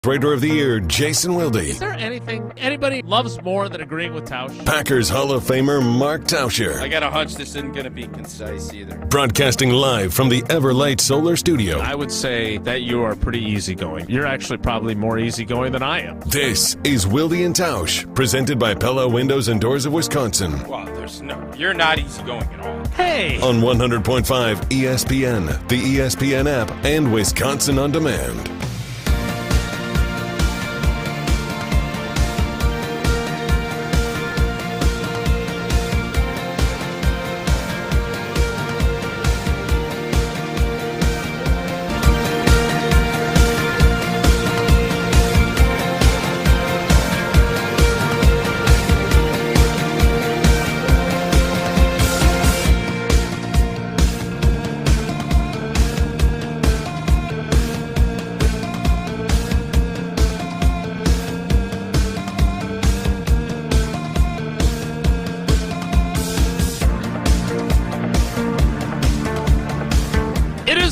Illustrator of the Year, Jason Wilde. Is there anything anybody loves more than agreeing with Tausch? Packers Hall of Famer, Mark Tauscher. I got a hunch this isn't going to be concise either. Broadcasting live from the Everlight Solar Studio. I would say that you are pretty easygoing. You're actually probably more easygoing than I am. This is Wilde and Tausch, presented by Pella Windows and Doors of Wisconsin. Well, you're not easygoing at all. Hey! On 100.5 ESPN, the ESPN app, and Wisconsin On Demand.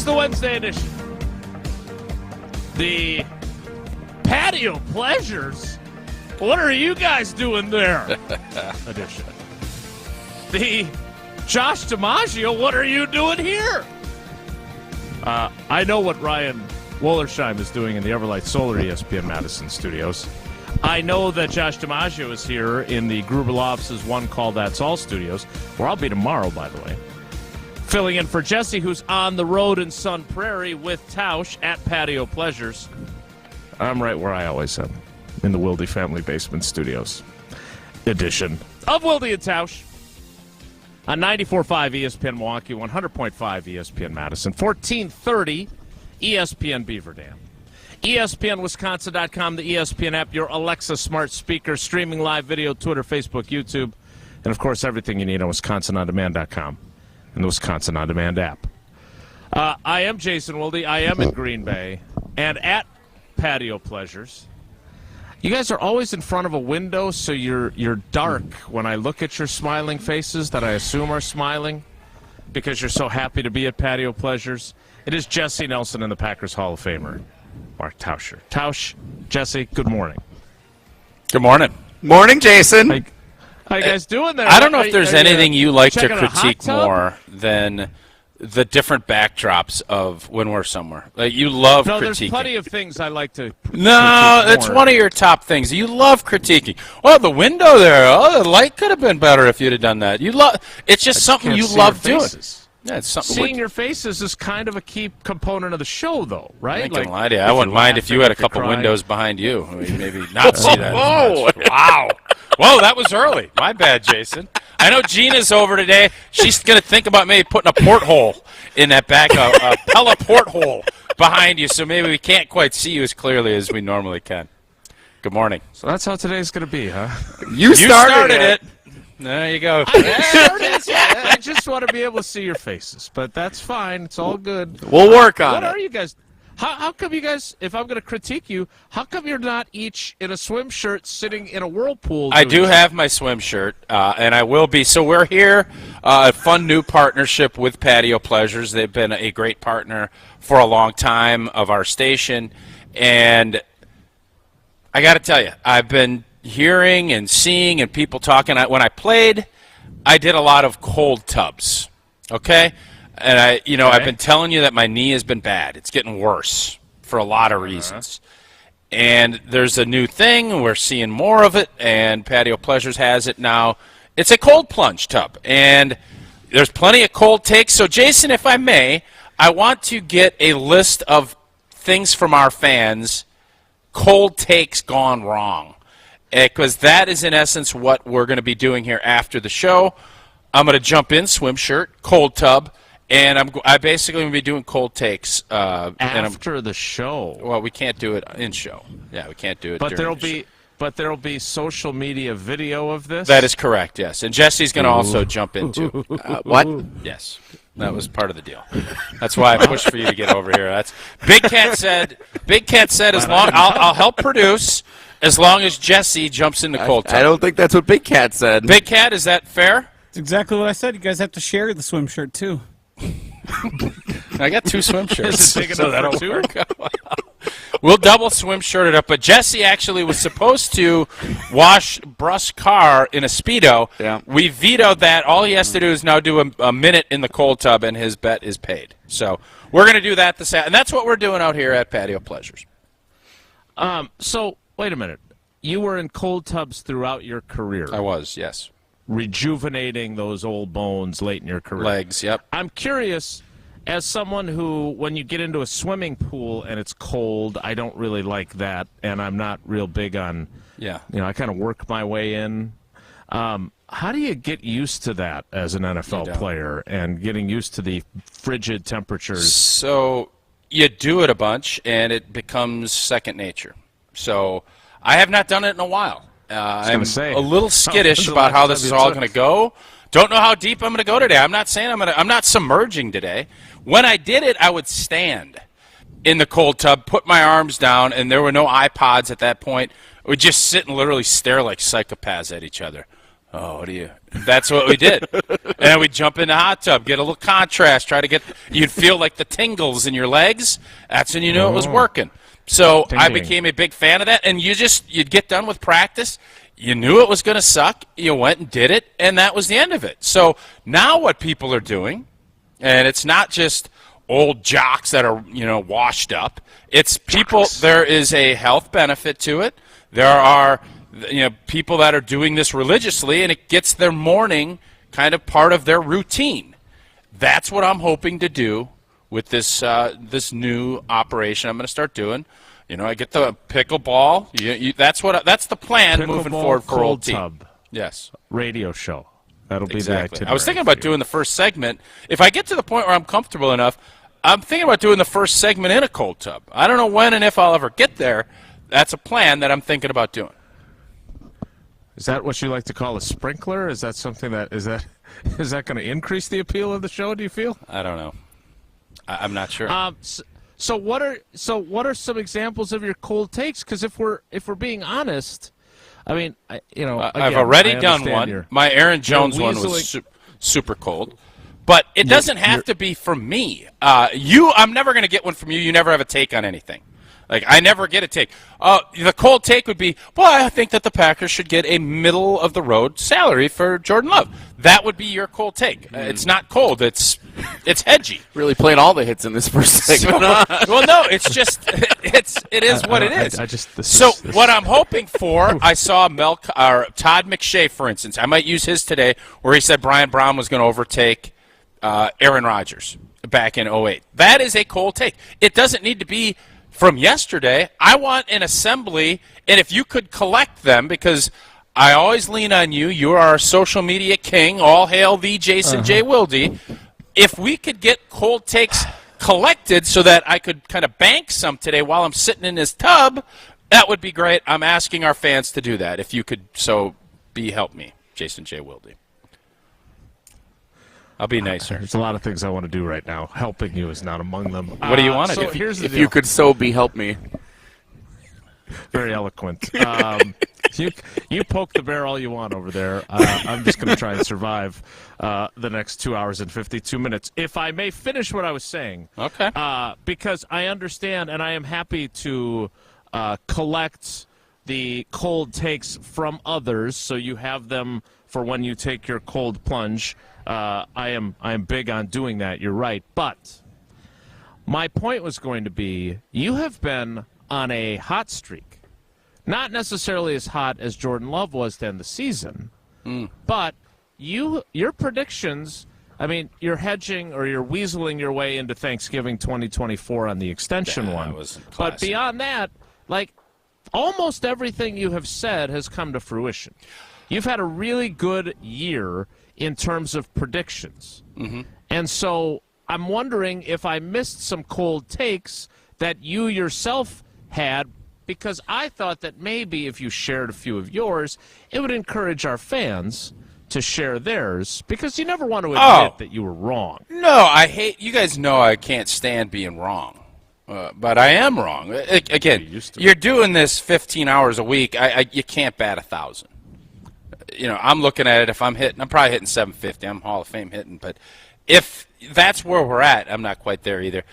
Wednesday edition. The patio pleasures. What are you guys doing there? Edition. The Josh DiMaggio. What are you doing here? I know what Ryan Wollersheim is doing in the Everlight Solar ESPN Madison studios. I know that Josh DiMaggio is here in the Gruber Lofts' One Call That's All studios, where I'll be tomorrow, by the way. Filling in for Jesse, who's on the road in Sun Prairie with Tausch at Patio Pleasures. I'm right where I always am, in the Wilde Family Basement Studios. Edition of Wilde and Tausch on 94.5 ESPN Milwaukee, 100.5 ESPN Madison, 1430 ESPN Beaver Dam. ESPNWisconsin.com, the ESPN app, your Alexa smart speaker, streaming live video, Twitter, Facebook, YouTube, and, of course, everything you need on WisconsinOnDemand.com. And the Wisconsin On Demand app. I am Jason Wilde. I am in Green Bay and at Patio Pleasures. You guys are always in front of a window, so you're dark when I look at your smiling faces that I assume are smiling because you're so happy to be at Patio Pleasures. It is Jesse Nelson and the Packers Hall of Famer, Mark Tauscher. Tausch, Jesse, good morning. Good morning. Morning, Jason. How you guys doing there? I don't know if there's anything you like to critique more than the different backdrops of when we're somewhere. Like, you love critiquing. There's plenty of things I like to No, that's one of your top things. You love critiquing. Well, the window there, the light could have been better if you'd have done that. It's just something you love doing. Yeah, it's something seeing your faces is kind of a key component of the show, though, right? I ain't gonna lie to you. I wouldn't mind if you had a couple windows behind you. I mean, maybe not see that. Whoa! Wow. Whoa, that was early. My bad, Jason. I know Gina's over today. She's going to think about maybe putting a porthole in that back, a Pella porthole behind you, so maybe we can't quite see you as clearly as we normally can. Good morning. So that's how today's going to be, huh? You started it. There you go. I just want to be able to see your faces, but that's fine. It's all good. We'll work on it. What are you guys? How come you guys, if I'm going to critique you, how come you're not each in a swim shirt sitting in a whirlpool? I do have my swim shirt, and I will be. So we're here, a fun new partnership with Patio Pleasures. They've been a great partner for a long time of our station, and I got to tell you, I've been hearing and seeing and people talking. When I played, I did a lot of cold tubs, okay? And I've been telling you that my knee has been bad. It's getting worse for a lot of reasons. And there's a new thing. We're seeing more of it, and Patio Pleasures has it now. It's a cold plunge tub, and there's plenty of cold takes. So, Jason, if I may, I want to get a list of things from our fans, cold takes gone wrong, because that is, in essence, what we're going to be doing here after the show. I'm going to jump in, swim shirt, cold tub. And I basically going to be doing cold takes after the show. Well, we can't do it in show. Yeah, we can't do it. But there'll be social media video of this. That is correct. Yes, and Jesse's going to also jump into what? Yes, that was part of the deal. That's why I pushed for you to get over here. That's Big Cat said. Big Cat said as long I'll help produce as long as Jesse jumps in the cold tub. I don't think that's what Big Cat said. Big Cat, is that fair? That's exactly what I said. You guys have to share the swim shirt too. I got two swim shirts. Is it big enough for two? We'll double swim shirt it up. But Jesse actually was supposed to wash Bruss Carr in a Speedo. Yeah. We vetoed that. All he has to do is now do a minute in the cold tub, and his bet is paid. So we're going to do that and that's what we're doing out here at Patio Pleasures. So wait a minute. You were in cold tubs throughout your career. I was, yes. Rejuvenating those old bones late in your career. Legs, yep. I'm curious, as someone who, when you get into a swimming pool and it's cold, I don't really like that, and I'm not real big on, I kind of work my way in. How do you get used to that as an NFL player and getting used to the frigid temperatures? So you do it a bunch, and it becomes second nature. So I have not done it in a while. I'm a little skittish about how this is all going to go. Don't know how deep I'm going to go today. I'm not saying I'm not submerging today. When I did it, I would stand in the cold tub, put my arms down, and there were no iPods at that point. We'd just sit and literally stare like psychopaths at each other. Oh, what do you? That's what we did. And then we'd jump in the hot tub, get a little contrast, you'd feel like the tingles in your legs. That's when you knew it was working. So I became a big fan of that, and you'd get done with practice. You knew it was going to suck. You went and did it, and that was the end of it. So now what people are doing, and it's not just old jocks that are, washed up. It's people, there is a health benefit to it. There are, people that are doing this religiously, and it gets their morning kind of part of their routine. That's what I'm hoping to do with this this new operation I'm going to start doing. I get the pickleball. That's the plan moving forward for Old Team. Tub. Yes. Radio show. That'll be exactly. the activity. I was thinking about doing the first segment. If I get to the point where I'm comfortable enough, I'm thinking about doing the first segment in a cold tub. I don't know when and if I'll ever get there. That's a plan that I'm thinking about doing. Is that what you like to call a sprinkler? Is that something is that going to increase the appeal of the show, do you feel? I don't know. I'm not sure. So what are some examples of your cold takes? Because if we're being honest, I mean, again, I've already done one. My Aaron Jones one was super cold, but it doesn't have to be from me. I'm never going to get one from you. You never have a take on anything. Like, I never get a take. The cold take would be, well, I think that the Packers should get a middle-of-the-road salary for Jordan Love. That would be your cold take. It's not cold. It's hedgy. Really playing all the hits in this first segment. Well, no, it's just it is what it is. What I'm hoping for, I saw Todd McShay, for instance. I might use his today, where he said Brian Brown was going to overtake Aaron Rodgers back in 2008. That is a cold take. It doesn't need to be from yesterday. I want an assembly, and if you could collect them, because I always lean on you. You are our social media king. All hail thee, Jason J. Wilde. If we could get cold takes collected so that I could kind of bank some today while I'm sitting in this tub, that would be great. I'm asking our fans to do that. If you could help me, Jason J. Wilde. I'll be nicer. There's a lot of things I want to do right now. Helping you is not among them. What do you want to do? Here's the if deal. you could help me. Very eloquent. You poke the bear all you want over there. I'm just going to try and survive the next 2 hours and 52 minutes. If I may finish what I was saying. Okay. Because I understand, and I am happy to collect the cold takes from others, so you have them for when you take your cold plunge. I am big on doing that. You're right. But my point was going to be, you have been on a hot streak. Not necessarily as hot as Jordan Love was to end the season, but your predictions, I mean, you're hedging or you're weaseling your way into Thanksgiving 2024 on the extension one. But beyond that, like, almost everything you have said has come to fruition. You've had a really good year in terms of predictions. Mm-hmm. And so I'm wondering if I missed some cold takes that you yourself had, because I thought that maybe if you shared a few of yours, it would encourage our fans to share theirs, because you never want to admit that you were wrong. No, you guys know I can't stand being wrong. But I am wrong. Again, you're doing this 15 hours a week. You can't bat 1,000. I'm looking at it. If I'm probably hitting 750. I'm Hall of Fame hitting. But if that's where we're at, I'm not quite there either.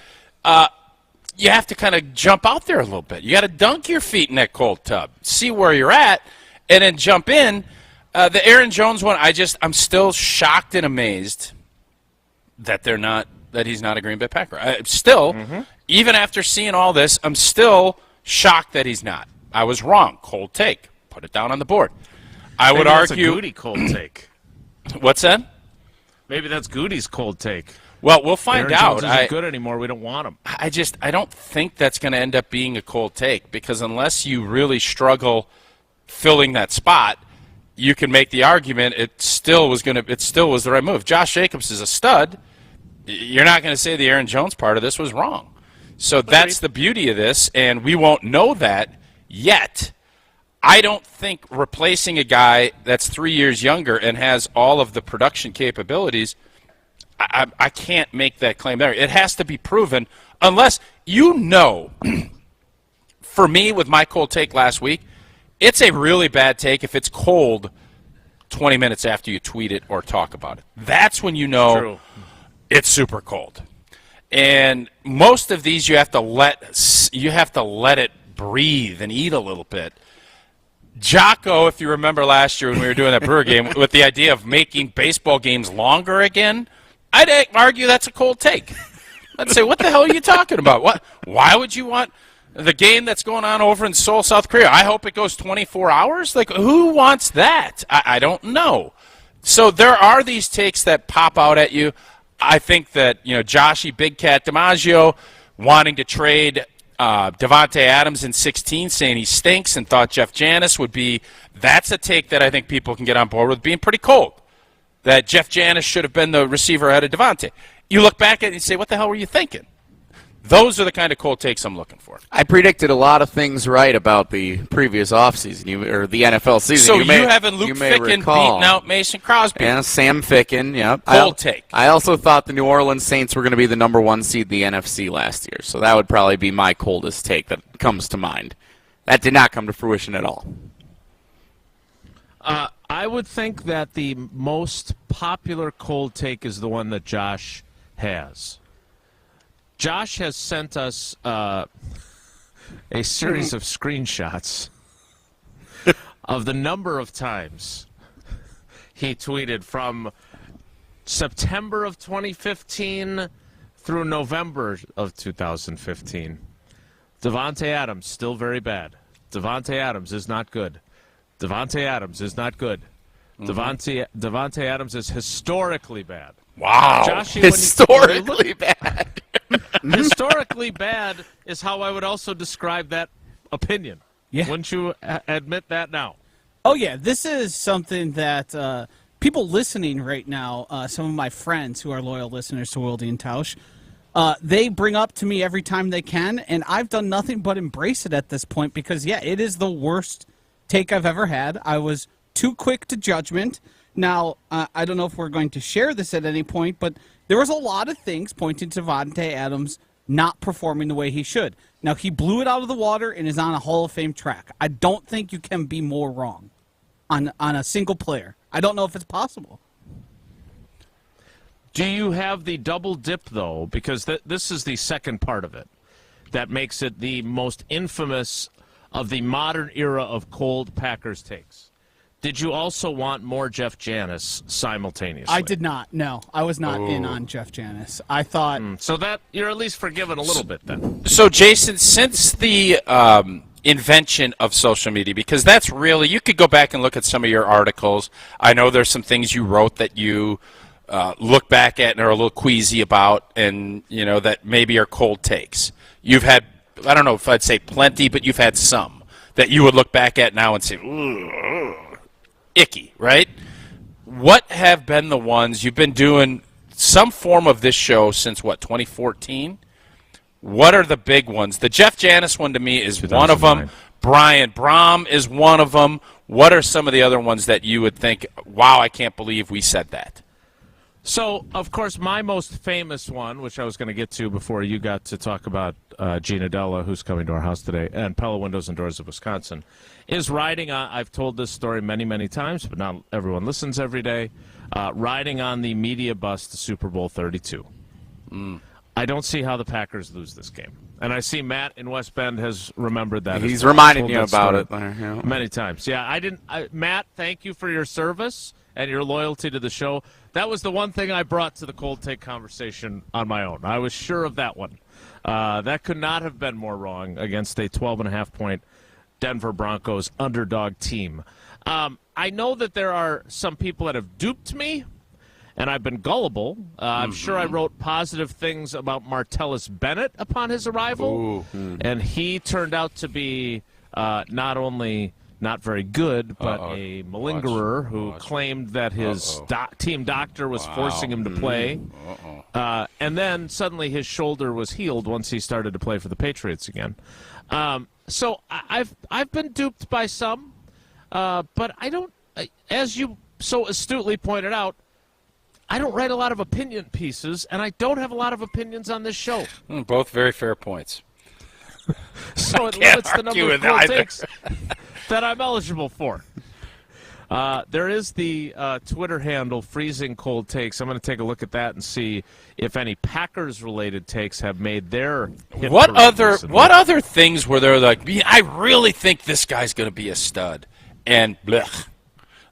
you have to kind of jump out there a little bit. You got to dunk your feet in that cold tub, see where you're at, and then jump in. The Aaron Jones one, I'm still shocked and amazed that he's not a Green Bay Packer. Even after seeing all this, I'm still shocked that he's not. I was wrong. Cold take. Put it down on the board. I would argue. That's a Goody cold take. What's that? Maybe that's Goody's cold take. Well, we'll find Aaron out. Jones isn't good anymore. We don't want him. I don't think that's going to end up being a cold take, because unless you really struggle filling that spot, you can make the argument it still was the right move. Josh Jacobs is a stud. You're not going to say the Aaron Jones part of this was wrong. So that's the beauty of this, and we won't know that yet. I don't think replacing a guy that's 3 years younger and has all of the production capabilities, I can't make that claim there. It has to be proven, unless for me with my cold take last week, it's a really bad take if it's cold 20 minutes after you tweet it or talk about it. That's when you know it's super cold. And most of these you have to let it breathe and eat a little bit. Jocko, if you remember last year when we were doing that Brewer game, with the idea of making baseball games longer again, I'd argue that's a cold take. I'd say, what the hell are you talking about? What? Why would you want the game that's going on over in Seoul, South Korea? I hope it goes 24 hours. Like, who wants that? I don't know. So there are these takes that pop out at you. I think that, Joshy Big Cat DiMaggio wanting to trade Davante Adams in 16, saying he stinks, and thought Jeff Giannis would be – that's a take that I think people can get on board with, being pretty cold, that Jeff Giannis should have been the receiver ahead of Davante. You look back at it and say, what the hell were you thinking? Those are the kind of cold takes I'm looking for. I predicted a lot of things right about the previous offseason, or the NFL season. So you having Luke Ficken beating out Mason Crosby. Yeah, Sam Ficken, yeah. Cold take. I also thought the New Orleans Saints were going to be the number 1 seed in the NFC last year. So that would probably be my coldest take that comes to mind. That did not come to fruition at all. I would think that the most popular cold take is the one that Josh has. Josh has sent us a series of screenshots of the number of times he tweeted from September of 2015 through November of 2015. Davante Adams, still very bad. Davante Adams is not good. Davante Adams is not good. Davante Adams is historically bad. Wow. Josh, historically bad. Historically bad is how I would also describe that opinion. Yeah. Wouldn't you admit that now? Oh, yeah. This is something that people listening right now, some of my friends who are loyal listeners to Wilde and Tausch, they bring up to me every time they can, and I've done nothing but embrace it at this point because, yeah, it is the worst take I've ever had. I was too quick to judgment. Now, I don't know if we're going to share this at any point, but there was a lot of things pointing to Davante Adams not performing the way he should. Now, he blew it out of the water and is on a Hall of Fame track. I don't think you can be more wrong on a single player. I don't know if it's possible. Do you have the double dip, though? Because this is the second part of it that makes it the most infamous of the modern era of cold Packers takes. Did you also want more Jeff Giannis simultaneously? I did not. No, I was not in on Jeff Giannis. I thought so that you're at least forgiven a little bit then. So, Jason, since the invention of social media, because that's really, you could go back and look at some of your articles. I know there's some things you wrote that you look back at and are a little queasy about, and that maybe are cold takes. You've had, I don't know if I'd say plenty, but you've had some that you would look back at now and say, ooh, icky, right? What have been the ones you've been doing some form of this show since, 2014? What are the big ones? The Jeff Giannis one to me is one of them. Brian Brom is one of them. What are some of the other ones that you would think, wow, I can't believe we said that? So, of course, my most famous one, which I was going to get to before you got to talk about Gina Della, who's coming to our house today, and Pella Windows and Doors of Wisconsin, is riding on, I've told this story many, many times, but not everyone listens every day, riding on the media bus to Super Bowl 32. I don't see how the Packers lose this game. And I see Matt in West Bend has remembered that. He's reminded you about it many times. Yeah, Matt, thank you for your service and your loyalty to the show. That was the one thing I brought to the cold take conversation on my own. I was sure of that one. That could not have been more wrong against a 12.5-point Denver Broncos underdog team. I know that there are some people that have duped me, and I've been gullible. I'm sure I wrote positive things about Martellus Bennett upon his arrival, and he turned out to be not only not very good, but a malingerer who claimed that his team doctor was forcing him to play. And then suddenly his shoulder was healed once he started to play for the Patriots again. So I've been duped by some, but I don't, as you so astutely pointed out, I don't write a lot of opinion pieces, and I don't have a lot of opinions on this show. Both very fair points. So it limits the number of cold takes that I'm eligible for. There is the Twitter handle Freezing Cold Takes. I'm going to take a look at that and see if any Packers-related takes have made their hit. What other things were there? Like, I really think this guy's going to be a stud, and blech.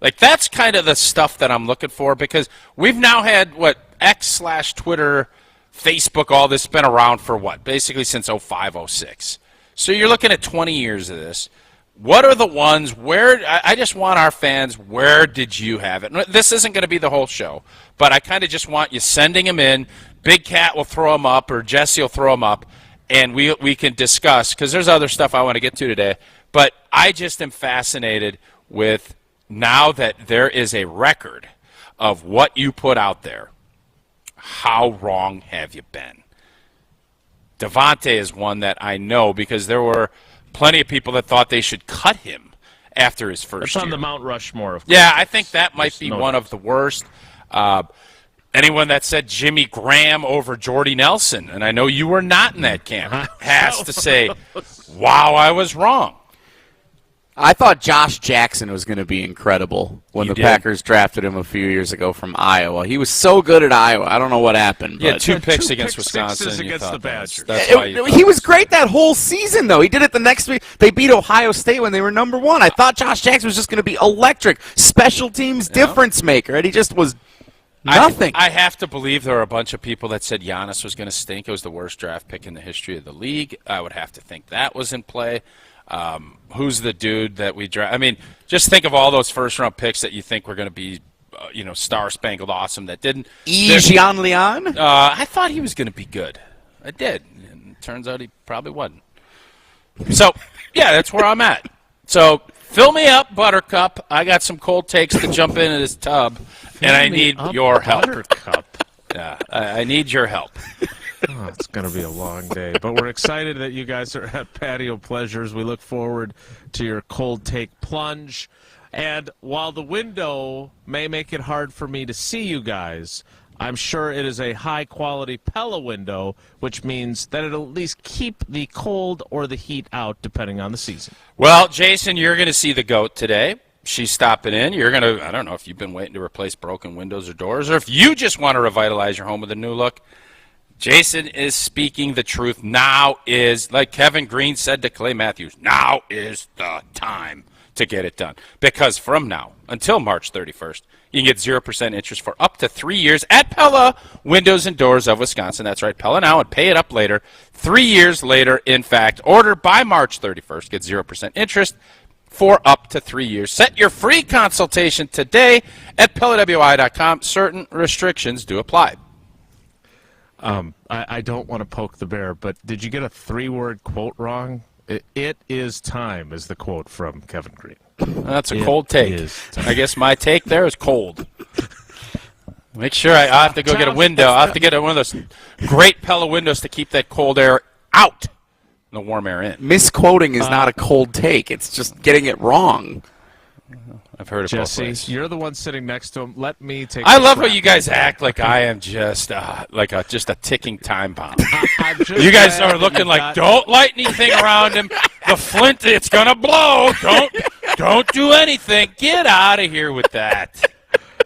Like, that's kind of the stuff that I'm looking for, because we've now had X/Twitter, Facebook, all this been around for basically since 05, 06. So you're looking at 20 years of this. What are the ones where I just want our fans, where did you have it? This isn't going to be the whole show, but I kind of just want you sending them in. Big Cat will throw them up, or Jesse will throw them up, and we can discuss, because there's other stuff I want to get to today. But I just am fascinated with, now that there is a record of what you put out there, how wrong have you been? Devontae is one that I know, because there were plenty of people that thought they should cut him after his first year. It's on the Mount Rushmore, of course. Yeah, I think that might be one of the worst. Anyone that said Jimmy Graham over Jordy Nelson, and I know you were not in that camp, has to say, wow, I was wrong. I thought Josh Jackson was going to be incredible when the Packers drafted him a few years ago from Iowa. He was so good at Iowa. I don't know what happened. Yeah, but two picks against Wisconsin. Against the Badgers. That's why he was great that whole season, though. He did it the next week. They beat Ohio State when they were number 1. I thought Josh Jackson was just going to be electric, special teams difference maker, and he just was nothing. I have to believe there are a bunch of people that said Giannis was going to stink. It was the worst draft pick in the history of the league. I would have to think that was in play. Who's the dude that we draft? I mean, just think of all those first-round picks that you think were going to be, star-spangled awesome that didn't. Jean Leon? I thought he was going to be good. I did. And it turns out he probably wasn't. So, yeah, that's where I'm at. So, fill me up, Buttercup. I got some cold takes to jump into this tub, and I need your help. Buttercup. Yeah, I need your help. Oh, it's going to be a long day, but we're excited that you guys are at Patio Pleasures. We look forward to your cold take plunge. And while the window may make it hard for me to see you guys, I'm sure it is a high-quality Pella window, which means that it'll at least keep the cold or the heat out, depending on the season. Well, Jason, you're going to see the goat today. She's stopping in. You're going to, I don't know if you've been waiting to replace broken windows or doors, or if you just want to revitalize your home with a new look. Jason is speaking the truth. Now is, like Kevin Green said to Clay Matthews, now is the time to get it done. Because from now until March 31st, you can get 0% interest for up to 3 years at Pella Windows and Doors of Wisconsin. That's right, Pella now, and pay it up later. 3 years later, in fact. Order by March 31st. Get 0% interest for up to 3 years. Set your free consultation today at PellaWI.com. Certain restrictions do apply. I don't want to poke the bear, but did you get a 3-word quote wrong? It is time is the quote from Kevin Green. That's a cold take. I guess my take there is cold. Make sure I have to go get a window. I have to get one of those great Pella windows to keep that cold air out and the warm air in. Misquoting is not a cold take. It's just getting it wrong. I've heard it Jesse, both ways. you're the one sitting next to him. Let me take. I love how you guys act like I am just just a ticking time bomb. You guys are looking like, don't light anything around him. The flint, it's gonna blow. Don't do anything. Get out of here with that.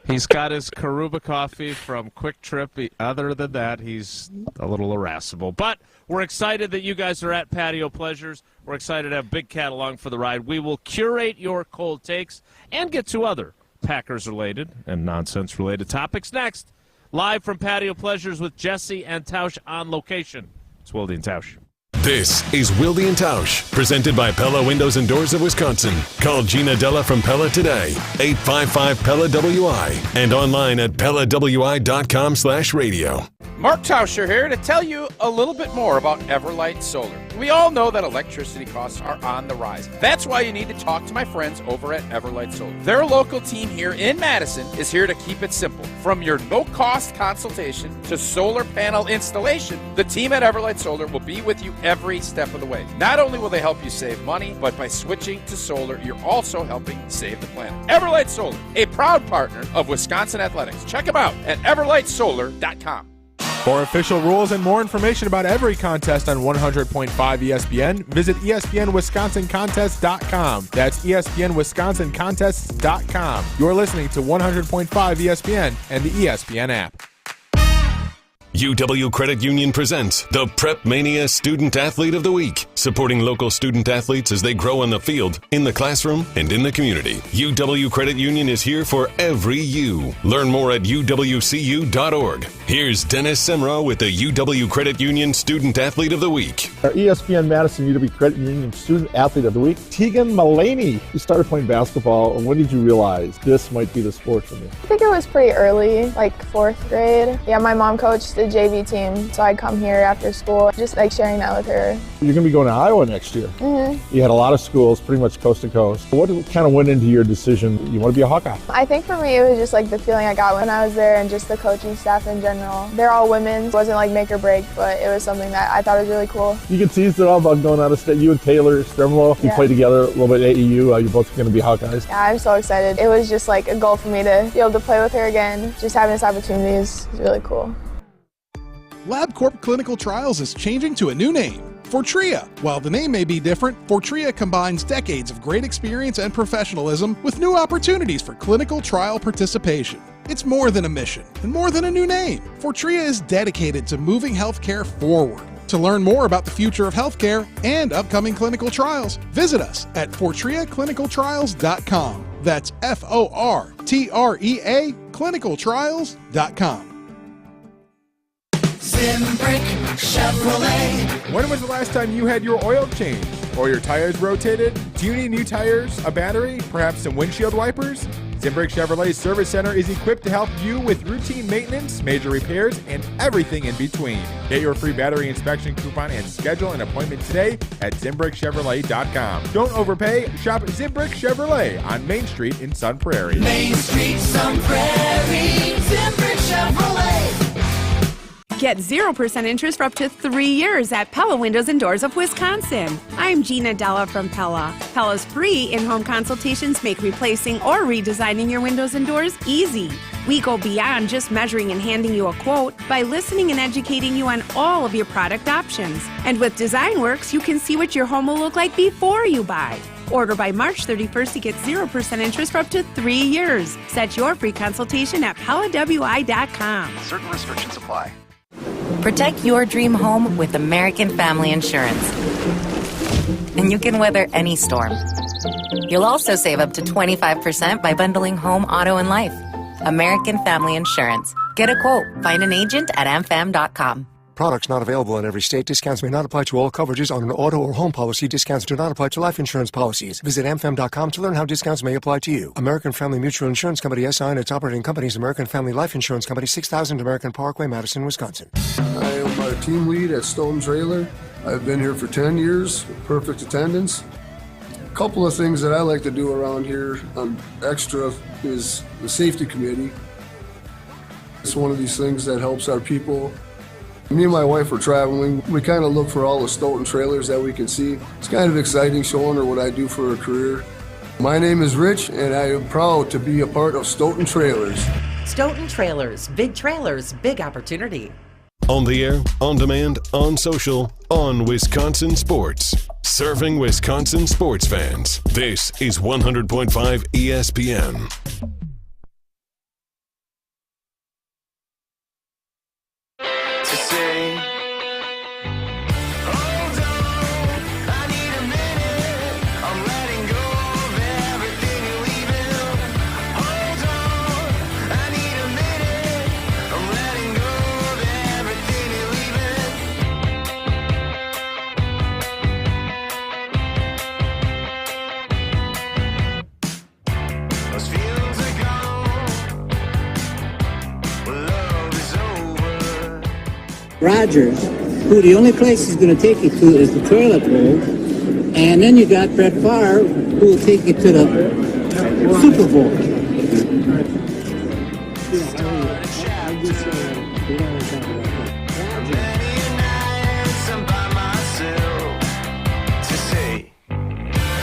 He's got his Karuba coffee from Quick Trip. Other than that, he's a little irascible. But We're excited that you guys are at Patio Pleasures. We're excited to have Big Cat along for the ride. We will curate your cold takes and get to other Packers-related and nonsense-related topics next. Live from Patio Pleasures with Jesse and Tausch on location. It's Wilde and Tausch. This is Wilde and Tausch, presented by Pella Windows and Doors of Wisconsin. Call Gina Della from Pella today, 855-PELLA-WI, and online at PellaWI.com/radio. Mark Tauscher here to tell you a little bit more about Everlight Solar. We all know that electricity costs are on the rise. That's why you need to talk to my friends over at Everlight Solar. Their local team here in Madison is here to keep it simple. From your no-cost consultation to solar panel installation, the team at Everlight Solar will be with you every step of the way. Not only will they help you save money, but by switching to solar, you're also helping save the planet. Everlight Solar, a proud partner of Wisconsin Athletics. Check them out at everlightsolar.com. For official rules and more information about every contest on 100.5 ESPN, visit ESPNWisconsinContests.com. That's ESPNWisconsinContests.com. You're listening to 100.5 ESPN and the ESPN app. UW Credit Union presents the Prep Mania Student Athlete of the Week, supporting local student athletes as they grow on the field, in the classroom, and in the community. UW Credit Union is here for every U. Learn more at uwcu.org. Here's Dennis Semrau with the UW Credit Union Student Athlete of the Week. Our ESPN Madison UW Credit Union Student Athlete of the Week, Tegan Mullaney. You started playing basketball, and when did you realize this might be the sport for me? I think it was pretty early, like 4th grade. Yeah, my mom coached the JV team, so I'd come here after school, just like sharing that with her. You're going to be going to Iowa next year. You had a lot of schools, pretty much coast to coast. What kind of went into your decision you want to be a Hawkeye? I think for me it was just like the feeling I got when I was there and just the coaching staff in general. They're all women. It wasn't like make or break, but it was something that I thought was really cool. You get teased at all about going out of state. You and Taylor Stremolo, you played together a little bit at AEU. You're both going to be Hawkeyes. Yeah, I'm so excited. It was just like a goal for me to be able to play with her again. Just having this opportunity is really cool. LabCorp Clinical Trials is changing to a new name, Fortrea. While the name may be different, Fortrea combines decades of great experience and professionalism with new opportunities for clinical trial participation. It's more than a mission and more than a new name. Fortrea is dedicated to moving healthcare forward. To learn more about the future of healthcare and upcoming clinical trials, visit us at FortreaClinicalTrials.com. That's FORTREA clinicaltrials.com. Zimbrick Chevrolet. When was the last time you had your oil changed or your tires rotated? Do you need new tires, a battery, perhaps some windshield wipers? Zimbrick Chevrolet Service Center is equipped to help you with routine maintenance, major repairs, and everything in between. Get your free battery inspection coupon and schedule an appointment today at ZimbrickChevrolet.com. Don't overpay. Shop Zimbrick Chevrolet on Main Street in Sun Prairie. Main Street, Sun Prairie, Zimbrick Chevrolet. Get 0% interest for up to 3 years at Pella Windows and Doors of Wisconsin. I'm Gina Della from Pella. Pella's free in-home consultations make replacing or redesigning your windows and doors easy. We go beyond just measuring and handing you a quote by listening and educating you on all of your product options. And with DesignWorks, you can see what your home will look like before you buy. Order by March 31st to get 0% interest for up to 3 years. Set your free consultation at PellaWI.com. Certain restrictions apply. Protect your dream home with American Family Insurance. And you can weather any storm. You'll also save up to 25% by bundling home, auto, and life. American Family Insurance. Get a quote. Find an agent at amfam.com. Products not available in every state. Discounts may not apply to all coverages on an auto or home policy. Discounts do not apply to life insurance policies. Visit amfam.com to learn how discounts may apply to you. American Family Mutual Insurance Company, SI, and its operating companies, American Family Life Insurance Company, 6000 American Parkway, Madison, Wisconsin. I am our team lead at Stone Trailer. I've been here for 10 years, perfect attendance. A couple of things that I like to do around here extra is the safety committee. It's one of these things that helps our people. Me and my wife are traveling. We kind of look for all the Stoughton trailers that we can see. It's kind of exciting showing her what I do for a career. My name is Rich, and I am proud to be a part of Stoughton Trailers. Stoughton Trailers, big opportunity. On the air, on demand, on social, on Wisconsin Sports. Serving Wisconsin sports fans. This is 100.5 ESPN. Rogers, who the only place he's going to take you to is the toilet bowl. And then you got Brett Favre, who will take you to the Super Bowl.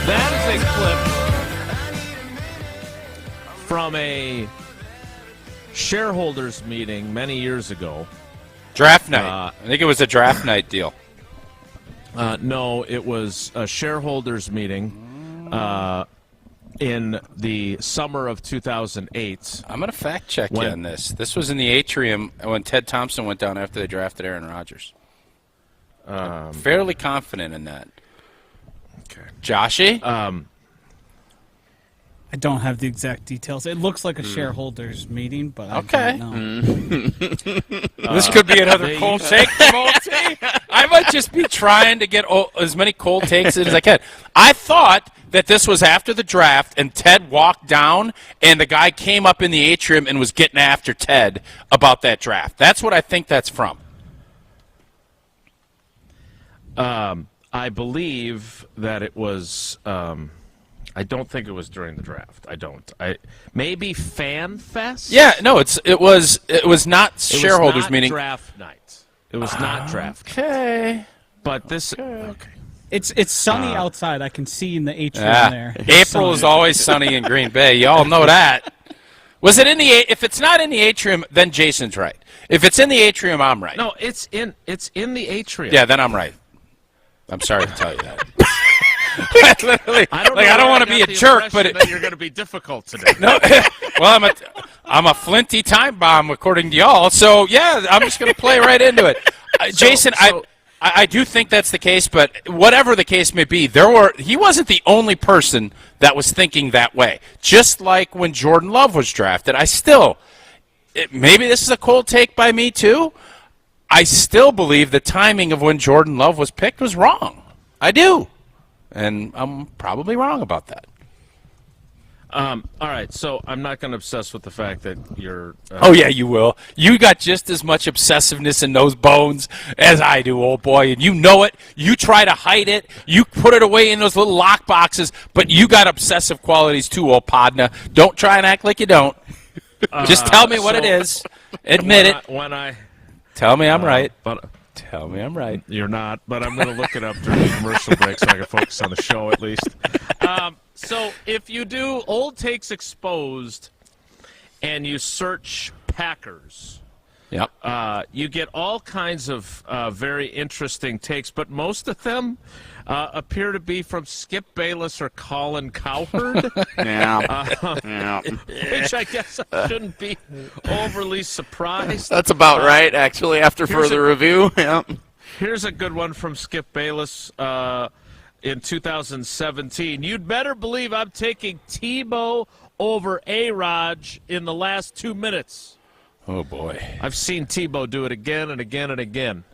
That is a clip from a shareholders meeting many years ago. Draft night. I think it was a draft night deal. No, it was a shareholders meeting in the summer of 2008. I'm going to fact check you on this. This was in the atrium when Ted Thompson went down after they drafted Aaron Rodgers. I'm fairly confident in that. Okay. Joshy? I don't have the exact details. It looks like a shareholders meeting, but I Okay. don't know. This could be another cold take from OT. I might just be trying to get as many cold takes as I can. I thought that this was after the draft, and Ted walked down, and the guy came up in the atrium and was getting after Ted about that draft. That's what I think that's from. I believe that it was. I don't think it was during the draft. I don't. Maybe Fan Fest. Yeah, no, it was not shareholders meeting. Draft night. It was not draft. Okay, but this. Okay. It's sunny outside. I can see in the atrium there. April is always sunny in Green Bay. Y'all know that. Was it in the? If it's not in the atrium, then Jason's right. If it's in the atrium, I'm right. No, it's in the atrium. Yeah, then I'm right. I'm sorry to tell you that. I don't want to be a jerk, but you're going to be difficult today. No, well, I'm a flinty time bomb according to y'all. So yeah, I'm just going to play right into it. Jason, I do think that's the case, but whatever the case may be, he wasn't the only person that was thinking that way. Just like when Jordan Love was drafted, maybe this is a cold take by me too. I still believe the timing of when Jordan Love was picked was wrong. I do. And I'm probably wrong about that. All right, so I'm not going to obsess with the fact that you're... oh, yeah, you will. You got just as much obsessiveness in those bones as I do, old boy, and you know it. You try to hide it. You put it away in those little lock boxes, but you got obsessive qualities too, old Podna. Don't try and act like you don't. Just tell me what it is. Admit it. Tell me I'm right. Tell me I'm right. You're not, but I'm going to look it up during the commercial break so I can focus on the show at least. So if you do Old Takes Exposed and you search Packers, yep. You get all kinds of very interesting takes, but most of them appear to be from Skip Bayless or Colin Cowherd. Which I guess I shouldn't be overly surprised. That's about right, actually, after further review. Yeah. Here's a good one from Skip Bayless in 2017. You'd better believe I'm taking Tebow over A-Raj in the last 2 minutes. Oh, boy. I've seen Tebow do it again and again and again.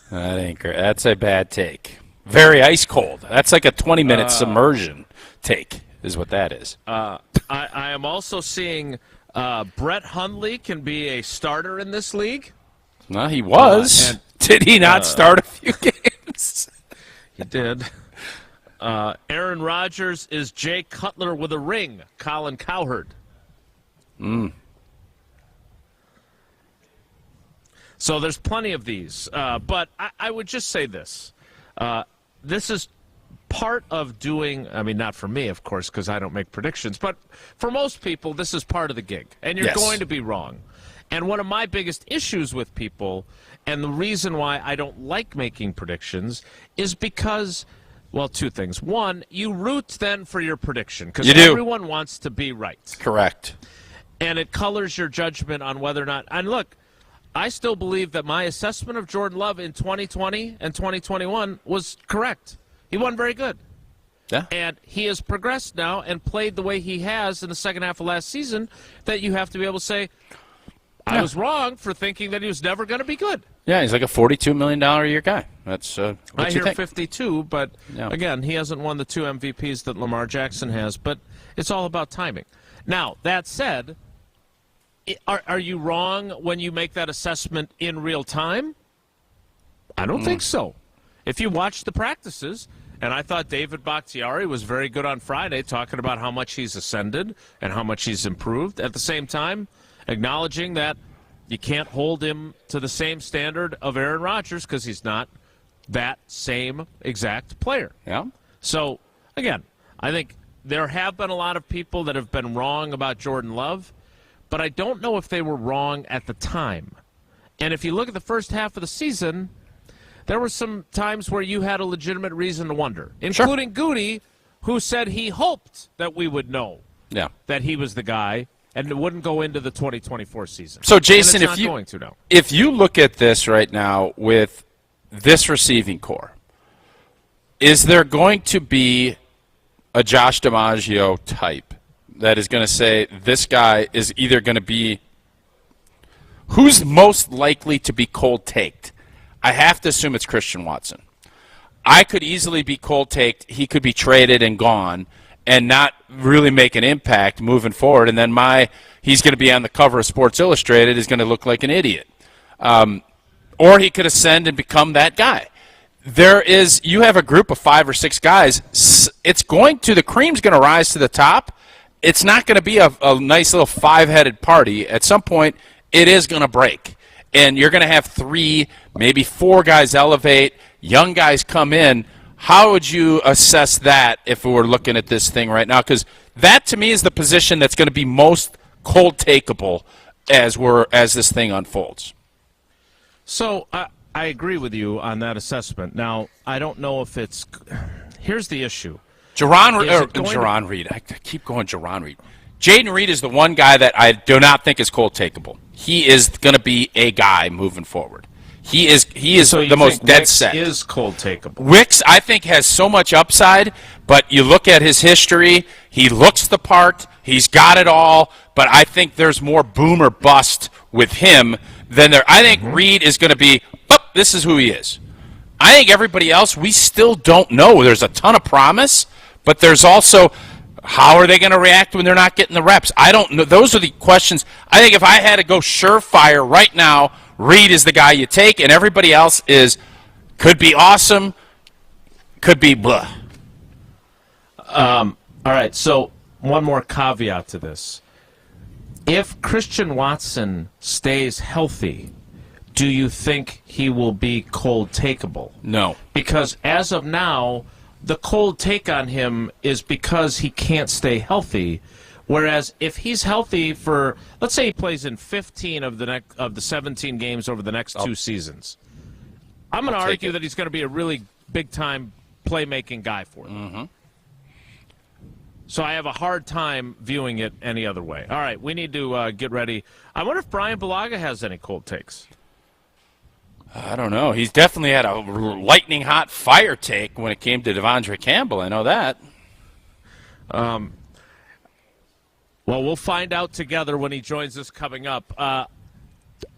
That ain't great. That's a bad take. Very ice cold. That's like a 20-minute submersion take is what that is. I am also seeing Brett Hundley can be a starter in this league. Well, he was. Did he not start a few games? He did. Aaron Rodgers is Jay Cutler with a ring. Colin Cowherd. So there's plenty of these. But I would just say this. This is part of doing, I mean, not for me, of course, because I don't make predictions, but for most people, this is part of the gig, and you're going to be wrong. And one of my biggest issues with people, and the reason why I don't like making predictions, is because, well, two things. One, you root then for your prediction, because everyone wants to be right. Correct. And it colors your judgment on whether or not, and look, I still believe that my assessment of Jordan Love in 2020 and 2021 was correct. He wasn't very good. Yeah. And he has progressed now and played the way he has in the second half of last season that you have to be able to say, I was wrong for thinking that he was never going to be good. Yeah, he's like a $42 million a year guy. That's I hear 52, but again, he hasn't won the 2 MVPs that Lamar Jackson has, but it's all about timing. Now, that said, are you wrong when you make that assessment in real time? I don't think so. If you watch the practices, and I thought David Bakhtiari was very good on Friday talking about how much he's ascended and how much he's improved. At the same time, acknowledging that you can't hold him to the same standard of Aaron Rodgers because he's not that same exact player. Yeah. So, again, I think there have been a lot of people that have been wrong about Jordan Love, but I don't know if they were wrong at the time. And if you look at the first half of the season, there were some times where you had a legitimate reason to wonder, including Goody, who said he hoped that we would know that he was the guy and it wouldn't go into the 2024 season. So, Jason, if you look at this right now with this receiving core, is there going to be a Josh DiMaggio type that is going to say this guy is either going to be who's most likely to be cold-taked? I have to assume it's Christian Watson. I could easily be cold-taked. He could be traded and gone and not really make an impact moving forward, and then he's going to be on the cover of Sports Illustrated is going to look like an idiot. Or he could ascend and become that guy. You have a group of 5 or 6 guys. The cream's going to rise to the top. It's not going to be a nice little 5-headed party. At some point, it is going to break. And you're going to have 3, maybe 4 guys elevate, young guys come in. How would you assess that if we were looking at this thing right now? Because that, to me, is the position that's going to be most cold-takeable as this thing unfolds. So I agree with you on that assessment. Now, I don't know if it's – here's the issue. Jaron Reed. I keep going Jaron Reed. Jaden Reed is the one guy that I do not think is cold-takeable. He is going to be a guy moving forward. He is the most dead set. Is cold-takeable. Wicks, I think, has so much upside, but you look at his history, he looks the part, he's got it all, but I think there's more boom or bust with him than there. I think Reed is going to be, this is who he is. I think everybody else, we still don't know. There's a ton of promise, but there's also how are they going to react when they're not getting the reps? I don't know. Those are the questions. I think if I had to go surefire right now, Reed is the guy you take, and everybody else could be awesome, could be blah. All right, so one more caveat to this. If Christian Watson stays healthy, do you think he will be cold-takeable? No. Because as of now, the cold take on him is because he can't stay healthy. Whereas if he's healthy for, let's say he plays in 15 of the 17 games over the next 2 seasons, I'm going to argue that he's going to be a really big-time playmaking guy for them. Mm-hmm. So I have a hard time viewing it any other way. All right, we need to get ready. I wonder if Bryan Bulaga has any cold takes. I don't know. He's definitely had a lightning-hot fire take when it came to DeAndre Campbell. I know that. Well, we'll find out together when he joins us coming up.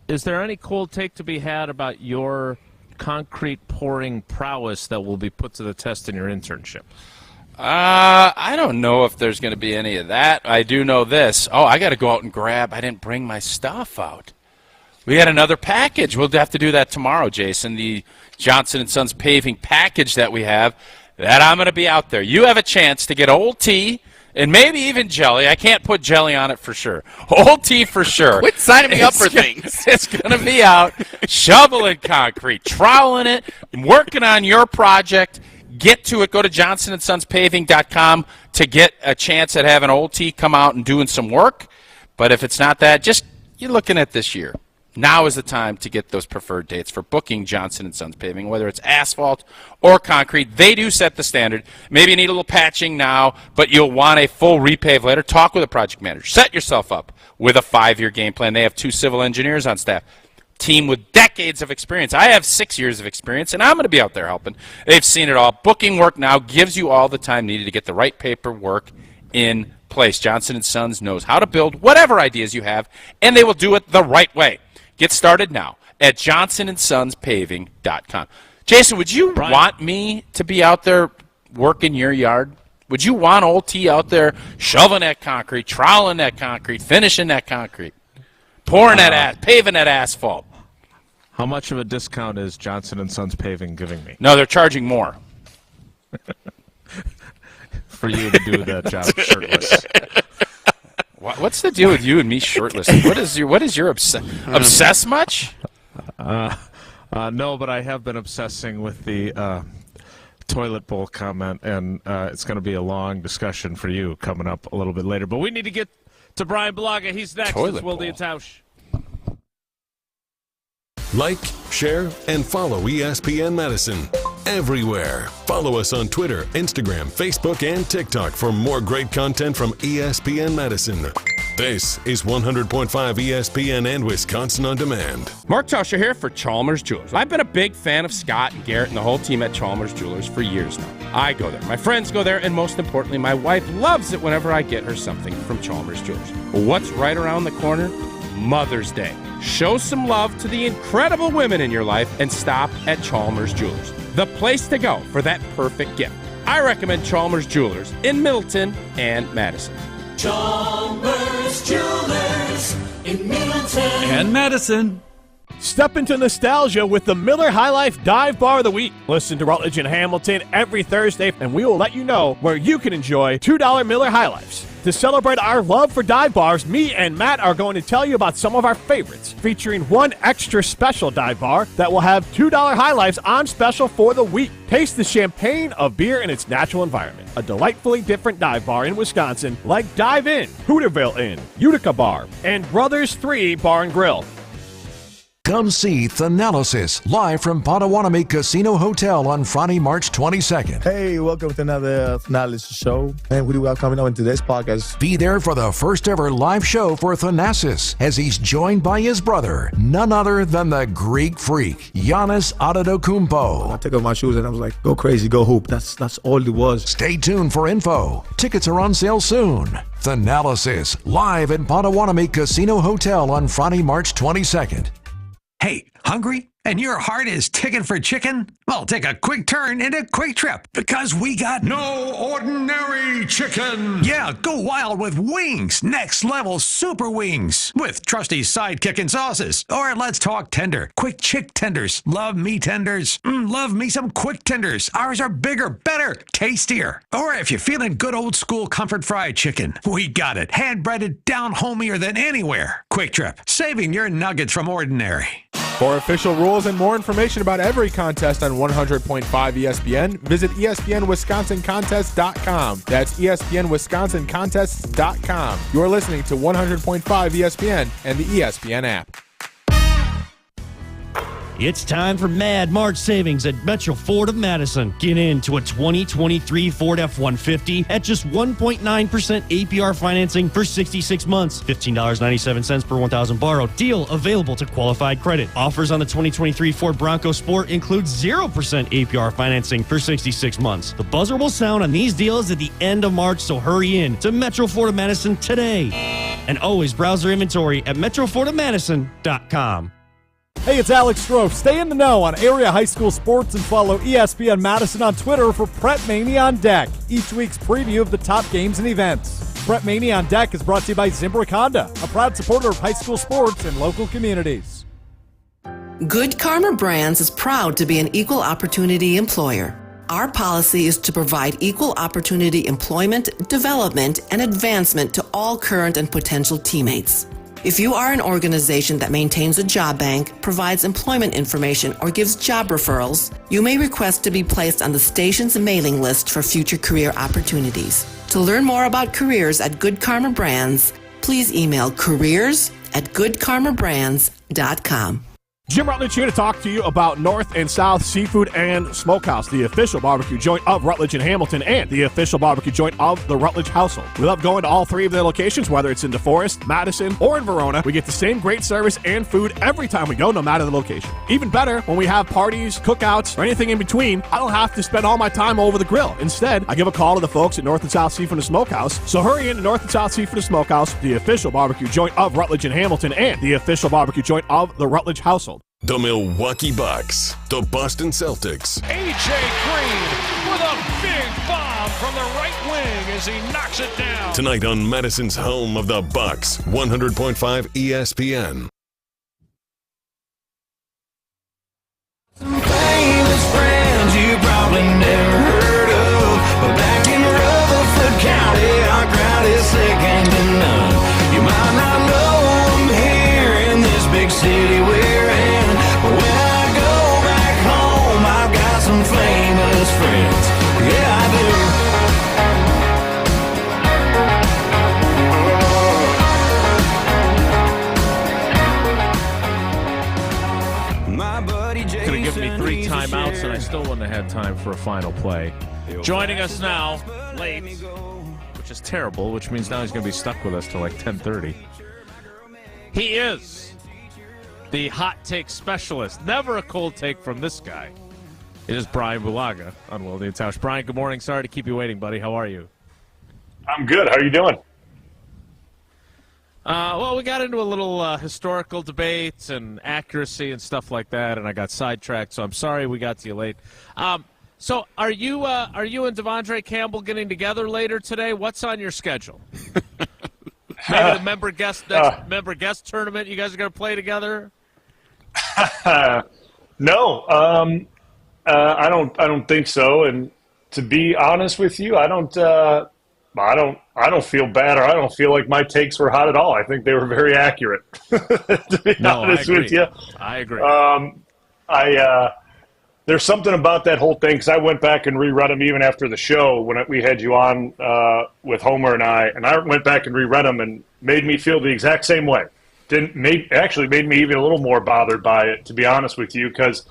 Is there any cold take to be had about your concrete pouring prowess that will be put to the test in your internship? I don't know if there's going to be any of that. I do know this. Oh, I got to go out and grab. I didn't bring my stuff out. We had another package. We'll have to do that tomorrow, Jason. The Johnson & Sons paving package that we have, that I'm going to be out there. You have a chance to get Old Tea and maybe even jelly. I can't put jelly on it for sure. Old Tea for sure. Quit signing me up for things. It's going to be out shoveling concrete, troweling it, working on your project. Get to it. Go to johnsonsonspaving.com to get a chance at having Old Tea come out and doing some work. But if it's not that, you're looking at this year. Now is the time to get those preferred dates for booking Johnson & Sons Paving, whether it's asphalt or concrete. They do set the standard. Maybe you need a little patching now, but you'll want a full repave later. Talk with a project manager. Set yourself up with a 5-year game plan. They have 2 civil engineers on staff. Team with decades of experience. I have 6 years of experience, and I'm going to be out there helping. They've seen it all. Booking work now gives you all the time needed to get the right paperwork in place. Johnson & Sons knows how to build whatever ideas you have, and they will do it the right way. Get started now at johnsonsonspaving.com. Jason, would you want me to be out there working your yard? Would you want Old T out there shoveling that concrete, troweling that concrete, finishing that concrete, pouring that paving that asphalt? How much of a discount is Johnson & Sons Paving giving me? No, they're charging more. For you to do that job shirtless. What's the deal with you and me shirtless? What is your obsess much? No, but I have been obsessing with the toilet bowl comment, and it's going to be a long discussion for you coming up a little bit later. But we need to get to Bryan Bulaga. He's next. Toilet It's Wilde and Tausch. Like, share, and follow ESPN Madison everywhere. Follow us on Twitter, Instagram, Facebook, and TikTok for more great content from ESPN Madison. This is 100.5 ESPN and Wisconsin On Demand. Mark Tauscher here for Chalmers Jewelers. I've been a big fan of Scott and Garrett and the whole team at Chalmers Jewelers for years now. I go there, my friends go there, and most importantly, my wife loves it whenever I get her something from Chalmers Jewelers. What's right around the corner? Mother's Day. Show some love to the incredible women in your life and stop at Chalmers Jewelers, the place to go for that perfect gift. I recommend Chalmers Jewelers in Middleton and Madison. Chalmers Jewelers in Middleton and Madison. Step into nostalgia with the Miller High Life Dive Bar of the Week. Listen to Rutledge and Hamilton every Thursday, and we will let you know where you can enjoy $2 Miller High Lifes. To celebrate our love for dive bars, me and Matt are going to tell you about some of our favorites, featuring one extra special dive bar that will have $2 High Lifes on special for the week. Taste the champagne of beer in its natural environment. A delightfully different dive bar in Wisconsin like Dive Inn, Hooterville Inn, Utica Bar, and Brothers 3 Bar and Grill. Come see Thanalysis live from Potawatomi Casino Hotel on Friday, March 22nd. Hey, welcome to another Thanalysis show. And we do welcome on today's podcast. Be there for the first ever live show for Thanasis as he's joined by his brother, none other than the Greek freak, Giannis Antetokounmpo. I took off my shoes and I was like, go crazy, go hoop. That's all it was. Stay tuned for info. Tickets are on sale soon. Thanalysis live at Potawatomi Casino Hotel on Friday, March 22nd. Hey, hungry? And your heart is ticking for chicken? Well, take a quick turn into Quick Trip because we got no ordinary chicken. Yeah, go wild with wings. Next level super wings with trusty sidekick and sauces. Or let's talk tender. Quick chick tenders. Love me tenders. Love me some quick tenders. Ours are bigger, better, tastier. Or if you're feeling good old school comfort fried chicken, we got it. Hand breaded down homier than anywhere. Quick Trip, saving your nuggets from ordinary. For official rules and more information about every contest on 100.5 ESPN, visit ESPNWisconsinContests.com. That's ESPNWisconsinContests.com. You're listening to 100.5 ESPN and the ESPN app. It's time for Mad March savings at Metro Ford of Madison. Get into a 2023 Ford F-150 at just 1.9% APR financing for 66 months. $15.97 per 1,000 borrowed. Deal available to qualified credit. Offers on the 2023 Ford Bronco Sport include 0% APR financing for 66 months. The buzzer will sound on these deals at the end of March, so hurry in to Metro Ford of Madison today. And always browse their inventory at metrofordofmadison.com. Hey, it's Alex Strofe. Stay in the know on area high school sports and follow ESPN Madison on Twitter for Prep Mania on Deck, each week's preview of the top games and events. Prep Mania on Deck is brought to you by Zimbrick Honda, a proud supporter of high school sports and local communities. Good Karma Brands is proud to be an equal opportunity employer. Our policy is to provide equal opportunity employment, development, and advancement to all current and potential teammates. If you are an organization that maintains a job bank, provides employment information, or gives job referrals, you may request to be placed on the station's mailing list for future career opportunities. To learn more about careers at Good Karma Brands, please email careers@goodkarmabrands.com. Jim Rutledge here to talk to you about North and South Seafood and Smokehouse, the official barbecue joint of Rutledge and Hamilton and the official barbecue joint of the Rutledge household. We love going to all three of their locations, whether it's in DeForest, Madison, or in Verona. We get the same great service and food every time we go, no matter the location. Even better, when we have parties, cookouts, or anything in between, I don't have to spend all my time over the grill. Instead, I give a call to the folks at North and South Seafood and Smokehouse. So hurry in to North and South Seafood and Smokehouse, the official barbecue joint of Rutledge and Hamilton and the official barbecue joint of the Rutledge household. The Milwaukee Bucks, the Boston Celtics. A.J. Green with a big bomb from the right wing as he knocks it down. Tonight on Madison's home of the Bucks, 100.5 ESPN. had time for a final play. Joining us now, late, which is terrible, which means now he's going to be stuck with us till like 10:30. He is the hot take specialist. Never a cold take from this guy. It is Bryan Bulaga on Wilde and Tausch. Bryan, good morning. Sorry to keep you waiting, buddy. How are you? I'm good. How are you doing? Well, we got into a little historical debate and accuracy and stuff like that, and I got sidetracked, so I'm sorry we got to you late. So are you and DeAndre Campbell getting together later today? What's on your schedule? Maybe the member guest tournament you guys are going to play together? No, I don't think so. And to be honest with you, I don't feel bad, or I don't feel like my takes were hot at all. I think they were very accurate. To be honest with you, I agree. There's something about that whole thing, because I went back and reread them even after the show when we had you on with Homer and I went back and reread them and made me feel the exact same way. Actually made me even a little more bothered by it, to be honest with you, because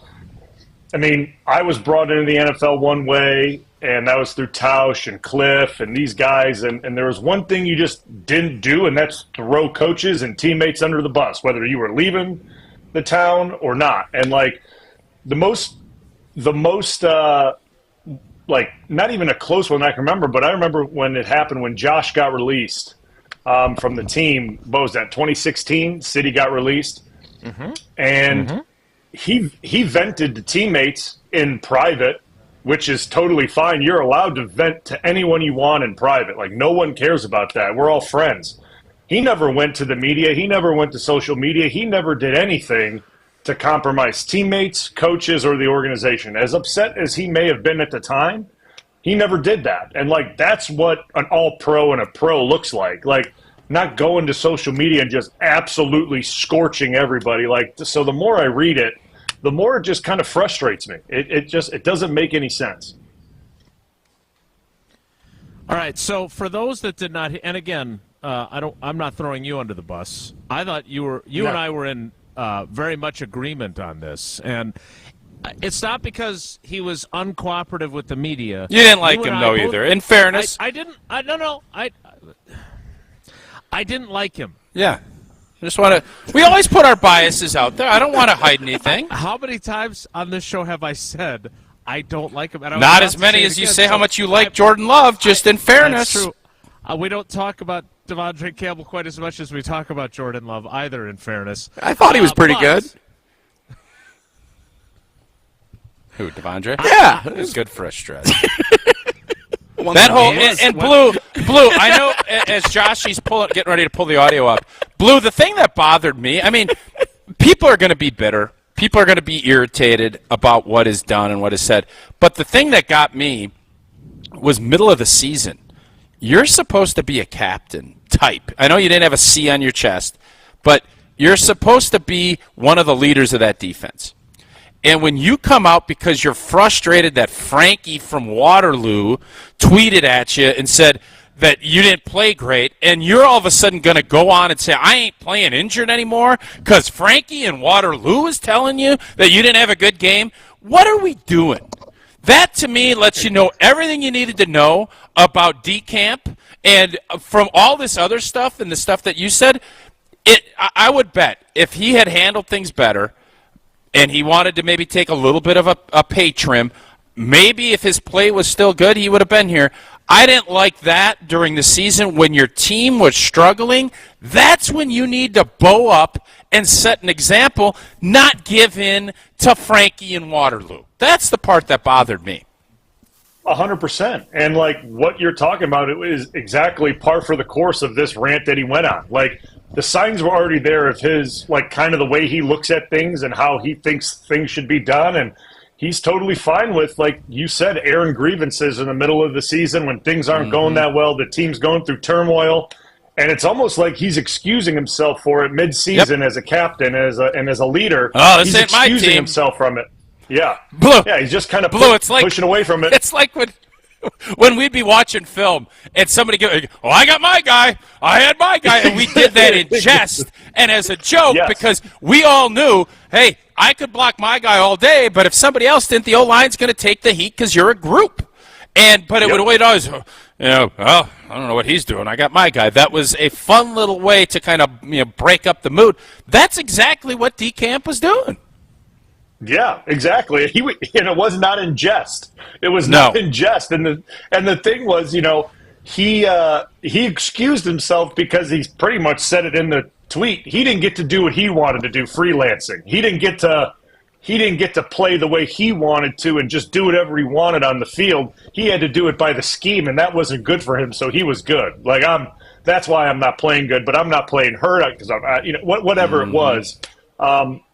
I mean, I was brought into the NFL one way, and that was through Tausch and Cliff and these guys, and there was one thing you just didn't do, and that's throw coaches and teammates under the bus, whether you were leaving the town or not. And like the most like not even a close one I can remember, but I remember when it happened when Josh got released from the team. What was that, 2016? City got released, and he vented to teammates in private, which is totally fine. You're allowed to vent to anyone you want in private. Like, no one cares about that. We're all friends. He never went to the media. He never went to social media. He never did anything to compromise teammates, coaches, or the organization. As upset as he may have been at the time, he never did that. And, like, that's what an all-pro and a pro looks like. Like, not going to social media and just absolutely scorching everybody. Like, so the more I read it, the more it just kind of frustrates me. It doesn't make any sense. All right, so for those that did not, and again, I'm not throwing you under the bus. I thought you and I were in very much agreement on this, and it's not because he was uncooperative with the media. You didn't like him though either. In fairness, I didn't like him. Yeah. We always put our biases out there. I don't want to hide anything. How many times on this show have I said I don't like him? And not as many as you say how much you like Jordan Love, just in fairness. That's true. We don't talk about DeAndre Campbell quite as much as we talk about Jordan Love either, in fairness. I thought he was pretty good. Who, DeAndre? Yeah. It was good for a stretch. That whole and Blue, I know as Joshy's getting ready to pull the audio up. Blue, the thing that bothered me, I mean, people are going to be bitter. People are going to be irritated about what is done and what is said. But the thing that got me was middle of the season. You're supposed to be a captain type. I know you didn't have a C on your chest, but you're supposed to be one of the leaders of that defense. And when you come out because you're frustrated that Frankie from Waterloo tweeted at you and said that you didn't play great, and you're all of a sudden going to go on and say, I ain't playing injured anymore because Frankie in Waterloo is telling you that you didn't have a good game, what are we doing? That, to me, lets you know everything you needed to know about D-Camp, and from all this other stuff and the stuff that you said, I would bet if he had handled things better, and he wanted to maybe take a little bit of a pay trim, maybe if his play was still good, he would have been here. I didn't like that during the season when your team was struggling. That's when you need to bow up and set an example, not give in to Frankie and Waterloo. That's the part that bothered me. 100%. And, like, what you're talking about, it was exactly par for the course of this rant that he went on. Like, the signs were already there of his, like, kind of the way he looks at things and how he thinks things should be done. And he's totally fine with, like you said, airing grievances in the middle of the season when things aren't going that well, the team's going through turmoil. And it's almost like he's excusing himself for it mid-season as a captain and as a leader. Oh, this he's ain't my excusing team. himself from it. Yeah. Blue. Yeah, he's just kind of pushing away from it. It's like when we'd be watching film and somebody go, oh, I got my guy. I had my guy. And we did that in jest and as a joke because we all knew, hey, I could block my guy all day, but if somebody else didn't, the O-line's going to take the heat because you're a group. But it would always, well, I don't know what he's doing. I got my guy. That was a fun little way to kind of break up the mood. That's exactly what DeCamp was doing. Yeah, exactly. It was not in jest. It was not in jest. And the thing was, he excused himself because he pretty much said it in the tweet. He didn't get to do what he wanted to do, freelancing. He didn't get to play the way he wanted to and just do whatever he wanted on the field. He had to do it by the scheme, and that wasn't good for him. So he was good. Like that's why I'm not playing good, but I'm not playing hurt because whatever it was.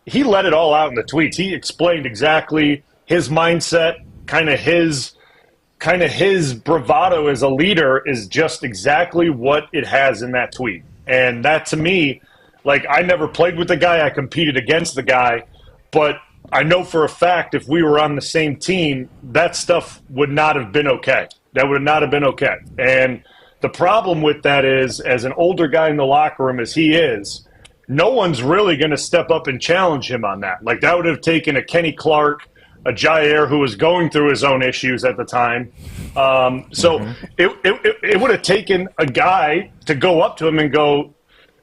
He let it all out in the tweets. He explained exactly his mindset, kind of his bravado as a leader is just exactly what it has in that tweet. And that to me, like, I never played with the guy. I competed against the guy, but I know for a fact if we were on the same team, that stuff would not have been okay. That would not have been okay. And the problem with that is, as an older guy in the locker room as he is, no one's really going to step up and challenge him on that. Like, that would have taken a Kenny Clark, a Jair who was going through his own issues at the time. It would have taken a guy to go up to him and go,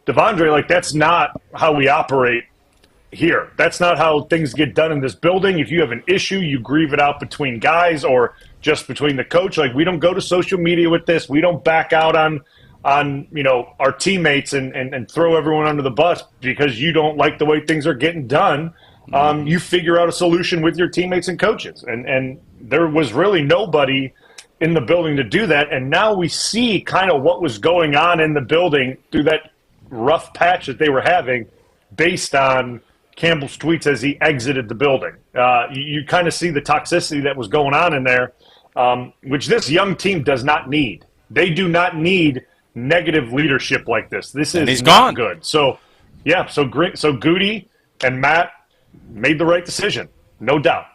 DeAndre, like, that's not how we operate here. That's not how things get done in this building. If you have an issue, you grieve it out between guys or just between the coach. Like, we don't go to social media with this. We don't back out on our teammates and throw everyone under the bus because you don't like the way things are getting done. You figure out a solution with your teammates and coaches. And there was really nobody in the building to do that. And now we see kind of what was going on in the building through that rough patch that they were having based on Campbell's tweets as he exited the building. You kind of see the toxicity that was going on in there, which this young team does not need. They do not need negative leadership like this. This is not good. So, yeah, so Goody and Matt made the right decision, no doubt.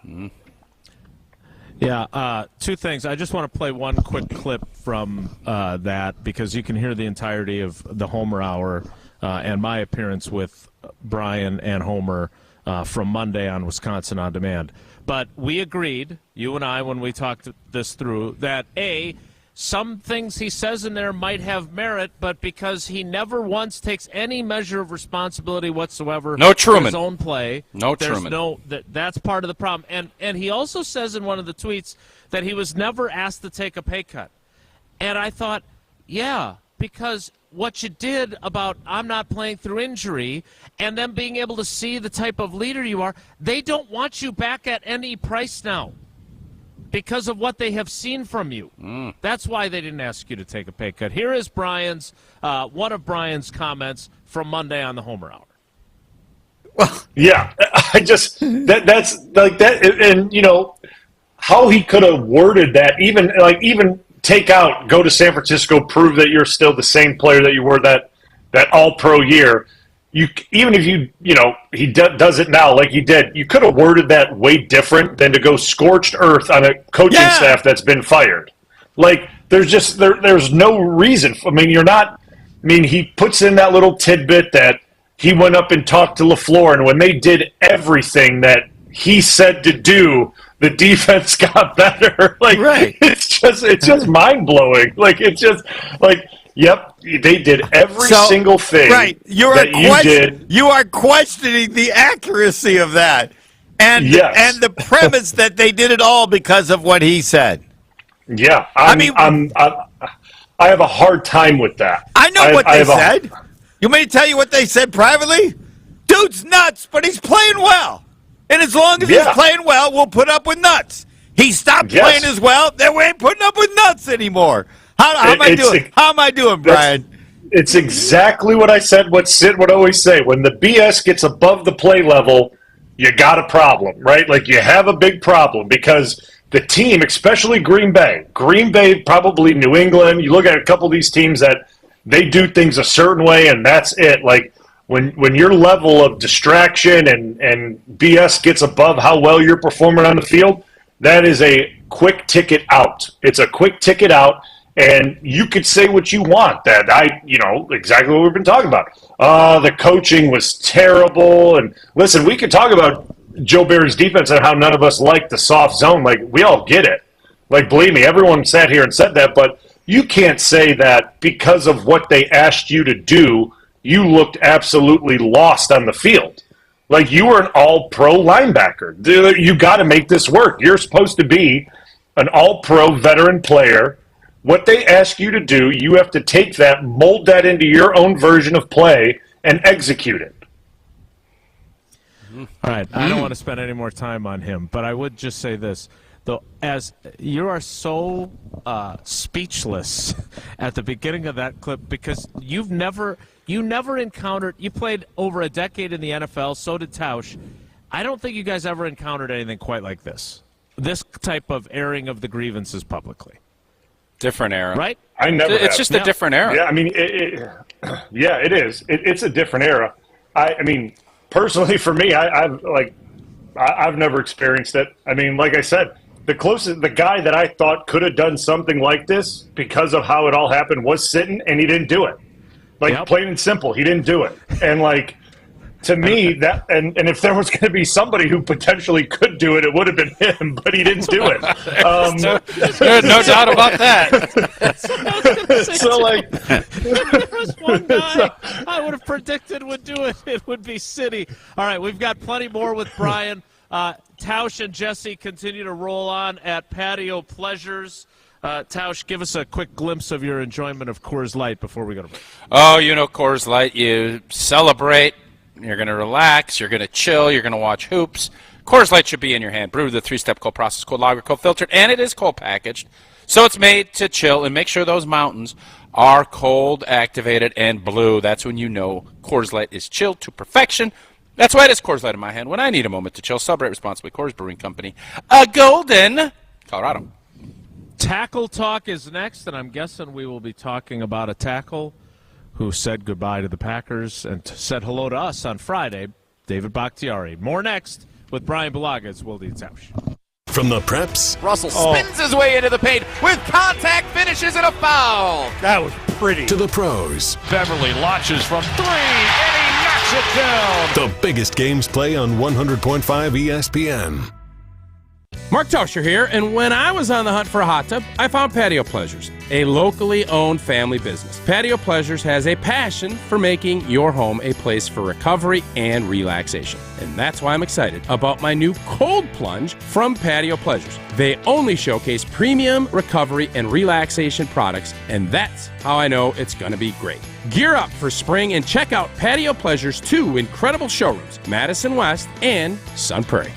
Yeah, two things. I just want to play one quick clip from that because you can hear the entirety of the Homer Hour and my appearance with Bryan and Homer from Monday on Wisconsin On Demand. But we agreed, you and I, when we talked this through, that some things he says in there might have merit, but because he never once takes any measure of responsibility whatsoever for his own play, that's part of the problem. And he also says in one of the tweets that he was never asked to take a pay cut. And I thought, yeah, because what you did about I'm not playing through injury and them being able to see the type of leader you are, they don't want you back at any price now. Because of what they have seen from you. That's why they didn't ask you to take a pay cut. Here is one of Bryan's comments from Monday on the Homer Hour. Well, yeah, that's like that, and how he could have worded that, even take out, go to San Francisco, prove that you're still the same player that you were that All-Pro year. Even if he does it now like he did, you could have worded that way different than to go scorched earth on a coaching staff that's been fired. Like, there's no reason. He puts in that little tidbit that he went up and talked to LaFleur, and when they did everything that he said to do, the defense got better. Like, it's just mind blowing. Like, it's just like. Yep, they did every single thing you did. You are questioning the accuracy of that, and the premise that they did it all because of what he said. Yeah, I have a hard time with that. I know what they said. You may tell you what they said privately? Dude's nuts, but he's playing well. And as long as he's playing well, we'll put up with nuts. He stopped playing as well, then we ain't putting up with nuts anymore. How am I doing? How am I doing, Bryan? It's exactly what I said, what Sid would always say. When the BS gets above the play level, you got a problem, right? Like, you have a big problem because the team, especially Green Bay, probably New England, you look at a couple of these teams that they do things a certain way and that's it. Like, when your level of distraction and BS gets above how well you're performing on the field, that is a quick ticket out. It's a quick ticket out. And you could say what you want, that exactly what we've been talking about. The coaching was terrible. And listen, we could talk about Joe Barry's defense and how none of us like the soft zone. Like, we all get it. Like, believe me, everyone sat here and said that, but you can't say that because of what they asked you to do, you looked absolutely lost on the field. Like, you were an all-pro linebacker. You got to make this work. You're supposed to be an all-pro veteran player. What they ask you to do, you have to take that, mold that into your own version of play, and execute it. All right, I don't want to spend any more time on him, but I would just say this. Though, as you are so speechless at the beginning of that clip, because you never encountered. You played over a decade in the NFL. So did Tausch. I don't think you guys ever encountered anything quite like this. This type of airing of the grievances publicly. Different era, right? I never. It's just a different era. Yeah, I mean, it is. It's a different era. I mean, personally, for me, I've never experienced it. I mean, like I said. The guy that I thought could have done something like this because of how it all happened was sitting, and he didn't do it. Plain and simple, he didn't do it. And to me, that and if there was going to be somebody who potentially could do it, it would have been him, but he didn't do it. No doubt about that. If there was one guy I would have predicted would do it, it would be City. All right, we've got plenty more with Bryan. Tausch and Jesse continue to roll on at Patio Pleasures. Tausch, give us a quick glimpse of your enjoyment of Coors Light before we go to break. Oh, Coors Light, you celebrate, you're going to relax, you're going to chill, you're going to watch hoops. Coors Light should be in your hand. Brewed the 3-step cold process, cold lager, cold filtered, and it is cold packaged. So it's made to chill and make sure those mountains are cold activated and blue. That's when you know Coors Light is chilled to perfection. That's why it is Coors Light in my hand when I need a moment to chill. Celebrate responsibly. Coors Brewing Company, Golden, Colorado. Tackle talk is next, and I'm guessing we will be talking about a tackle who said goodbye to the Packers and said hello to us on Friday, David Bakhtiari. More next with Bryan Bulaga. It's Wilde and Tausch. From the Preps. Russell spins his way into the paint with contact, finishes, and a foul. That was pretty. To the pros. Beverly launches from 3, and he knocks it down. The biggest games play on 100.5 ESPN. Mark Tauscher here, and when I was on the hunt for a hot tub, I found Patio Pleasures, a locally owned family business. Patio Pleasures has a passion for making your home a place for recovery and relaxation. And that's why I'm excited about my new cold plunge from Patio Pleasures. They only showcase premium recovery and relaxation products, and that's how I know it's going to be great. Gear up for spring and check out Patio Pleasures' 2 incredible showrooms, Madison West and Sun Prairie.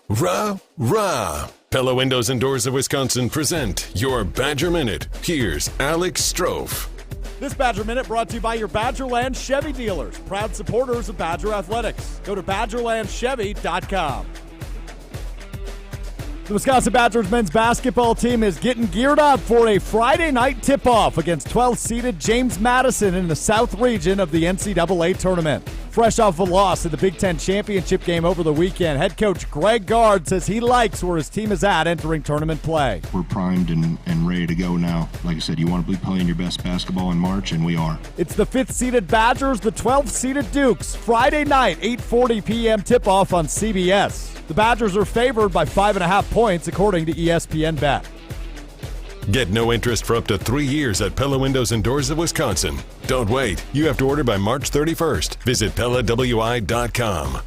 Rah. Pella Windows and Doors of Wisconsin present your Badger Minute. Here's Alex Strofe. This Badger Minute brought to you by your Badgerland Chevy dealers, proud supporters of Badger Athletics. Go to BadgerlandChevy.com. The Wisconsin Badgers men's basketball team is getting geared up for a Friday night tip-off against 12th-seeded James Madison in the South region of the NCAA tournament. Fresh off a loss in the Big Ten championship game over the weekend, head coach Greg Gard says he likes where his team is at entering tournament play. We're primed and ready to go now. Like I said, you want to be playing your best basketball in March, and we are. It's the 5th-seeded Badgers, the 12th-seeded Dukes. Friday night, 8:40 p.m. tip-off on CBS. The Badgers are favored by 5.5 points, according to ESPN Bet. Get no interest for up to 3 years at Pella Windows and Doors of Wisconsin. Don't wait. You have to order by March 31st. Visit PellaWI.com.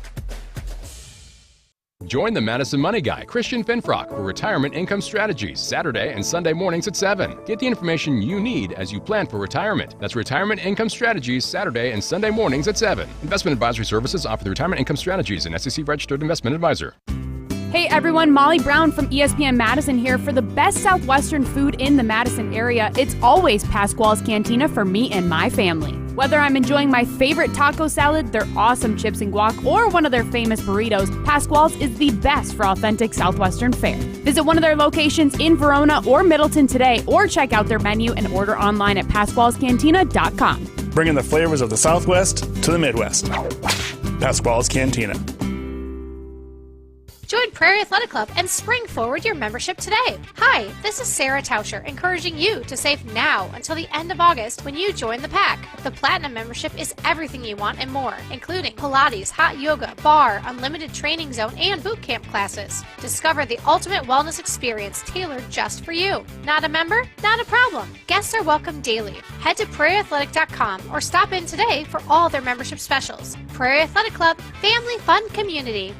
Join the Madison Money Guy, Christian Finfrock, for Retirement Income Strategies, Saturday and Sunday mornings at 7. Get the information you need as you plan for retirement. That's Retirement Income Strategies, Saturday and Sunday mornings at 7. Investment advisory services offered through Retirement Income Strategies, an SEC-registered investment advisor. Hey everyone, Molly Brown from ESPN Madison here. For the best Southwestern food in the Madison area, it's always Pasquale's Cantina for me and my family. Whether I'm enjoying my favorite taco salad, their awesome chips and guac, or one of their famous burritos, Pasquale's is the best for authentic Southwestern fare. Visit one of their locations in Verona or Middleton today, or check out their menu and order online at Pasquale'sCantina.com. Bringing the flavors of the Southwest to the Midwest. Pasquale's Cantina. Join Prairie Athletic Club and spring forward your membership today. Hi, this is Sarah Tauscher, encouraging you to save now until the end of August when you join the pack. The Platinum membership is everything you want and more, including Pilates, hot yoga, bar, unlimited training zone, and boot camp classes. Discover the ultimate wellness experience tailored just for you. Not a member? Not a problem. Guests are welcome daily. Head to prairieathletic.com or stop in today for all their membership specials. Prairie Athletic Club, family fun community.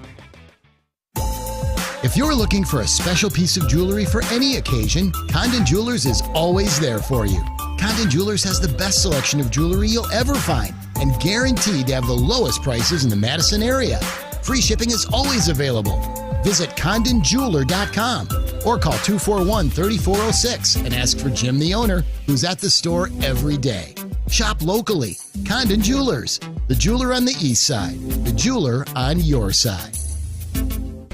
If you're looking for a special piece of jewelry for any occasion, Condon Jewelers is always there for you. Condon Jewelers has the best selection of jewelry you'll ever find and guaranteed to have the lowest prices in the Madison area. Free shipping is always available. Visit condonjeweler.com or call 241-3406 and ask for Jim, the owner, who's at the store every day. Shop locally. Condon Jewelers, the jeweler on the east side, the jeweler on your side.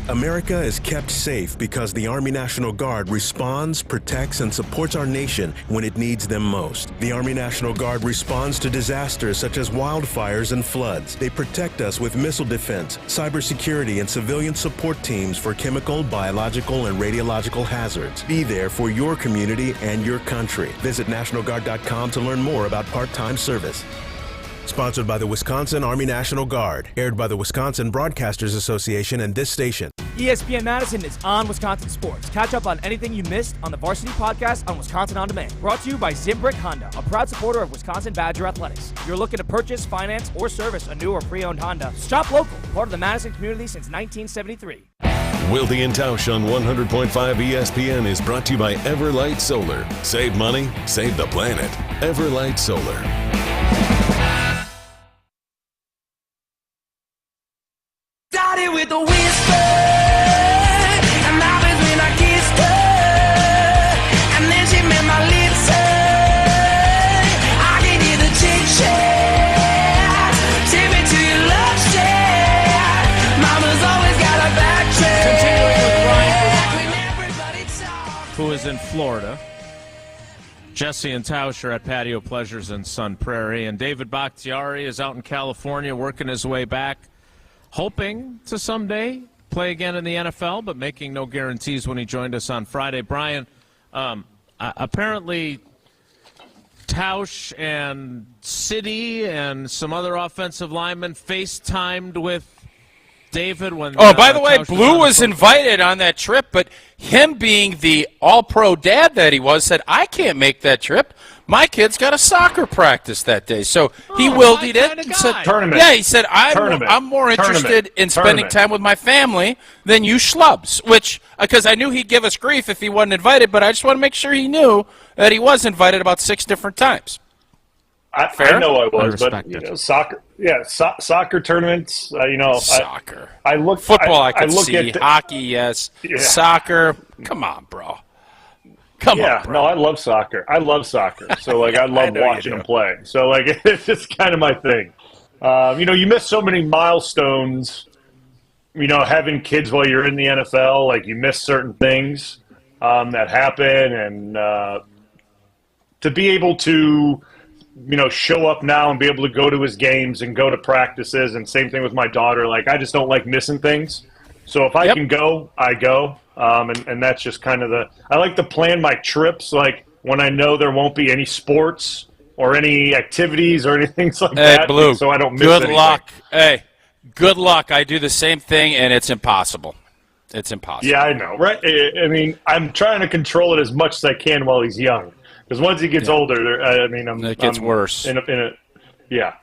America is kept safe because the Army National Guard responds, protects, and supports our nation when it needs them most. The Army National Guard responds to disasters such as wildfires and floods. They protect us with missile defense, cybersecurity, and civilian support teams for chemical, biological, and radiological hazards. Be there for your community and your country. Visit NationalGuard.com to learn more about part-time service. Sponsored by the Wisconsin Army National Guard. Aired by the Wisconsin Broadcasters Association and this station. ESPN Madison is on Wisconsin sports. Catch up on anything you missed on the Varsity Podcast on Wisconsin On Demand. Brought to you by Zimbrick Honda, a proud supporter of Wisconsin Badger Athletics. If you're looking to purchase, finance, or service a new or pre-owned Honda, shop local, part of the Madison community since 1973. Wilde and Tausch on 100.5 ESPN is brought to you by Everlight Solar. Save money, save the planet. Everlight Solar. Started with a whisper, and now is when I kissed her, and then she made my lips hurt. I can hear the chit-chat, take me to your love shack. Mama's always got a back track. Who is in Florida. Jesse and Tausch are at Patio Pleasures in Sun Prairie, and David Bakhtiari is out in California working his way back, hoping to someday play again in the NFL, but making no guarantees when he joined us on Friday. Brian, apparently Tausch and City and some other offensive linemen FaceTimed with David when by the way, Tausch Blue was invited on that trip, but him being the all-pro dad that he was said, I can't make that trip. My kid's got a soccer practice that day. So he wildied it and said, yeah, he said, I'm more interested in spending time with my family than you schlubs, which, because I knew he'd give us grief if he wasn't invited, but I just want to make sure he knew that he was invited about 6 different times. I know I was, but soccer, soccer tournaments. Soccer. I look football. I could look see hockey. Yes, soccer. Come on, bro. Come on, bro. No, I love soccer. So I love watching them play. So it's just kind of my thing. You miss so many milestones. Having kids while you're in the NFL, you miss certain things that happen, and to be able to show up now and be able to go to his games and go to practices, and same thing with my daughter. I just don't like missing things. So if I can go, I go. And that's just kind of I like to plan my trips, when I know there won't be any sports or any activities or anything like that. Blue, so I don't miss good anything. luck. Hey, good luck. I do the same thing, and it's impossible. It's impossible. Yeah, I know, right? I mean, I'm trying to control it as much as I can while he's young. Because once he gets older, it gets worse. Yeah.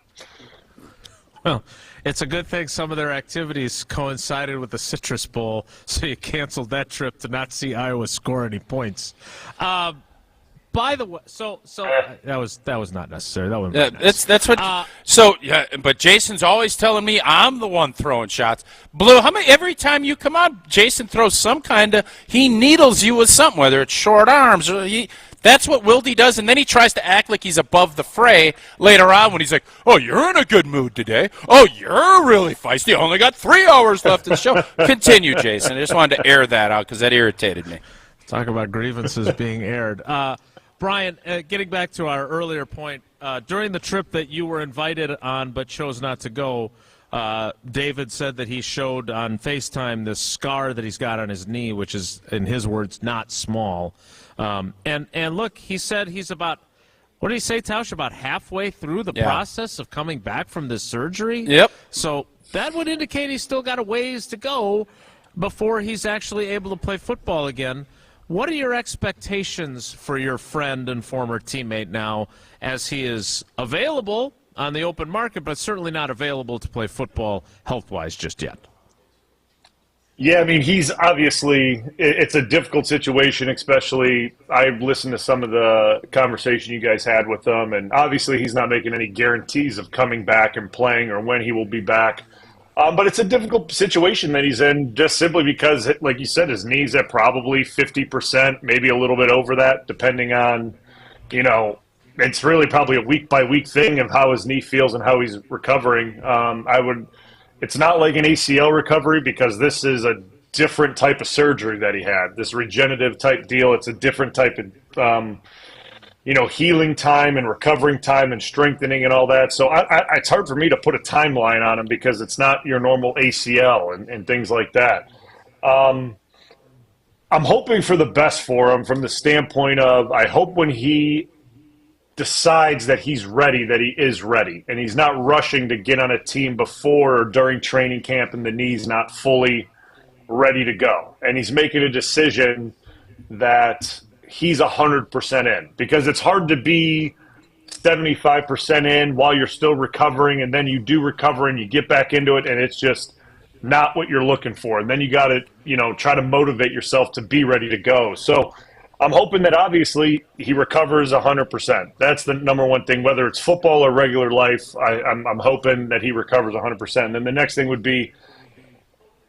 Well, it's a good thing some of their activities coincided with the Citrus Bowl, so you canceled that trip to not see Iowa score any points. By the way, so that was not necessary. That was that's what. But Jason's always telling me I'm the one throwing shots. Blue, every time you come on, Jason throws some kind of. He needles you with something, whether it's short arms or that's what Wilde does, and then he tries to act like he's above the fray later on when he's like, oh, you're in a good mood today. Oh, you're really feisty. Only got 3 hours left in the show. Continue, Jason. I just wanted to air that out because that irritated me. Talk about grievances being aired. Brian, getting back to our earlier point, during the trip that you were invited on but chose not to go, David said that he showed on FaceTime this scar that he's got on his knee, which is, in his words, not small. And look, he said he's about, what did he say, Tausch, about halfway through the process of coming back from this surgery? Yep. So that would indicate he's still got a ways to go before he's actually able to play football again. What are your expectations for your friend and former teammate now as he is available on the open market, but certainly not available to play football health-wise just yet? Yeah, I mean, he's obviously – it's a difficult situation, especially I've listened to some of the conversation you guys had with him, and obviously he's not making any guarantees of coming back and playing or when he will be back. But it's a difficult situation that he's in just simply because, like you said, his knee's at probably 50%, maybe a little bit over that, depending on, it's really probably a week-by-week thing of how his knee feels and how he's recovering. It's not like an ACL recovery because this is a different type of surgery that he had, this regenerative type deal. It's a different type of, healing time and recovering time and strengthening and all that. So it's hard for me to put a timeline on him because it's not your normal ACL and things like that. I'm hoping for the best for him from the standpoint of I hope when he decides that he's ready, that he is ready, and he's not rushing to get on a team before or during training camp and the knee's not fully ready to go. And he's making a decision that he's 100% in, because it's hard to be 75% in while you're still recovering, and then you do recover and you get back into it and it's just not what you're looking for. And then you got to, try to motivate yourself to be ready to go. So I'm hoping that obviously he recovers 100%. That's the number one thing, whether it's football or regular life. I'm hoping that he recovers 100%. And then the next thing would be,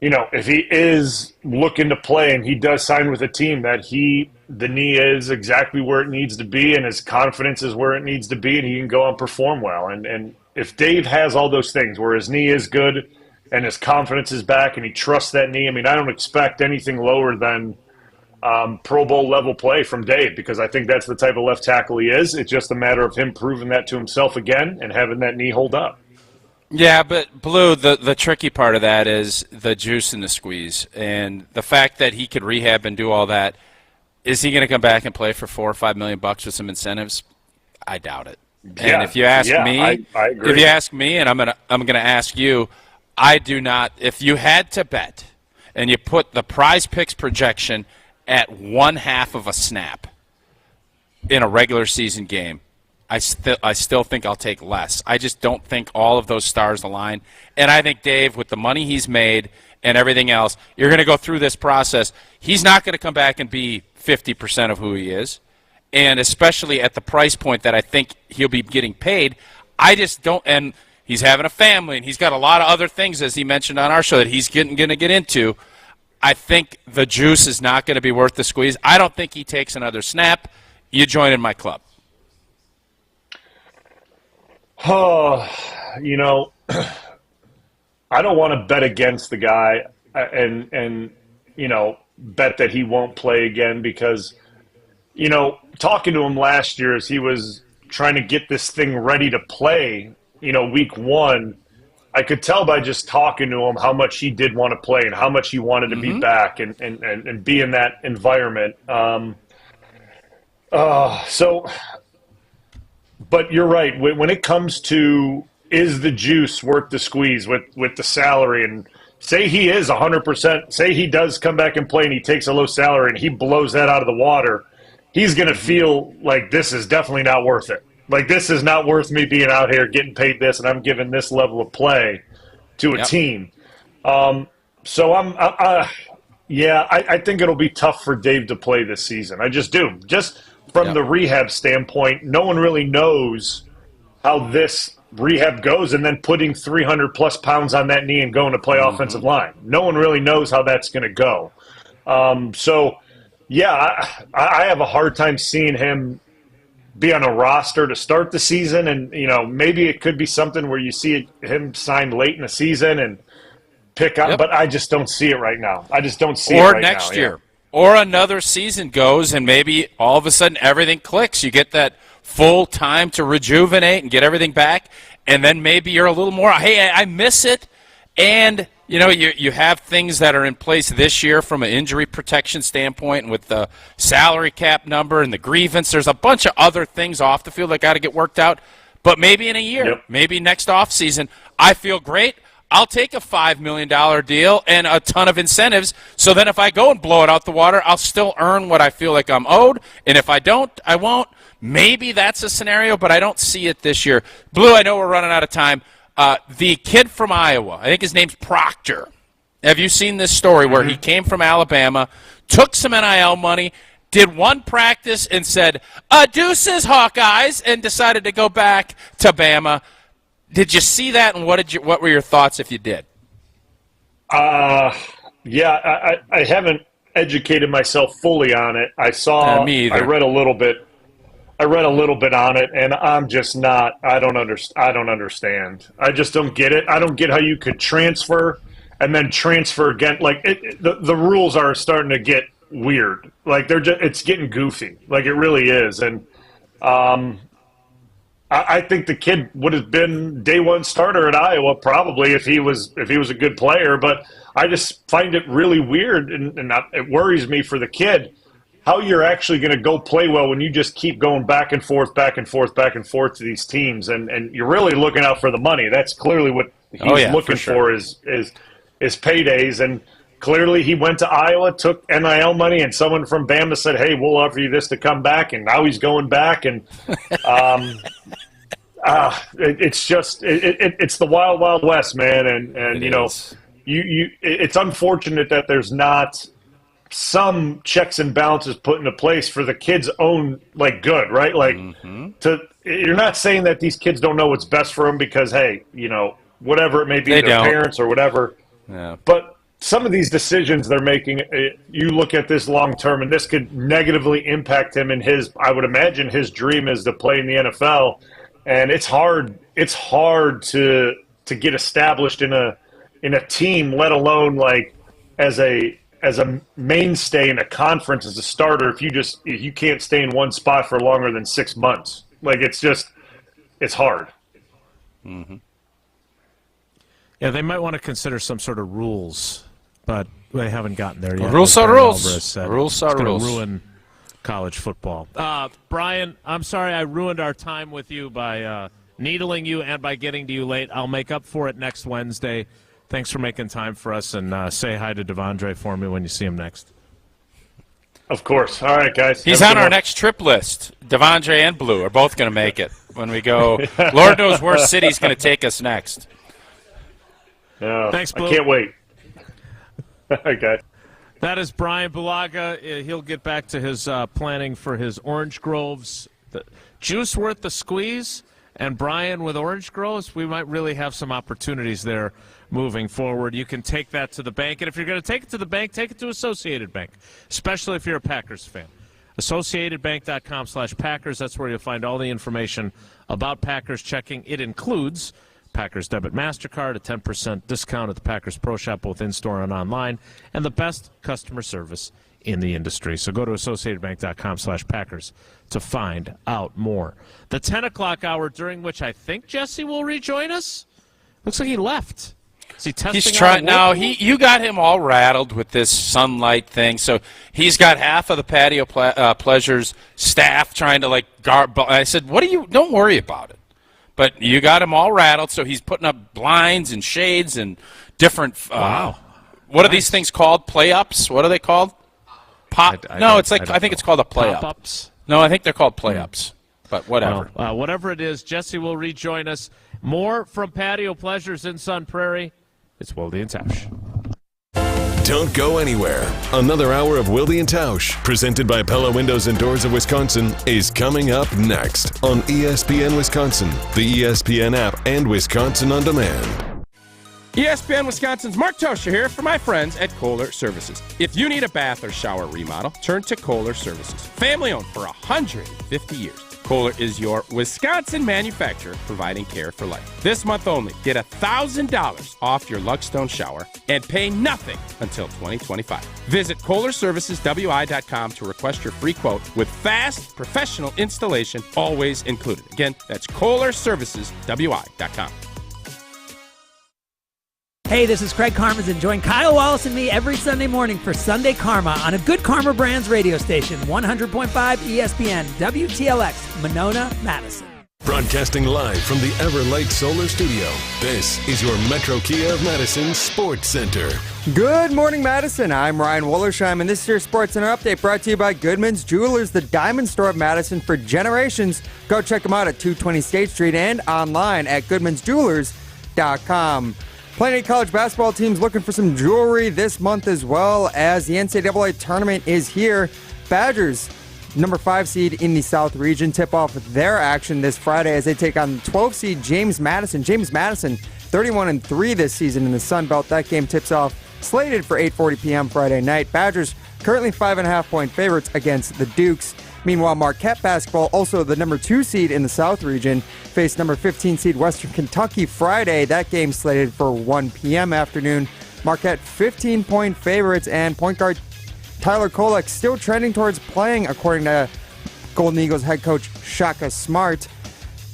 if he is looking to play and he does sign with a team that the knee is exactly where it needs to be and his confidence is where it needs to be and he can go and perform well. And if Dave has all those things where his knee is good and his confidence is back and he trusts that knee, I mean, I don't expect anything lower than Pro Bowl level play from Dave, because I think that's the type of left tackle he is. It's just a matter of him proving that to himself again and having that knee hold up. Yeah, but Blue, the tricky part of that is the juice and the squeeze, and the fact that he could rehab and do all that. Is he going to come back and play for $4 or $5 million with some incentives? I doubt it. Yeah, and if you ask me, I agree. if you ask me, and I'm gonna ask you, I do not. If you had to bet, and you put the Prize Picks projection at 1/2 of a snap in a regular season game, I still think I'll take less. I just don't think all of those stars align. And I think Dave, with the money he's made and everything else, you're going to go through this process. He's not going to come back and be 50% of who he is. And especially at the price point that I think he'll be getting paid, I just don't. And he's having a family, and he's got a lot of other things, as he mentioned on our show, that he's going to get into. I think the juice is not going to be worth the squeeze. I don't think he takes another snap. You join in my club. Oh, I don't want to bet against the guy and bet that he won't play again because, talking to him last year as he was trying to get this thing ready to play, week one, I could tell by just talking to him how much he did want to play and how much he wanted to be back and be in that environment. But you're right. When it comes to is the juice worth the squeeze with the salary, and say he is 100%, say he does come back and play and he takes a low salary and he blows that out of the water, he's going to feel like this is definitely not worth it. Like, this is not worth me being out here getting paid this and I'm giving this level of play to a team. So I think it'll be tough for Dave to play this season. I just do. Just from the rehab standpoint, no one really knows how this rehab goes, and then putting 300-plus pounds on that knee and going to play offensive line. No one really knows how that's going to go. I have a hard time seeing him be on a roster to start the season, and maybe it could be something where you see him sign late in the season and pick up, but I just don't see it right now. I just don't see it right now. Or next year. Or another season goes and maybe all of a sudden everything clicks. You get that full time to rejuvenate and get everything back, and then maybe you're a little more, hey, I miss it. And, you have things that are in place this year from an injury protection standpoint, and with the salary cap number and the grievance. There's a bunch of other things off the field that got to get worked out. But maybe in a year, maybe next offseason, I feel great. I'll take a $5 million deal and a ton of incentives, so then if I go and blow it out the water, I'll still earn what I feel like I'm owed, and if I don't, I won't. Maybe that's a scenario, but I don't see it this year. Blue, I know we're running out of time. The kid from Iowa, I think his name's Proctor. Have you seen this story where he came from Alabama, took some NIL money, did one practice and said, deuces, Hawkeyes, and decided to go back to Bama? Did you see that, and what were your thoughts if you did? I haven't educated myself fully on it. I saw, me either. I read a little bit on it, and I'm just not. I don't understand. I just don't get it. I don't get how you could transfer and then transfer again. Like the rules are starting to get weird. Like it's getting goofy. Like it really is. And I think the kid would have been day one starter at Iowa probably if he was a good player. But I just find it really weird, and it worries me for the kid how you're actually going to go play well when you just keep going back and forth to these teams, and you're really looking out for the money. That's clearly what he's looking for is paydays, and clearly he went to Iowa, took NIL money, and someone from Bama said, hey, we'll offer you this to come back, and now he's going back, and it's just it's the wild, wild west, man, and it's unfortunate that there's not some checks and balances put into place for the kids' own good, right? You're not saying that these kids don't know what's best for them because, hey, whatever it may be, their parents or whatever. Yeah. But some of these decisions they're making, you look at this long term, and this could negatively impact him in I would imagine his dream is to play in the NFL, and it's hard to get established in a team, let alone as a mainstay in a conference as a starter if you can't stay in one spot for longer than 6 months. It's hard. Mm-hmm. Yeah, they might want to consider some sort of rules, but they haven't gotten there yet. Rules are rules. Rules are rules. It's going rules. to ruin college football. Brian, I'm sorry I ruined our time with you by needling you and by getting to you late. I'll make up for it next Wednesday. Thanks for making time for us, and say hi to DeAndre for me when you see him next. Of course. All right, guys. He's on our next trip list. DeAndre and Blue are both going to make it when we go. Lord knows where city's going to take us next. Yeah, thanks, Blue. I can't wait. All right, guys. That is Bryan Bulaga. He'll get back to his planning for his orange groves. The juice worth the squeeze, and Brian with orange groves, we might really have some opportunities there moving forward. You can take that to the bank, and if you're going to take it to the bank, take it to Associated Bank, especially if you're a Packers fan. AssociatedBank.com/Packers. That's where you'll find all the information about Packers checking. It includes Packers Debit MasterCard, a 10% discount at the Packers Pro Shop, both in-store and online, and the best customer service in the industry. So go to AssociatedBank.com/Packers to find out more. The 10 o'clock hour, during which I think Jesse will rejoin us, looks like he left. Is he testing? He's trying now. You got him all rattled with this sunlight thing. So he's got half of the Patio Pleasures staff trying to guard. I said, don't worry about it. But you got him all rattled. So he's putting up blinds and shades and different. Wow. What are these things called? Play-ups? What are they called? I think it's called a play-up. Pop-ups? No, I think they're called play-ups. But whatever. Well, whatever it is, Jesse will rejoin us. More from Patio Pleasures in Sun Prairie. It's Wilde and Tausch. Don't go anywhere. Another hour of Wilde and Tausch, presented by Pella Windows and Doors of Wisconsin, is coming up next on ESPN Wisconsin, the ESPN app, and Wisconsin On Demand. ESPN Wisconsin's Mark Toscher here for my friends at Kohler Services. If you need a bath or shower remodel, turn to Kohler Services. Family owned for 150 years. Kohler is your Wisconsin manufacturer providing care for life. This month only, get $1,000 off your Luxstone shower and pay nothing until 2025. Visit KohlerServicesWI.com to request your free quote with fast, professional installation always included. Again, that's KohlerServicesWI.com. Hey, this is Craig Karmas, and join Kyle Wallace and me every Sunday morning for Sunday Karma on a Good Karma Brands radio station, 100.5 ESPN, WTLX, Monona, Madison. Broadcasting live from the Everlight Solar Studio, this is your Metro Kia of Madison Sports Center. Good morning, Madison. I'm Ryan Wollersheim, and this is your Sports Center update brought to you by Goodman's Jewelers, the diamond store of Madison for generations. Go check them out at 220 State Street and online at goodmansjewelers.com. Plenty of college basketball teams looking for some jewelry this month as well as the NCAA tournament is here. Badgers, number 5 seed in the South region, tip off their action this Friday as they take on 12 seed James Madison. James Madison, 31-3 this season in the Sun Belt. That game tips off slated for 8:40 p.m. Friday night. Badgers currently 5.5-point favorites against the Dukes. Meanwhile, Marquette basketball, also the number 2 seed in the South region, face number 15 seed Western Kentucky Friday. That game slated for 1 p.m. afternoon. Marquette 15-point favorites, and point guard Tyler Kolek still trending towards playing, according to Golden Eagles head coach Shaka Smart.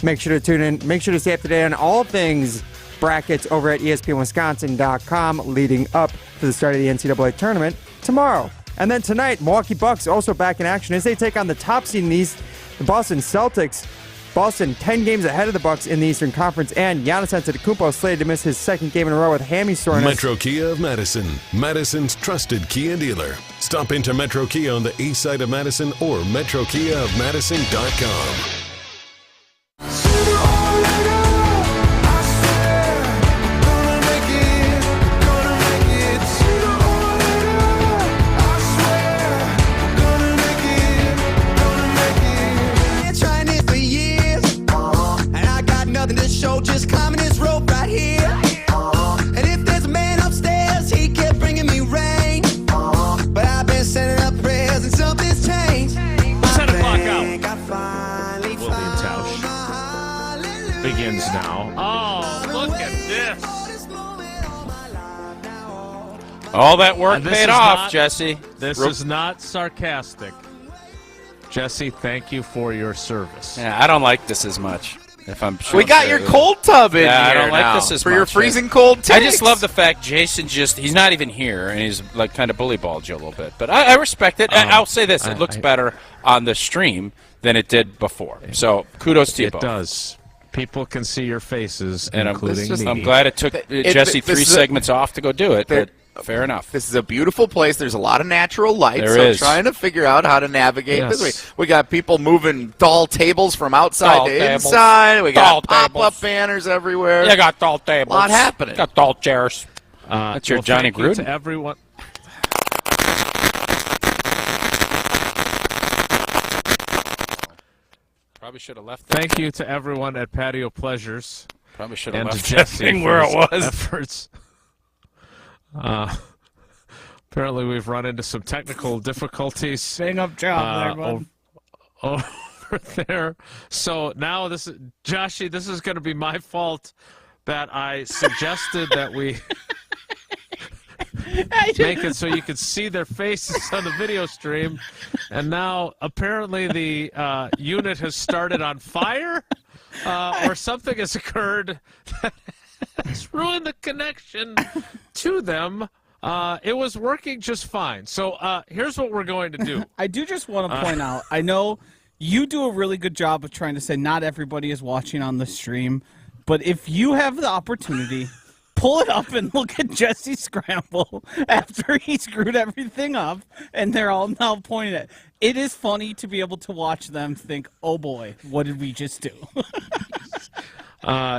Make sure to tune in. Make sure to stay up to date on all things brackets over at ESPNWisconsin.com leading up to the start of the NCAA tournament tomorrow. And then tonight, Milwaukee Bucks also back in action as they take on the top seed in the East, the Boston Celtics. Boston 10 games ahead of the Bucks in the Eastern Conference, and Giannis Antetokounmpo slated to miss his second game in a row with hammy soreness. Metro Kia of Madison, Madison's trusted Kia dealer. Stop into Metro Kia on the east side of Madison or metrokiaofmadison.com. Just climbing this rope right here. And if there's a man upstairs, he kept bringing me rain. But I've been sending up prayers and something's changed. 10 o'clock out. Wilde and Tausch begins now. Oh, look at this. All that work paid off, Jesse. This is not sarcastic. Jesse, thank you for your service. Yeah, I don't like this as much. If I'm sure we got your cold tub in here I don't now like this as for much. your freezing cold takes. I just love the fact Jason he's not even here, and he's like kind of bullyballed you a little bit. But I respect it. I'll say this. It looks better on the stream than it did before. So kudos to you both. It does. People can see your faces, and including me. I'm glad it took Jesse 3 segments off to go do it, but fair enough. This is a beautiful place. There's a lot of natural light. There is. Trying to figure out how to navigate Yes. this way. We got people moving tall tables from outside to inside. We got pop-up banners everywhere. You got tall tables. A lot happening. Got tall chairs. That's your Johnny thank you Gruden. to everyone. Probably should have left. Thank you to everyone at Patio Pleasures. Probably should have and left to that Jesse thing for where his it was. Efforts. Apparently, we've run into some technical difficulties. Bang up job there, bud. Over there. So now Joshy, this is going to be my fault that I suggested that we make it so you could see their faces on the video stream. And now apparently the unit has started on fire or something has occurred that has ruined the connection to them. It was working just fine. So here's what we're going to do. I do just want to point out, I know you do a really good job of trying to say not everybody is watching on the stream, but if you have the opportunity, pull it up and look at Jesse scramble after he screwed everything up, and they're all now pointing at it. It is funny to be able to watch them think, oh boy, what did we just do?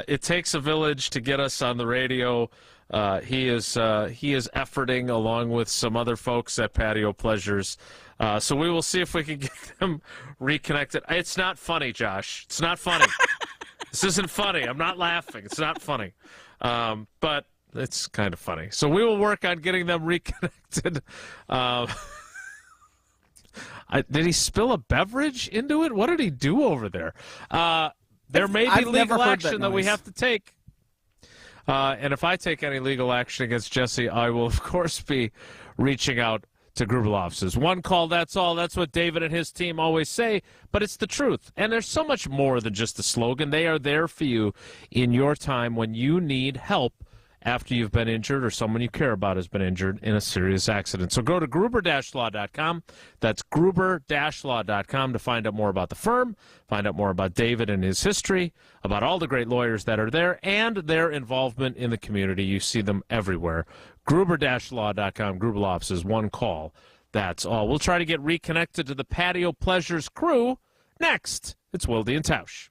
It takes a village to get us on the radio. He is efforting along with some other folks at Patio Pleasures. So we will see if we can get them reconnected. It's not funny, Josh. It's not funny. This isn't funny. I'm not laughing. It's not funny. But it's kind of funny. So we will work on getting them reconnected. Did he spill a beverage into it? What did he do over there? There may be legal action that we have to take. And if I take any legal action against Jesse, I will, of course, be reaching out to Gruber offices. One call, that's all. That's what David and his team always say, but it's the truth. And there's so much more than just a slogan. They are there for you in your time when you need help after you've been injured or someone you care about has been injured in a serious accident. So go to Gruber-Law.com. That's Gruber-Law.com to find out more about the firm, find out more about David and his history, about all the great lawyers that are there, and their involvement in the community. You see them everywhere. Gruber-Law.com, Gruber Law offices, one call. That's all. We'll try to get reconnected to the Patio Pleasures crew next. It's Wilde and Tausch.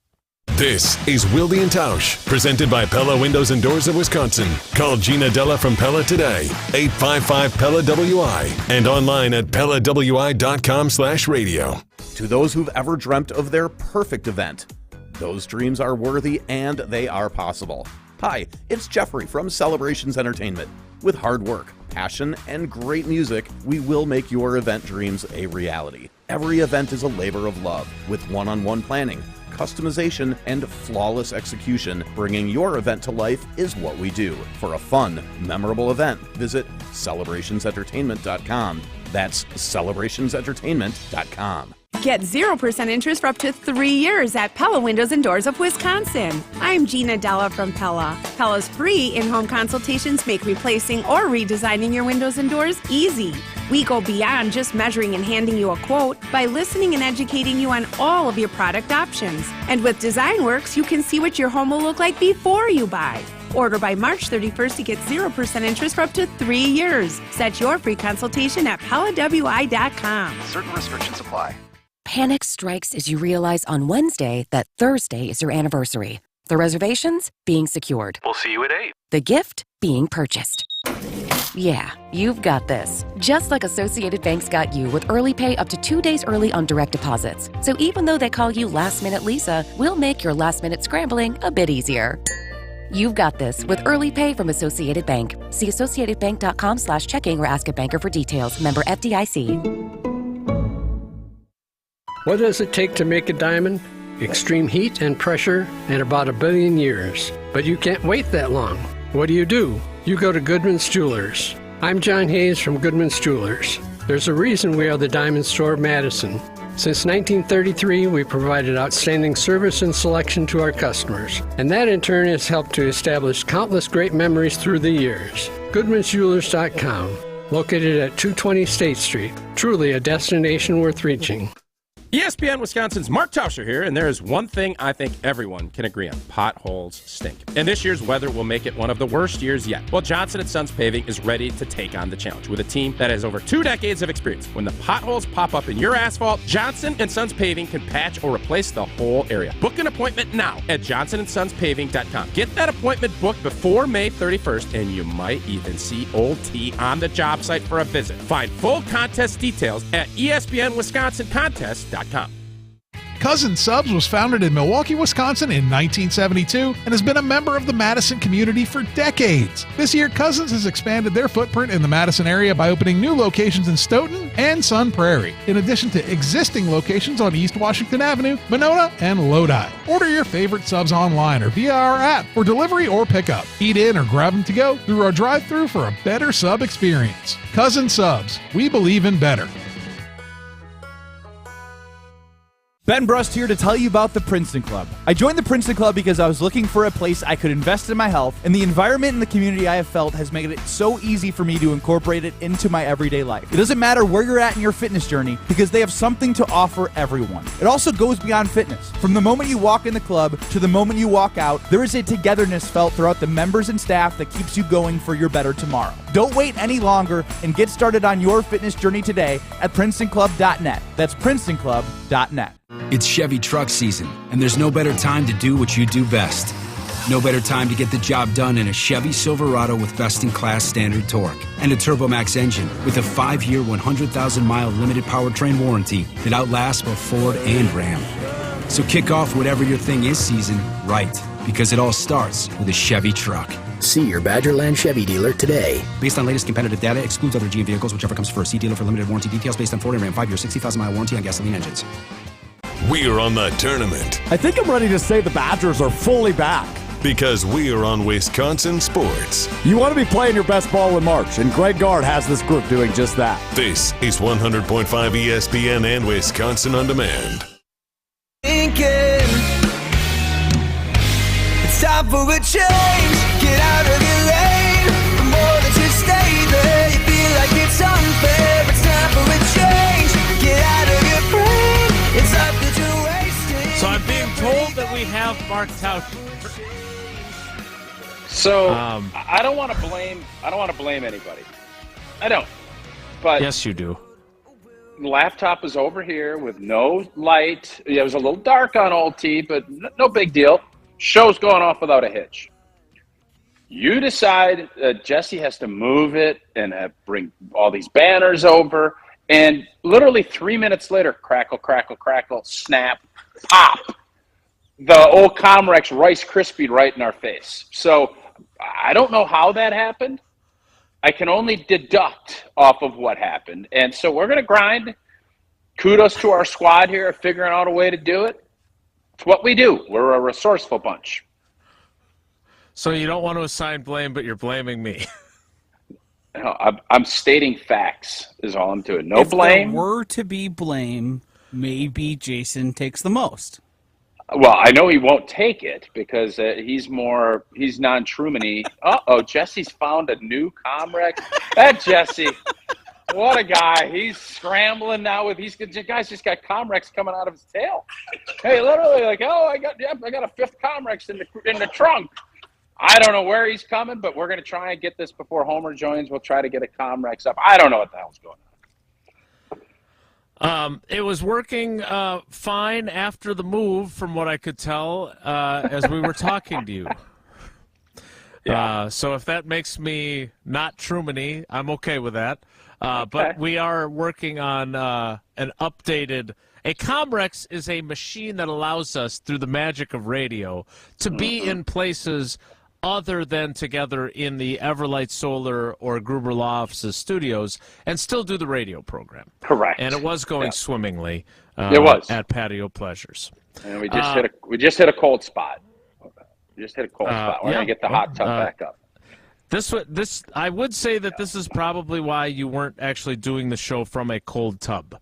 This is Wilde and Tausch, presented by Pella Windows and Doors of Wisconsin. Call Gina Della from Pella today, 855-PELLA-WI, and online at PellaWI.com/radio. To those who've ever dreamt of their perfect event, those dreams are worthy and they are possible. Hi, it's Jeffrey from Celebrations Entertainment. With hard work, passion, and great music, we will make your event dreams a reality. Every event is a labor of love, with one-on-one planning, customization, and flawless execution. Bringing your event to life is what we do. For a fun, memorable event, visit celebrationsentertainment.com. That's celebrationsentertainment.com. Get 0% interest for up to 3 years at Pella Windows and Doors of Wisconsin. I'm Gina Della from Pella. Pella's free in-home consultations make replacing or redesigning your windows and doors easy. We go beyond just measuring and handing you a quote by listening and educating you on all of your product options. And with DesignWorks, you can see what your home will look like before you buy. Order by March 31st to get 0% interest for up to 3 years. Set your free consultation at PellaWI.com. Certain restrictions apply. Panic strikes as you realize on Wednesday that Thursday is your anniversary. The reservations being secured. We'll see you at 8. The gift being purchased. Yeah, you've got this. Just like Associated Bank's got you with early pay up to 2 days early on direct deposits. So even though they call you Last Minute Lisa, we'll make your last minute scrambling a bit easier. You've got this with early pay from Associated Bank. See associatedbank.com/checking or ask a banker for details. Member FDIC. What does it take to make a diamond? Extreme heat and pressure and about 1 billion years. But you can't wait that long. What do? You go to Goodman's Jewelers. I'm John Hayes from Goodman's Jewelers. There's a reason we are the Diamond Store of Madison. Since 1933, we provided outstanding service and selection to our customers, and that in turn has helped to establish countless great memories through the years. Goodman'sJewelers.com, located at 220 State Street, truly a destination worth reaching. ESPN Wisconsin's Mark Tauscher here, and there is one thing I think everyone can agree on. Potholes stink. And this year's weather will make it one of the worst years yet. Well, Johnson & Sons Paving is ready to take on the challenge with a team that has over 2 decades of experience. When the potholes pop up in your asphalt, Johnson & Sons Paving can patch or replace the whole area. Book an appointment now at johnsonsonspaving.com. Get that appointment booked before May 31st, and you might even see Old T on the job site for a visit. Find full contest details at ESPNWisconsinContest.com. Cousin Subs was founded in Milwaukee, Wisconsin in 1972 and has been a member of the Madison community for decades. This year, Cousins has expanded their footprint in the Madison area by opening new locations in Stoughton and Sun Prairie, in addition to existing locations on East Washington Avenue, Monona, and Lodi. Order your favorite subs online or via our app for delivery or pickup. Eat in or grab them to go through our drive-thru for a better sub experience. Cousin Subs, we believe in better. Ben Brust here to tell you about the Princeton Club. I joined the Princeton Club because I was looking for a place I could invest in my health, and the environment and the community I have felt has made it so easy for me to incorporate it into my everyday life. It doesn't matter where you're at in your fitness journey because they have something to offer everyone. It also goes beyond fitness. From the moment you walk in the club to the moment you walk out, there is a togetherness felt throughout the members and staff that keeps you going for your better tomorrow. Don't wait any longer and get started on your fitness journey today at PrincetonClub.net. That's PrincetonClub.net. It's Chevy truck season, and there's no better time to do what you do best. No better time to get the job done in a Chevy Silverado with best-in-class standard torque and a TurboMax engine with a 5-year, 100,000-mile limited powertrain warranty that outlasts both Ford and Ram. So kick off whatever your thing is season right, because it all starts with a Chevy truck. See your Badgerland Chevy dealer today. Based on latest competitive data, excludes other GM vehicles, whichever comes first. See dealer for limited warranty details based on Ford and Ram 5-year, 60,000-mile warranty on gasoline engines. We're on the tournament I think I'm ready to say the Badgers are fully back. because we are on Wisconsin Sports. You want to be playing your best ball in March, and Greg Gard has this group doing just that. This is 100.5 ESPN and Wisconsin On Demand. Thinking it's time for a change. Get out of your lane. The more that you stay there, you feel like it's unfair. It's time for a change. Get out of your brain. It's life that you're wasting. So I'm being told that we have Mark Tausch. So I don't want to blame. I don't want to blame anybody. I don't. But yes, you do. The laptop was over here with no light. It was a little dark on Old T, but no big deal. Show's going off without a hitch. You decide that Jesse has to move it and bring all these banners over, and literally 3 minutes later, crackle, crackle, crackle, snap, pop. The old Comrex Rice Krispie right in our face. So I don't know how that happened. I can only deduct off of what happened. And so we're going to grind. Kudos to our squad here figuring out a way to do it. It's what we do. We're a resourceful bunch. So you don't want to assign blame, but you're blaming me. No, I'm stating facts is all I'm doing. No blame. If there were to be blame, maybe Jason takes the most. Well, I know he won't take it because he's non-Truman-y. Uh-oh, Jesse's found a new Comrex. That Jesse, what a guy. He's scrambling now the guy's just got Comrex coming out of his tail. Hey, literally like, I got a fifth Comrex in the trunk. I don't know where he's coming, but we're going to try and get this before Homer joins. We'll try to get a Comrex up. I don't know what the hell's going on. It was working fine after the move, from what I could tell, as we were talking to you. So if that makes me not Truman-y, I'm okay with that. Okay. But we are working on an updated. A Comrex is a machine that allows us, through the magic of radio, to be in places other than together in the Everlight Solar or Gruber Law Offices studios and still do the radio program. Correct. And it was going swimmingly. It was at Patio Pleasures. And we just hit a cold spot. We just hit a cold spot. We're gonna get the hot tub back up. This I would say that this is probably why you weren't actually doing the show from a cold tub,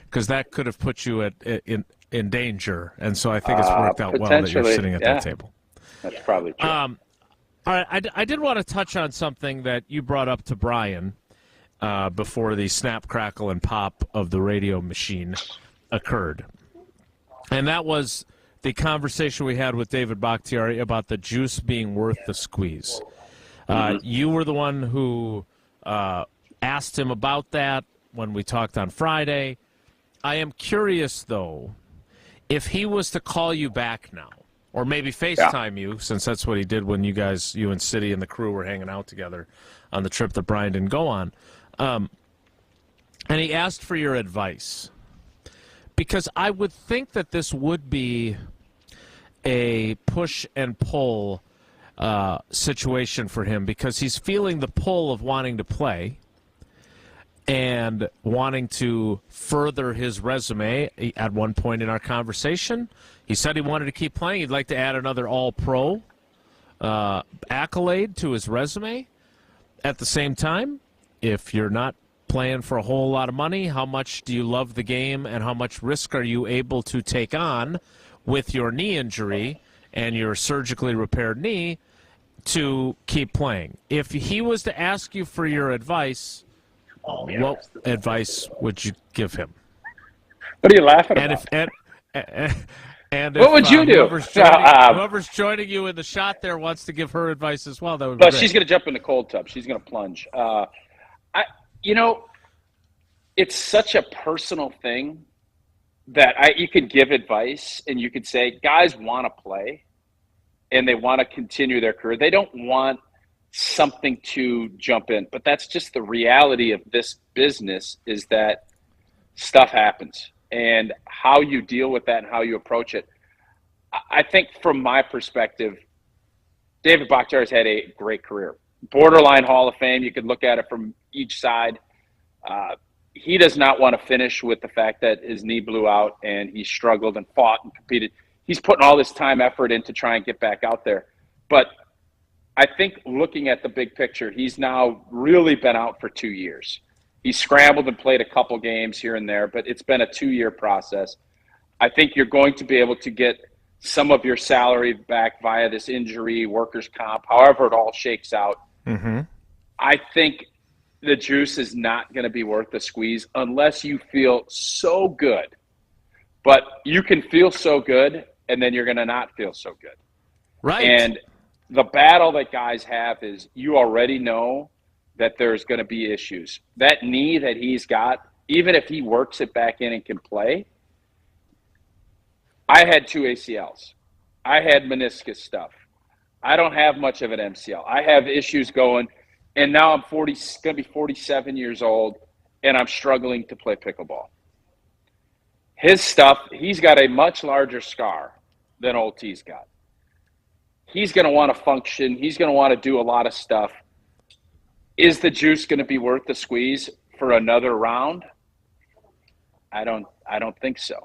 because that could have put you in danger. And so I think it's worked out well that you're sitting at that table. That's probably true. All right, I did want to touch on something that you brought up to Brian before the snap, crackle, and pop of the radio machine occurred. And that was the conversation we had with David Bakhtiari about the juice being worth the squeeze. You were the one who asked him about that when we talked on Friday. I am curious, though, if he was to call you back now, or maybe FaceTime you, since that's what he did when you and City and the crew were hanging out together on the trip that Brian didn't go on. And he asked for your advice. Because I would think that this would be a push and pull situation for him, because he's feeling the pull of wanting to play and wanting to further his resume. At one point in our conversation, he said he wanted to keep playing. He'd like to add another All-Pro accolade to his resume. At the same time, if you're not playing for a whole lot of money, how much do you love the game and how much risk are you able to take on with your knee injury and your surgically repaired knee to keep playing? If he was to ask you for your advice, what advice would you give him? What are you laughing about? And what would you do? Whoever's joining you in the shot there wants to give her advice as well. That would be great. She's going to jump in the cold tub. She's going to plunge. It's such a personal thing that you could give advice and you could say, guys want to play and they want to continue their career. They don't want something to jump in. But that's just the reality of this business, is that stuff happens. And how you deal with that and how you approach it. I think from my perspective, David Bakhtiari's had a great career. Borderline Hall of Fame. You could look at it from each side. He does not want to finish with the fact that his knee blew out and he struggled and fought and competed. He's putting all this time, effort in to try and get back out there. But I think looking at the big picture, he's now really been out for 2 years. He scrambled and played a couple games here and there, but it's been a 2-year process. I think you're going to be able to get some of your salary back via this injury, workers' comp, however it all shakes out. Mm-hmm. I think the juice is not going to be worth the squeeze unless you feel so good. But you can feel so good, and then you're going to not feel so good. Right. And the battle that guys have is you already know that there's going to be issues. That knee that he's got, even if he works it back in and can play, I had 2 ACLs. I had meniscus stuff. I don't have much of an MCL. I have issues going, and now I'm going to be 47 years old, and I'm struggling to play pickleball. His stuff, he's got a much larger scar than old T's got. He's going to want to function. He's going to want to do a lot of stuff. Is the juice going to be worth the squeeze for another round? I don't think so.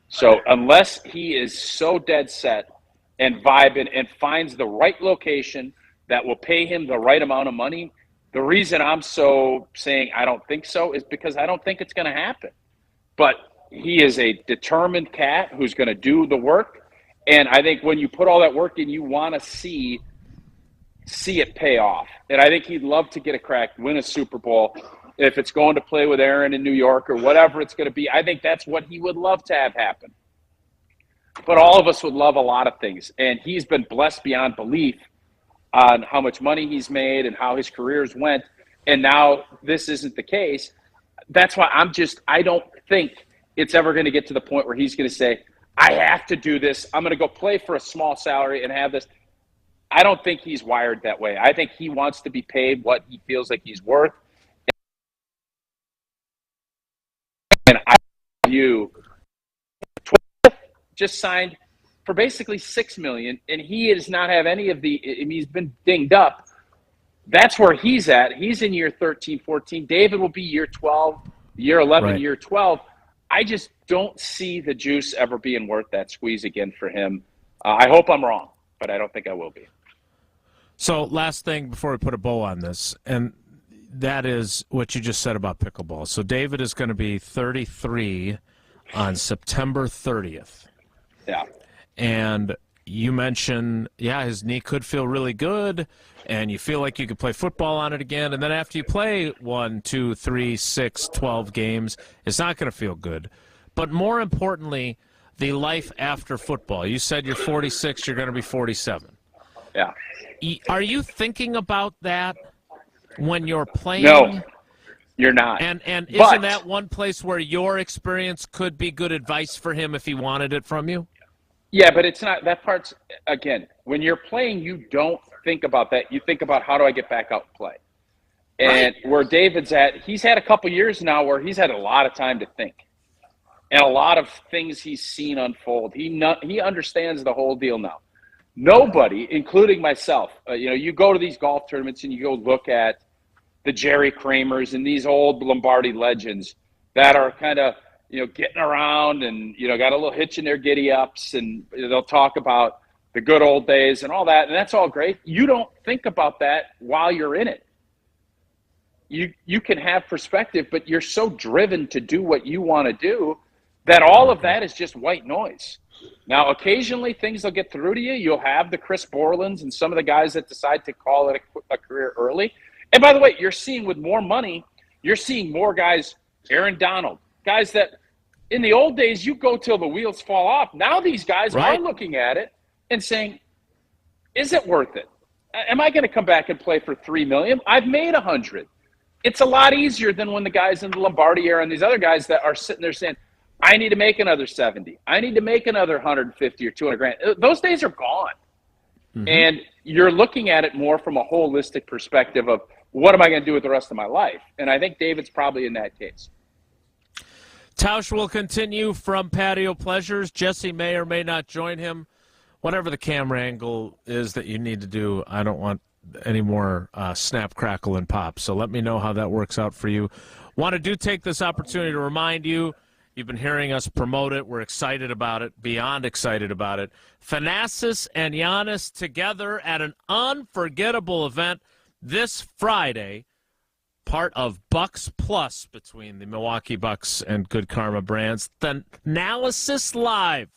So unless he is so dead set and vibing and finds the right location that will pay him the right amount of money, the reason I'm so saying I don't think so is because I don't think it's going to happen. But he is a determined cat who's going to do the work. And I think when you put all that work in, you want to see it pay off. And I think he'd love to get a crack, win a Super Bowl. If it's going to play with Aaron in New York or whatever it's going to be, I think that's what he would love to have happen. But all of us would love a lot of things. And he's been blessed beyond belief on how much money he's made and how his careers went. And now this isn't the case. That's why I don't think it's ever going to get to the point where he's going to say, I have to do this. I'm going to go play for a small salary and have this. I don't think he's wired that way. I think he wants to be paid what he feels like he's worth. And you just signed for basically $6 million, and he does not have any of the. I mean, he's been dinged up. That's where he's at. He's in year 13, 14. David will be year 12, year 11, Right. year 12. I just don't see the juice ever being worth that squeeze again for him. I hope I'm wrong, but I don't think I will be. So last thing before we put a bow on this, and that is what you just said about pickleball. So David is going to be 33 on September 30th. Yeah. And you mentioned, his knee could feel really good, and you feel like you could play football on it again. And then after you play 1, 2, 3, 6, 12 games, it's not going to feel good. But more importantly, the life after football. You said you're 46, you're going to be 47. Yeah. Are you thinking about that when you're playing? No, you're not. And isn't that one place where your experience could be good advice for him if he wanted it from you? Yeah, but it's not. That part's, again, when you're playing, you don't think about that. You think about how do I get back out and play. And where David's at, he's had a couple years now where he's had a lot of time to think. And a lot of things he's seen unfold. He understands the whole deal now. Nobody, including myself, you go to these golf tournaments and you go look at the Jerry Kramers and these old Lombardi legends that are kind of, getting around and, got a little hitch in their giddy-ups, and they'll talk about the good old days and all that, and that's all great. You don't think about that while you're in it. You can have perspective, but you're so driven to do what you want to do that all of that is just white noise. Now, occasionally things will get through to you. You'll have the Chris Borlands and some of the guys that decide to call it a career early. And by the way, you're seeing with more money, you're seeing more guys, Aaron Donald, guys that in the old days you go till the wheels fall off. Now these guys are looking at it and saying, is it worth it? Am I going to come back and play for $3 million? I've made $100. It's a lot easier than when the guys in the Lombardi era and these other guys that are sitting there saying, I need to make another 70. I need to make another 150 or 200 grand. Those days are gone. Mm-hmm. And you're looking at it more from a holistic perspective of what am I going to do with the rest of my life? And I think David's probably in that case. Tausch will continue from Patio Pleasures. Jesse may or may not join him whatever the camera angle is that you need to do, I don't want any more snap, crackle, and pop. So let me know how that works out for you. Want to take this opportunity to remind you, you've been hearing us promote it. We're excited about it, beyond excited about it. Thanasis and Giannis together at an unforgettable event this Friday, part of Bucks Plus between the Milwaukee Bucks and Good Karma Brands. Thanasis Live.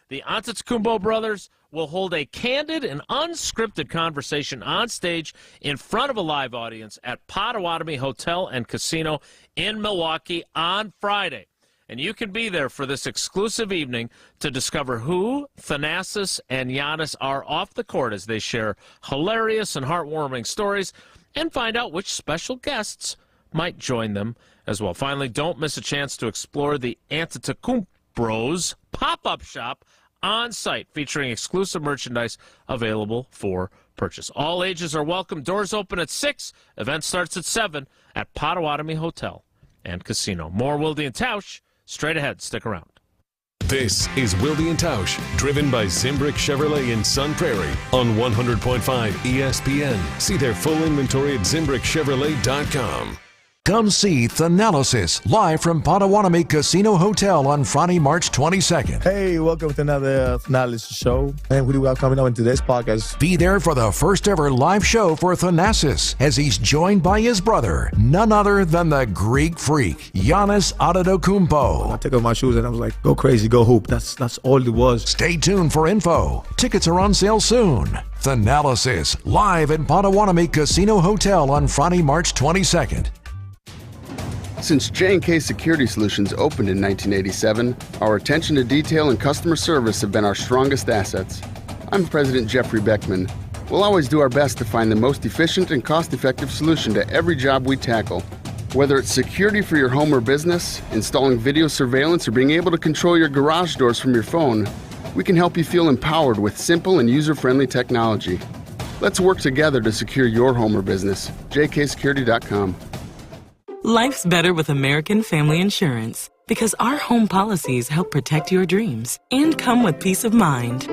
The Antetokounmpo brothers will hold a candid and unscripted conversation on stage in front of a live audience at Potawatomi Hotel and Casino in Milwaukee on Friday. And you can be there for this exclusive evening to discover who Thanasis and Giannis are off the court as they share hilarious and heartwarming stories and find out which special guests might join them as well. Finally, don't miss a chance to explore the Antetokounmpo's pop-up shop on site, featuring exclusive merchandise available for purchase. All ages are welcome. Doors open at 6. Event starts at 7 at Potawatomi Hotel and Casino. More Wilde and Tausch straight ahead. Stick around. This is Wilde and Tausch, driven by Zimbrick Chevrolet in Sun Prairie on 100.5 ESPN. See their full inventory at ZimbrickChevrolet.com. Come see Thanasis live from Potawatomi Casino Hotel on Friday, March 22nd. Hey, welcome to another Thanasis show. And we are coming up in today's podcast. Be there for the first ever live show for Thanasis as he's joined by his brother, none other than the Greek freak, Giannis Antetokounmpo. I took off my shoes and I was like, go crazy, go hoop. That's all it was. Stay tuned for info. Tickets are on sale soon. Thanasis live in Potawatomi Casino Hotel on Friday, March 22nd. Since J&K Security Solutions opened in 1987, our attention to detail and customer service have been our strongest assets. I'm President Jeffrey Beckman. We'll always do our best to find the most efficient and cost-effective solution to every job we tackle. Whether it's security for your home or business, installing video surveillance, or being able to control your garage doors from your phone, we can help you feel empowered with simple and user-friendly technology. Let's work together to secure your home or business. jksecurity.com. Life's better with American Family Insurance because our home policies help protect your dreams and come with peace of mind.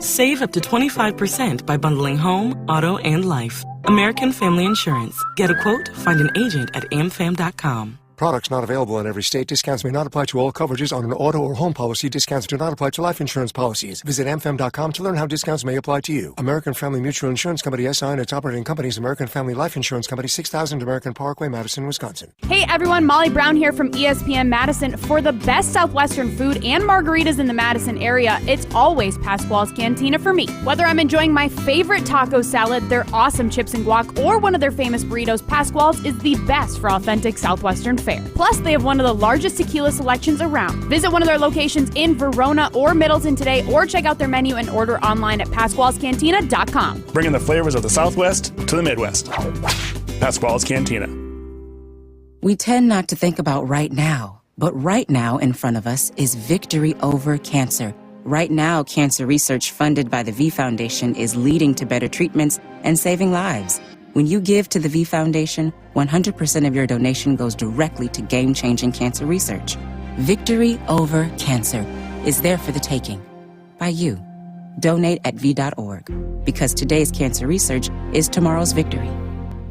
Save up to 25% by bundling home, auto, and life. American Family Insurance. Get a quote, find an agent at amfam.com. Products not available in every state. Discounts may not apply to all coverages on an auto or home policy. Discounts do not apply to life insurance policies. Visit amfam.com to learn how discounts may apply to you. American Family Mutual Insurance Company, SI, and its operating companies, American Family Life Insurance Company, 6000 American Parkway, Madison, Wisconsin. Hey everyone, Molly Brown here from ESPN Madison. For the best Southwestern food and margaritas in the Madison area, it's always Pasquale's Cantina for me. Whether I'm enjoying my favorite taco salad, their awesome chips and guac, or one of their famous burritos, Pasquale's is the best for authentic Southwestern fare. Plus, they have one of the largest tequila selections around. Visit one of their locations in Verona or Middleton today, or check out their menu and order online at Pasquale'sCantina.com. Bringing the flavors of the Southwest to the Midwest. Pasquale's Cantina. We tend not to think about right now, but right now in front of us is victory over cancer. Right now, cancer research funded by the V Foundation is leading to better treatments and saving lives. When you give to the V Foundation, 100% of your donation goes directly to game-changing cancer research. Victory over cancer is there for the taking. By you. Donate at V.org. Because today's cancer research is tomorrow's victory.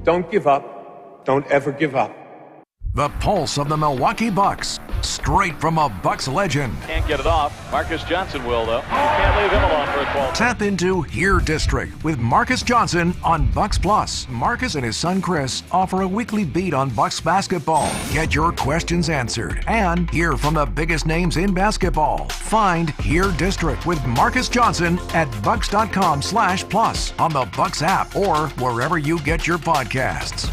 Don't give up. Don't ever give up. The pulse of the Milwaukee Bucks, straight from a Bucks legend. Can't get it off. Marcus Johnson will, though. Can't leave him alone for a 12. Tap into Here District with Marcus Johnson on Bucks Plus. Marcus and his son Chris offer a weekly beat on Bucks basketball. Get your questions answered and hear from the biggest names in basketball. Find Here District with Marcus Johnson at bucks.com/plus on the Bucks app or wherever you get your podcasts.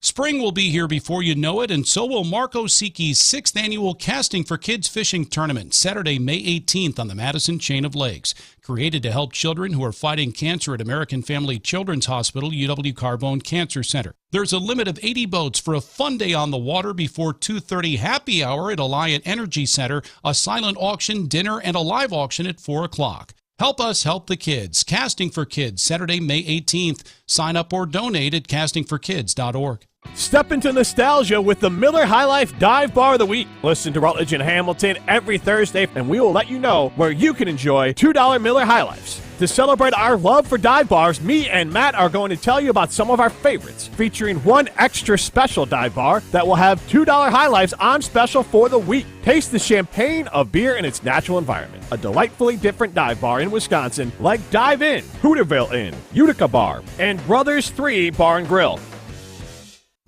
Spring will be here before you know it, and so will Mark Osiki's 6th annual Casting for Kids Fishing Tournament, Saturday, May 18th on the Madison Chain of Lakes. Created to help children who are fighting cancer at American Family Children's Hospital, UW Carbone Cancer Center. There's a limit of 80 boats for a fun day on the water before 2:30 happy hour at Alliant Energy Center, a silent auction, dinner, and a live auction at 4 o'clock. Help us help the kids. Casting for Kids, Saturday, May 18th. Sign up or donate at castingforkids.org. Step into nostalgia with the Miller High Life Dive Bar of the Week. Listen to Rutledge and Hamilton every Thursday, and we will let you know where you can enjoy $2 Miller High Lifes. To celebrate our love for dive bars, me and Matt are going to tell you about some of our favorites, featuring one extra special dive bar that will have $2 High Lifes on special for the week. Taste the champagne of beer in its natural environment. A delightfully different dive bar in Wisconsin, like Dive Inn, Hooterville Inn, Utica Bar, and Brothers 3 Bar and Grill.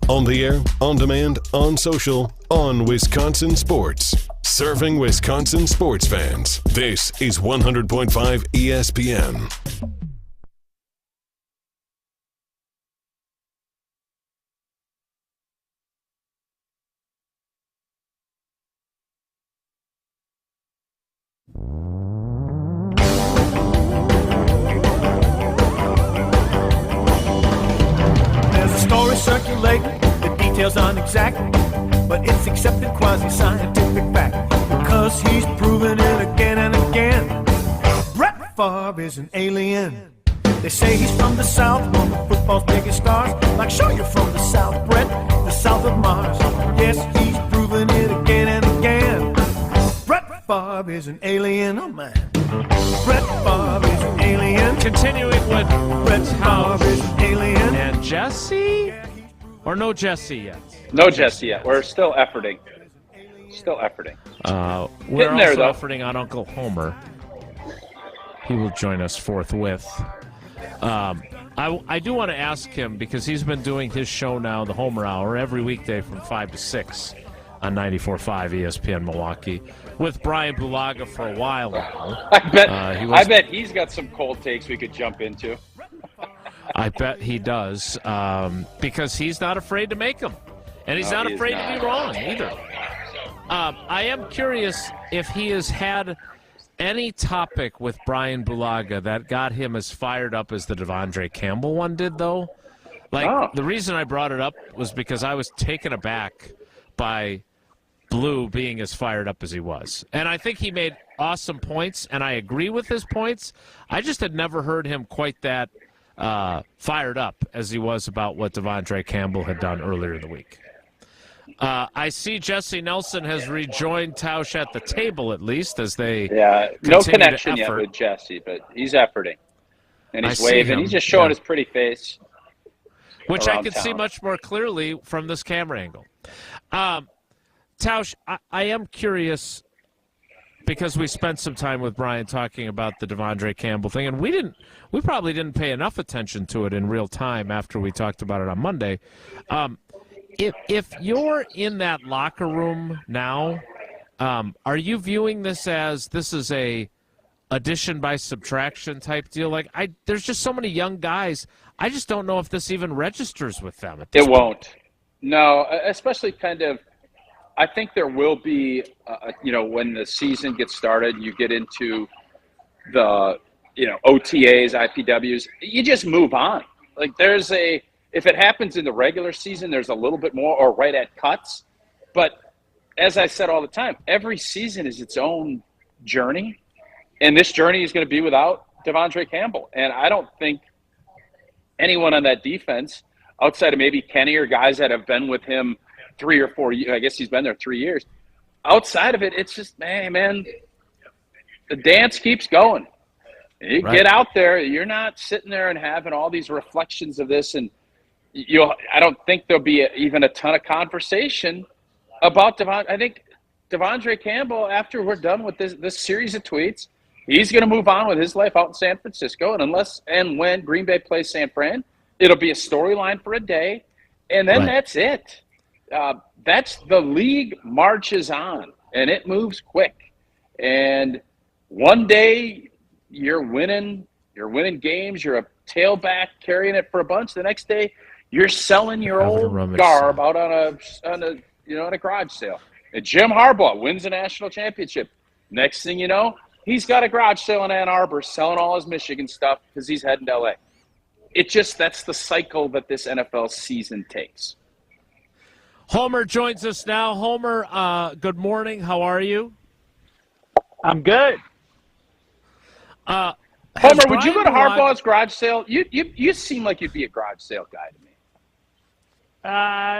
On the air, on demand, on social, on Wisconsin Sports. Serving Wisconsin sports fans. This is 100.5 ESPN. There's a story circulating, the details aren't exact, but it's accepted quasi-scientific fact, because he's proven it again and again. Brett Favre is an alien. They say he's from the South, one of football's biggest stars. Like, sure you're from the South, Brett, the South of Mars. Yes, he's proven it again and again. Brett Favre is an alien, oh man. Brett Favre is an alien. Continuing with Brett Favre is an alien. And Jesse? Or no Jesse yet? No Jesse yet. We're still efforting. Still efforting. We're Getting there, also though. efforting on Uncle Homer. He will join us forthwith. I do want to ask him, because he's been doing his show now, the Homer Hour, every weekday from 5 to 6 on 94.5 ESPN Milwaukee, with Bryan Bulaga for a while now. I bet he's got some cold takes we could jump into. I bet he does, because he's not afraid to make them. And he's not afraid to be wrong either. I am curious if he has had any topic with Bryan Bulaga that got him as fired up as the DeAndre Campbell one did, though. The reason I brought it up was because I was taken aback by Blue being as fired up as he was. And I think he made awesome points, and I agree with his points. I just had never heard him quite that fired up as he was about what DeAndre Campbell had done earlier in the week. I see Jesse Nelson has rejoined Tausch at the table, at least, as they no connection yet with Jesse, but he's efforting. And he's waving. He's just showing his pretty face. Which I can see much more clearly from this camera angle. Tausch, I am curious, because we spent some time with Bryan talking about the DeAndre Campbell thing, and we probably didn't pay enough attention to it in real time after we talked about it on Monday. If you're in that locker room now, are you viewing this as this is a addition by subtraction type deal? Like, there's just so many young guys. I just don't know if this even registers with them. At this point. Won't. No, especially kind of. I think there will be, when the season gets started, you get into the, OTAs, IPWs. You just move on. Like, if it happens in the regular season, there's a little bit more, or right at cuts. But as I said all the time, every season is its own journey. And this journey is going to be without DeAndre Campbell. And I don't think anyone on that defense, outside of maybe Kenny or guys that have been with him 3 or 4 years, I guess he's been there 3 years. Outside of it, it's just, man, the dance keeps going. You get out there, you're not sitting there and having all these reflections of this, and I don't think there'll be even a ton of conversation about DeAndre. I think DeAndre Campbell, after we're done with this series of tweets, he's going to move on with his life out in San Francisco, and unless and when Green Bay plays San Fran, it'll be a storyline for a day, and then that's it. That's the league marches on, and it moves quick. And one day you're winning games. You're a tailback carrying it for a bunch. The next day you're selling your old garb out on a garage sale. And Jim Harbaugh wins a national championship. Next thing you know, he's got a garage sale in Ann Arbor selling all his Michigan stuff because he's heading to LA. That's the cycle that this NFL season takes. Homer joins us now. Homer, good morning. How are you? I'm good. Homer, would you go to Harbaugh's garage sale? You seem like you'd be a garage sale guy to me.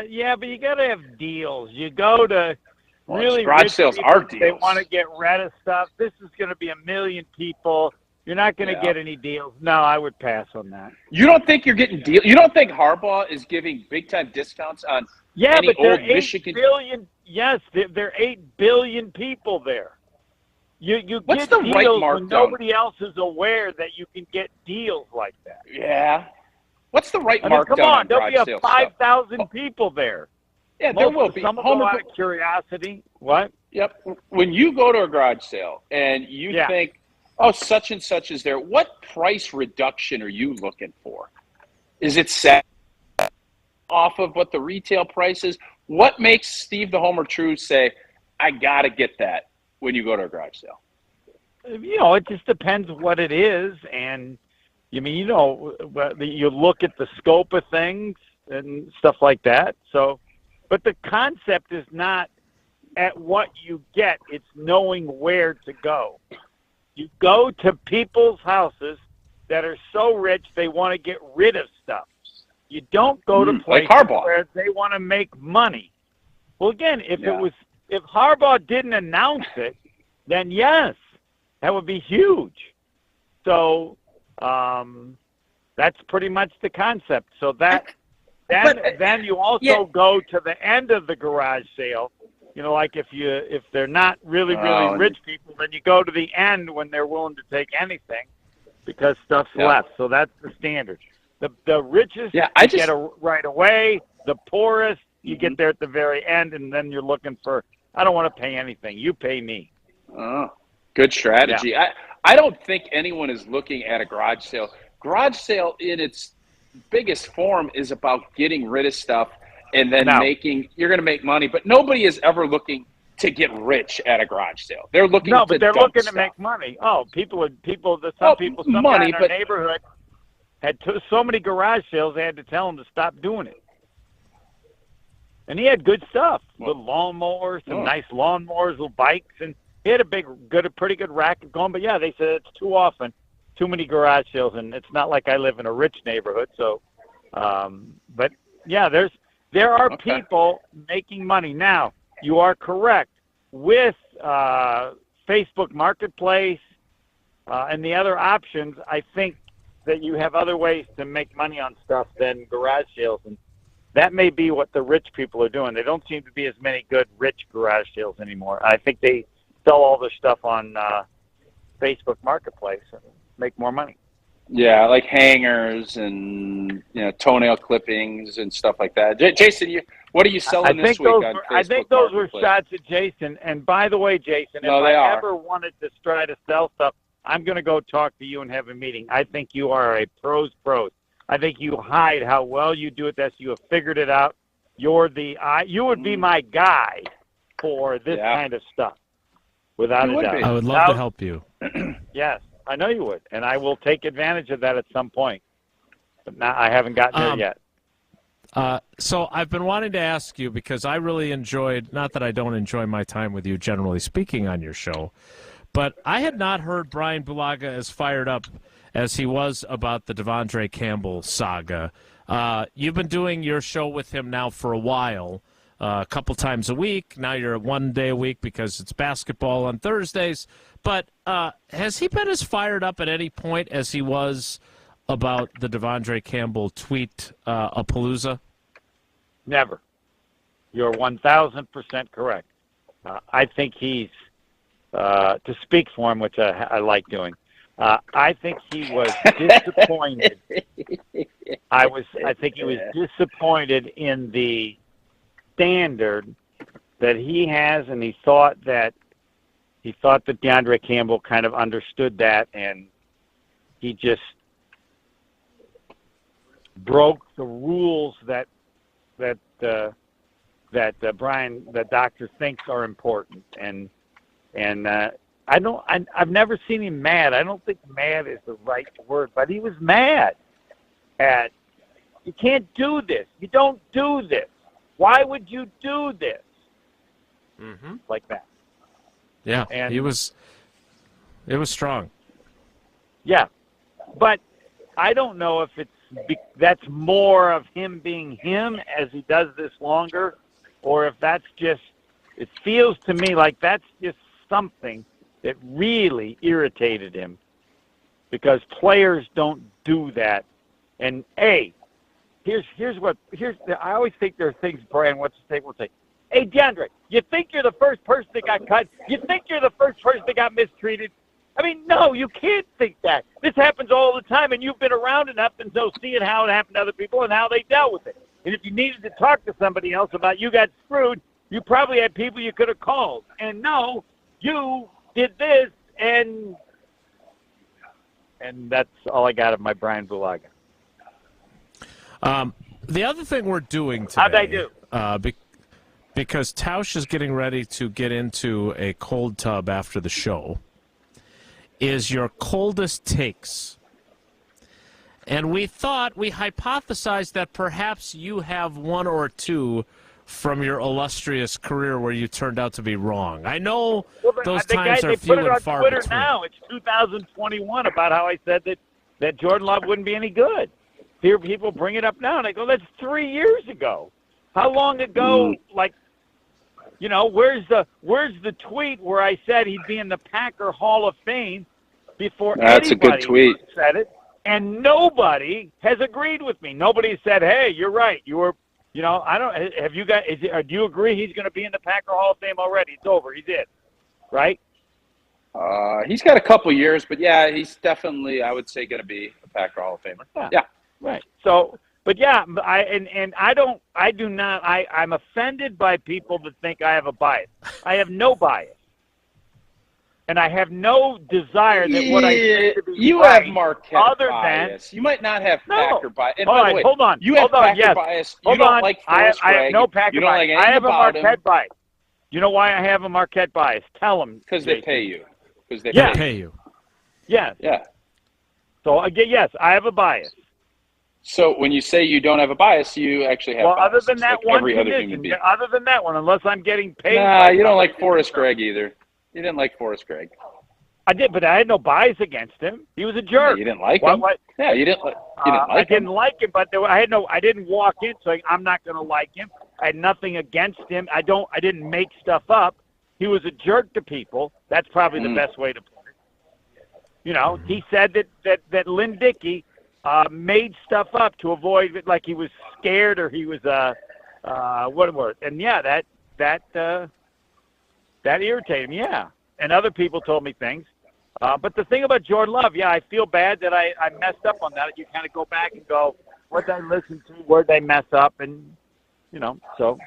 Yeah, but you got to have deals. You go to really garage rich sales people, are deals. They want to get rid of stuff. This is going to be 1 million people. You're not going to get any deals. No, I would pass on that. You don't think you're getting deals? You don't think Harbaugh is giving big-time discounts on any but there old are 8 Michigan? billion, yes, there are 8 billion people there. You What's get the deals right when markdown? nobody else is aware that you can get deals like that. Yeah. What's the right I mean, markdown come on, there'll be garage sale 5,000 people there. Yeah, there will be. Some of Homer, them out of curiosity. What? Yep. When you go to a garage sale and you think, oh, such and such is there, what price reduction are you looking for? Is it set off of what the retail price is? What makes Steve the Homer True say, I got to get that when you go to a garage sale? It just depends what it is. And, you look at the scope of things and stuff like that. So, but the concept is not at what you get. It's knowing where to go. You go to people's houses that are so rich they want to get rid of stuff. You don't go to places where they want to make money. Well, again, if Harbaugh didn't announce it, then yes, that would be huge. So that's pretty much the concept. So then you also go to the end of the garage sale. Like if they're not really rich people, then you go to the end when they're willing to take anything because stuff's left. So that's the standard. The richest you get right away. The poorest you get there at the very end, and then you're looking for, I don't want to pay anything. You pay me. Oh, good strategy. Yeah. I don't think anyone is looking at a garage sale. Garage sale in its biggest form is about getting rid of stuff and then you're going to make money. But nobody is ever looking to get rich at a garage sale. They're looking to but they're dump looking stuff. to make money. Oh, some money, guy in our neighborhood had so many garage sales, they had to tell him to stop doing it. And he had good stuff, little lawnmowers, some nice lawnmowers, little bikes, and he had a pretty good racket going. But yeah, they said it's too often, too many garage sales, and it's not like I live in a rich neighborhood. So, but yeah, there are people making money. Now, you are correct. With Facebook Marketplace and the other options, I think that you have other ways to make money on stuff than garage sales. And that may be what the rich people are doing. There don't seem to be as many good rich garage sales anymore. I think they sell all their stuff on Facebook Marketplace and make more money. Yeah, like hangers and toenail clippings and stuff like that. Jason, what are you selling this week on Facebook I think those were shots at Jason. And by the way, Jason, if I ever wanted to try to sell stuff, I'm going to go talk to you and have a meeting. I think you are a pros. I think you hide how well you do it. You have figured it out. You would be my guy for this kind of stuff, without a doubt. I would love to help you. Yes, I know you would, and I will take advantage of that at some point. But I haven't gotten there yet. So I've been wanting to ask you because I really enjoyed, not that I don't enjoy my time with you generally speaking on your show, but I had not heard Bryan Bulaga as fired up as he was about the DeAndre Campbell saga. You've been doing your show with him now for a while, a couple times a week. Now you're 1 day a week because it's basketball on Thursdays. But has he been as fired up at any point as he was about the DeAndre Campbell tweet a Palooza? Never. You're 1,000% correct. I think he's, to speak for him, which I like doing, I think he was disappointed. I think he was disappointed in the standard that he has, and he thought that DeAndre Campbell kind of understood that, and he just broke the rules that Bryan, the doctor, thinks are important, and I've never seen him mad. I don't think mad is the right word, but he was mad at, you can't do this. You don't do this. Why would you do this? Mm-hmm. Like that. Yeah, and it was strong. Yeah, but I don't know if that's more of him being him as he does this longer, or if that's just, it feels to me like that's just something that really irritated him, because players don't do that. And I always think there are things, Brian, what's the thing will say, hey, DeAndre, you think you're the first person that got cut? You think you're the first person that got mistreated? I mean, no, you can't think that. This happens all the time, and you've been around enough to know, seeing how it happened to other people and how they dealt with it. And if you needed to talk to somebody else about you got screwed, you probably had people you could have called. And no, you did this, and that's all I got of my Bryan Bulaga. The other thing we're doing today, How'd I do? Because Tausch is getting ready to get into a cold tub after the show, is your coldest takes. And we hypothesized that perhaps you have one or two from your illustrious career where you turned out to be wrong. I know those times are few and far between. They put it on Twitter now. It's 2021 about how I said that Jordan Love wouldn't be any good. Here people bring it up now, and I go, that's 3 years ago. How long ago, where's the tweet where I said he'd be in the Packer Hall of Fame before That's a good tweet. Said it? And nobody has agreed with me. Nobody said, hey, you're right. You were, I don't, have you guys, do you agree he's going to be in the Packer Hall of Fame already? It's over. He's in, right? He's got a couple years, but yeah, he's definitely, I would say, going to be a Packer Hall of Famer. Yeah. Right. So, but yeah, I'm offended by people that think I have a bias. I have no bias. And I have no desire that what I say to be you right, have Marquette bias. You might not have Packer bias. And by the way, hold on. You have Packer bias. You don't like Forrest Gregg. I have no Packer bias. Like I have a Marquette bias. You know why I have a Marquette bias? Tell them. Because they pay you. Because they pay you. Yes. Yeah. So, again, yes, I have a bias. So when you say you don't have a bias, you actually have other than that like one every other condition, human being. other than that one, unless I'm getting paid. Nah, you don't like Forrest Gregg either. You didn't like Forrest Gregg. I did, but I had no bias against him. He was a jerk. Yeah, you didn't like him. Yeah, you didn't like. I didn't like him, but I didn't walk in saying I'm not going to like him. I had nothing against him. I didn't make stuff up. He was a jerk to people. That's probably the best way to put it. He said that Lynn Dickey made stuff up to avoid it, like he was scared or he was and yeah, that irritated me. Yeah, and other people told me things. But the thing about Jordan Love, I feel bad that I messed up on that. You kind of go back and go, what did I listen to? Where did I mess up? And so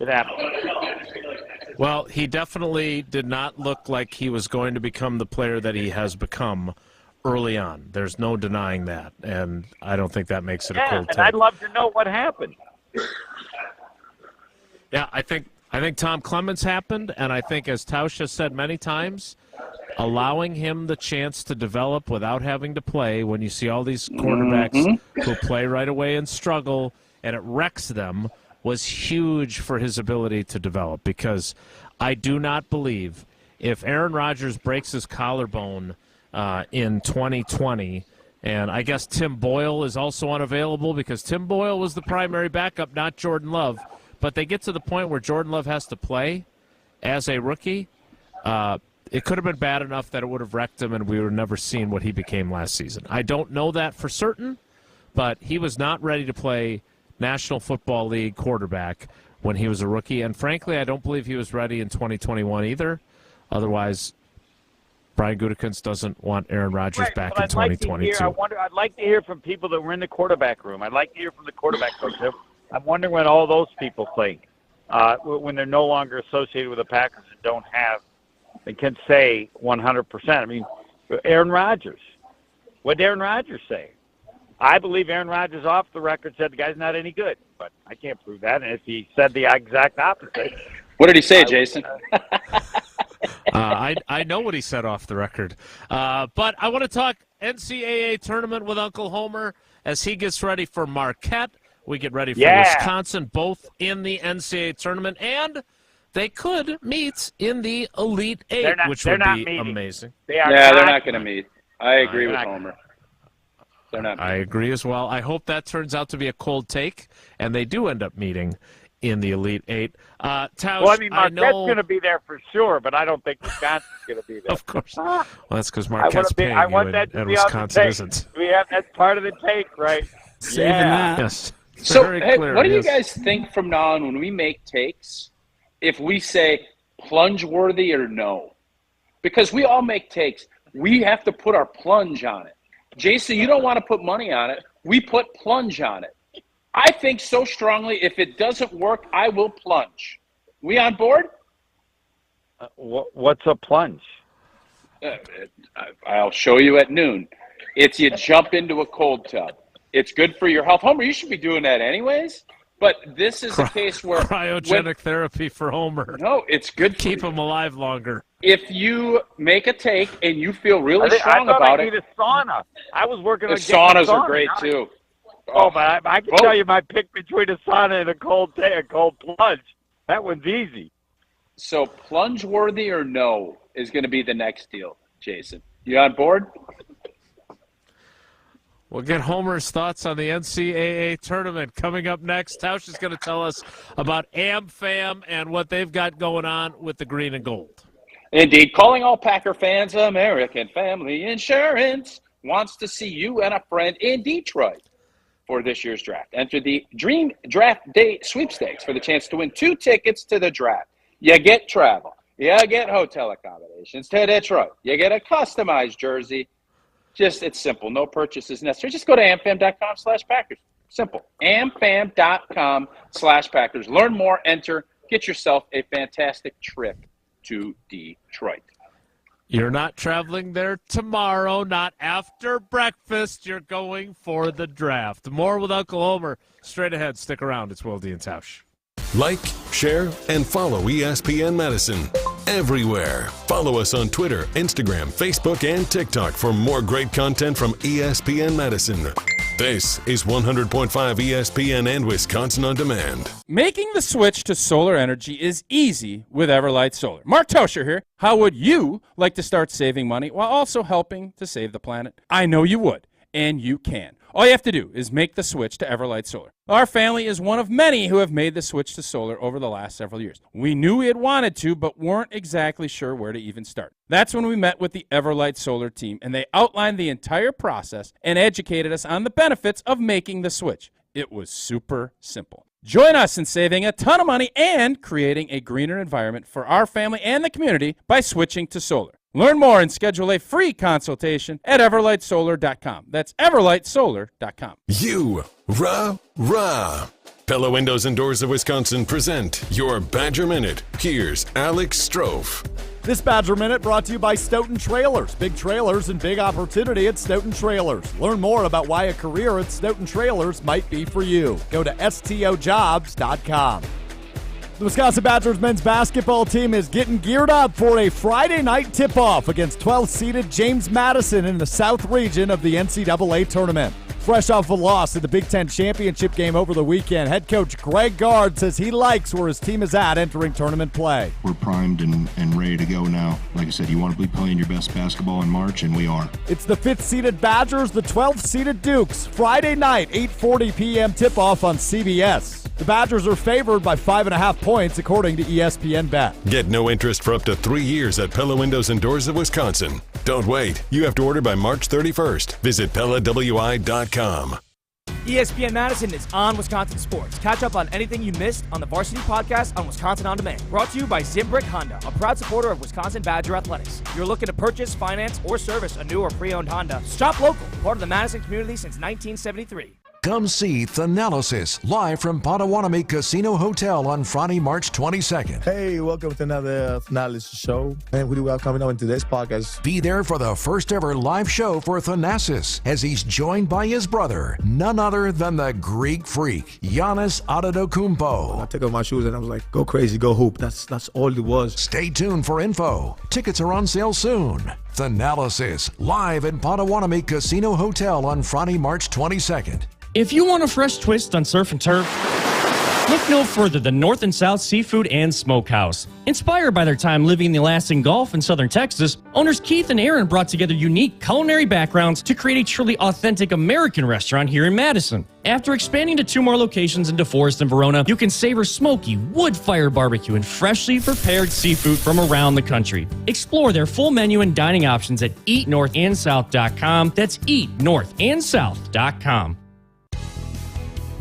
it happened. Well, he definitely did not look like he was going to become the player that he has become early on. There's no denying that, and I don't think that makes it a cold take. And I'd love to know what happened. Yeah, I think Tom Clements happened, and I think, as Tausch has said many times, allowing him the chance to develop without having to play. When you see all these quarterbacks who play right away and struggle, and it wrecks them, was huge for his ability to develop, because I do not believe if Aaron Rodgers breaks his collarbone in 2020, and I guess Tim Boyle is also unavailable because Tim Boyle was the primary backup, not Jordan Love, but they get to the point where Jordan Love has to play as a rookie, it could have been bad enough that it would have wrecked him and we would have never seen what he became last season. I don't know that for certain, but he was not ready to play National Football League quarterback when he was a rookie, and frankly, I don't believe he was ready in 2021 either. Otherwise, Brian Gutekunst doesn't want Aaron Rodgers back in 2022. I'd like to hear from people that were in the quarterback room. I'd like to hear from the quarterback coach. I'm wondering what all those people think when they're no longer associated with the Packers and don't have, they can say 100%. I mean, Aaron Rodgers. What did Aaron Rodgers say? I believe Aaron Rodgers off the record said the guy's not any good, but I can't prove that. And if he said the exact opposite. What did he say, Jason? I know what he said off the record. But I want to talk NCAA tournament with Uncle Homer as he gets ready for Marquette. We get ready for Wisconsin, both in the NCAA tournament, and they could meet in the Elite Eight, which would be amazing. They're not going to meet. I agree with Homer. They're not. I agree as well. I hope that turns out to be a cold take, and they do end up meeting in the Elite Eight. Tausch, well, I mean, Marquette's going to be there for sure, but I don't think Wisconsin's going to be there. Of course. Well, that's because Marquette's paying I want you, that to and be on Wisconsin the take. isn't. That's part of the take, right? Saving that. Yes. So, Very hey, clear, what do you yes. guys think from now on when we make takes? If we say plunge worthy or no? Because we all make takes. We have to put our plunge on it. Jason, you don't want to put money on it. We put plunge on it. I think so strongly, if it doesn't work, I will plunge. We on board? What's a plunge? I'll show you at noon. It's you jump into a cold tub. It's good for your health. Homer, you should be doing that anyways. But this is a case where cryogenic therapy for Homer. No, it's good. Keep him alive longer. If you make a take and you feel really strong about it, I need a sauna. I was working on saunas sauna. are great too. Oh, but I can tell you my pick between a sauna and a cold plunge. That one's easy. So plunge worthy or no is going to be the next deal, Jason. You on board? We'll get Homer's thoughts on the NCAA tournament coming up next. Tausch is going to tell us about AmFam and what they've got going on with the green and gold. Indeed. Calling all Packer fans, American Family Insurance wants to see you and a friend in Detroit for this year's draft. Enter the Dream Draft Day Sweepstakes for the chance to win 2 tickets to the draft. You get travel. You get hotel accommodations to Detroit. You get a customized jersey. It's simple. No purchase is necessary. Just go to amfam.com/Packers. Simple. amfam.com/Packers. Learn more, enter, get yourself a fantastic trip to Detroit. You're not traveling there tomorrow, not after breakfast. You're going for the draft. More with Uncle Homer. Straight ahead. Stick around. It's Wilde and Tausch. Like, share, and follow ESPN Madison everywhere. Follow us on Twitter, Instagram, Facebook, and TikTok for more great content from ESPN Madison. This is 100.5 ESPN and Wisconsin On Demand. Making the switch to solar energy is easy with Everlight Solar. Mark Toscher here. How would you like to start saving money while also helping to save the planet? I know you would, and you can. All you have to do is make the switch to Everlight Solar. Our family is one of many who have made the switch to solar over the last several years. We knew we had wanted to, but weren't exactly sure where to even start. That's when we met with the Everlight Solar team, and they outlined the entire process and educated us on the benefits of making the switch. It was super simple. Join us in saving a ton of money and creating a greener environment for our family and the community by switching to solar. Learn more and schedule a free consultation at everlightsolar.com. That's everlightsolar.com. Rah. Pella Windows and Doors of Wisconsin present your Badger Minute. Here's Alex Strofe. This Badger Minute brought to you by Stoughton Trailers. Big trailers and big opportunity at Stoughton Trailers. Learn more about why a career at Stoughton Trailers might be for you. Go to stojobs.com. The Wisconsin Badgers men's basketball team is getting geared up for a Friday night tip-off against 12th-seeded James Madison in the South region of the NCAA tournament. Fresh off a loss in the Big Ten championship game over the weekend, head coach Greg Gard says he likes where his team is at entering tournament play. We're primed and ready to go now. Like I said, you want to be playing your best basketball in March, and we are. It's the 5th-seeded Badgers, the 12th-seeded Dukes. Friday night, 8:40 p.m. tip-off on CBS. The Badgers are favored by 5.5 points, according to ESPN Bet. Get no interest for up to 3 years at Pella Windows and Doors of Wisconsin. Don't wait. You have to order by March 31st. Visit PellaWI.com. ESPN Madison is on Wisconsin Sports. Catch up on anything you missed on the Varsity Podcast on Wisconsin On Demand. Brought to you by Zimbrick Honda, a proud supporter of Wisconsin Badger Athletics. If you're looking to purchase, finance, or service a new or pre-owned Honda, shop local, part of the Madison community since 1973. Come see Thanalysis live from Potawatomi Casino Hotel on Friday, March 22nd. Hey, welcome to another Thanalysis show. And we do well coming up in today's podcast. Be there for the first ever live show for Thanasis as he's joined by his brother, none other than the Greek freak, Giannis Antetokounmpo. I took off my shoes and I was like, go crazy, go hoop. That's all it was. Stay tuned for info. Tickets are on sale soon. Thanalysis live at Potawatomi Casino Hotel on Friday, March 22nd. If you want a fresh twist on surf and turf, Look no further than North and South Seafood and Smokehouse. Inspired by their time living in the Alaskan Gulf in southern Texas, owners Keith and Aaron brought together unique culinary backgrounds to create a truly authentic American restaurant here in Madison. After expanding to 2 more locations in DeForest and Verona, you can savor smoky, wood-fired barbecue and freshly prepared seafood from around the country. Explore their full menu and dining options at eatnorthandsouth.com. That's eatnorthandsouth.com.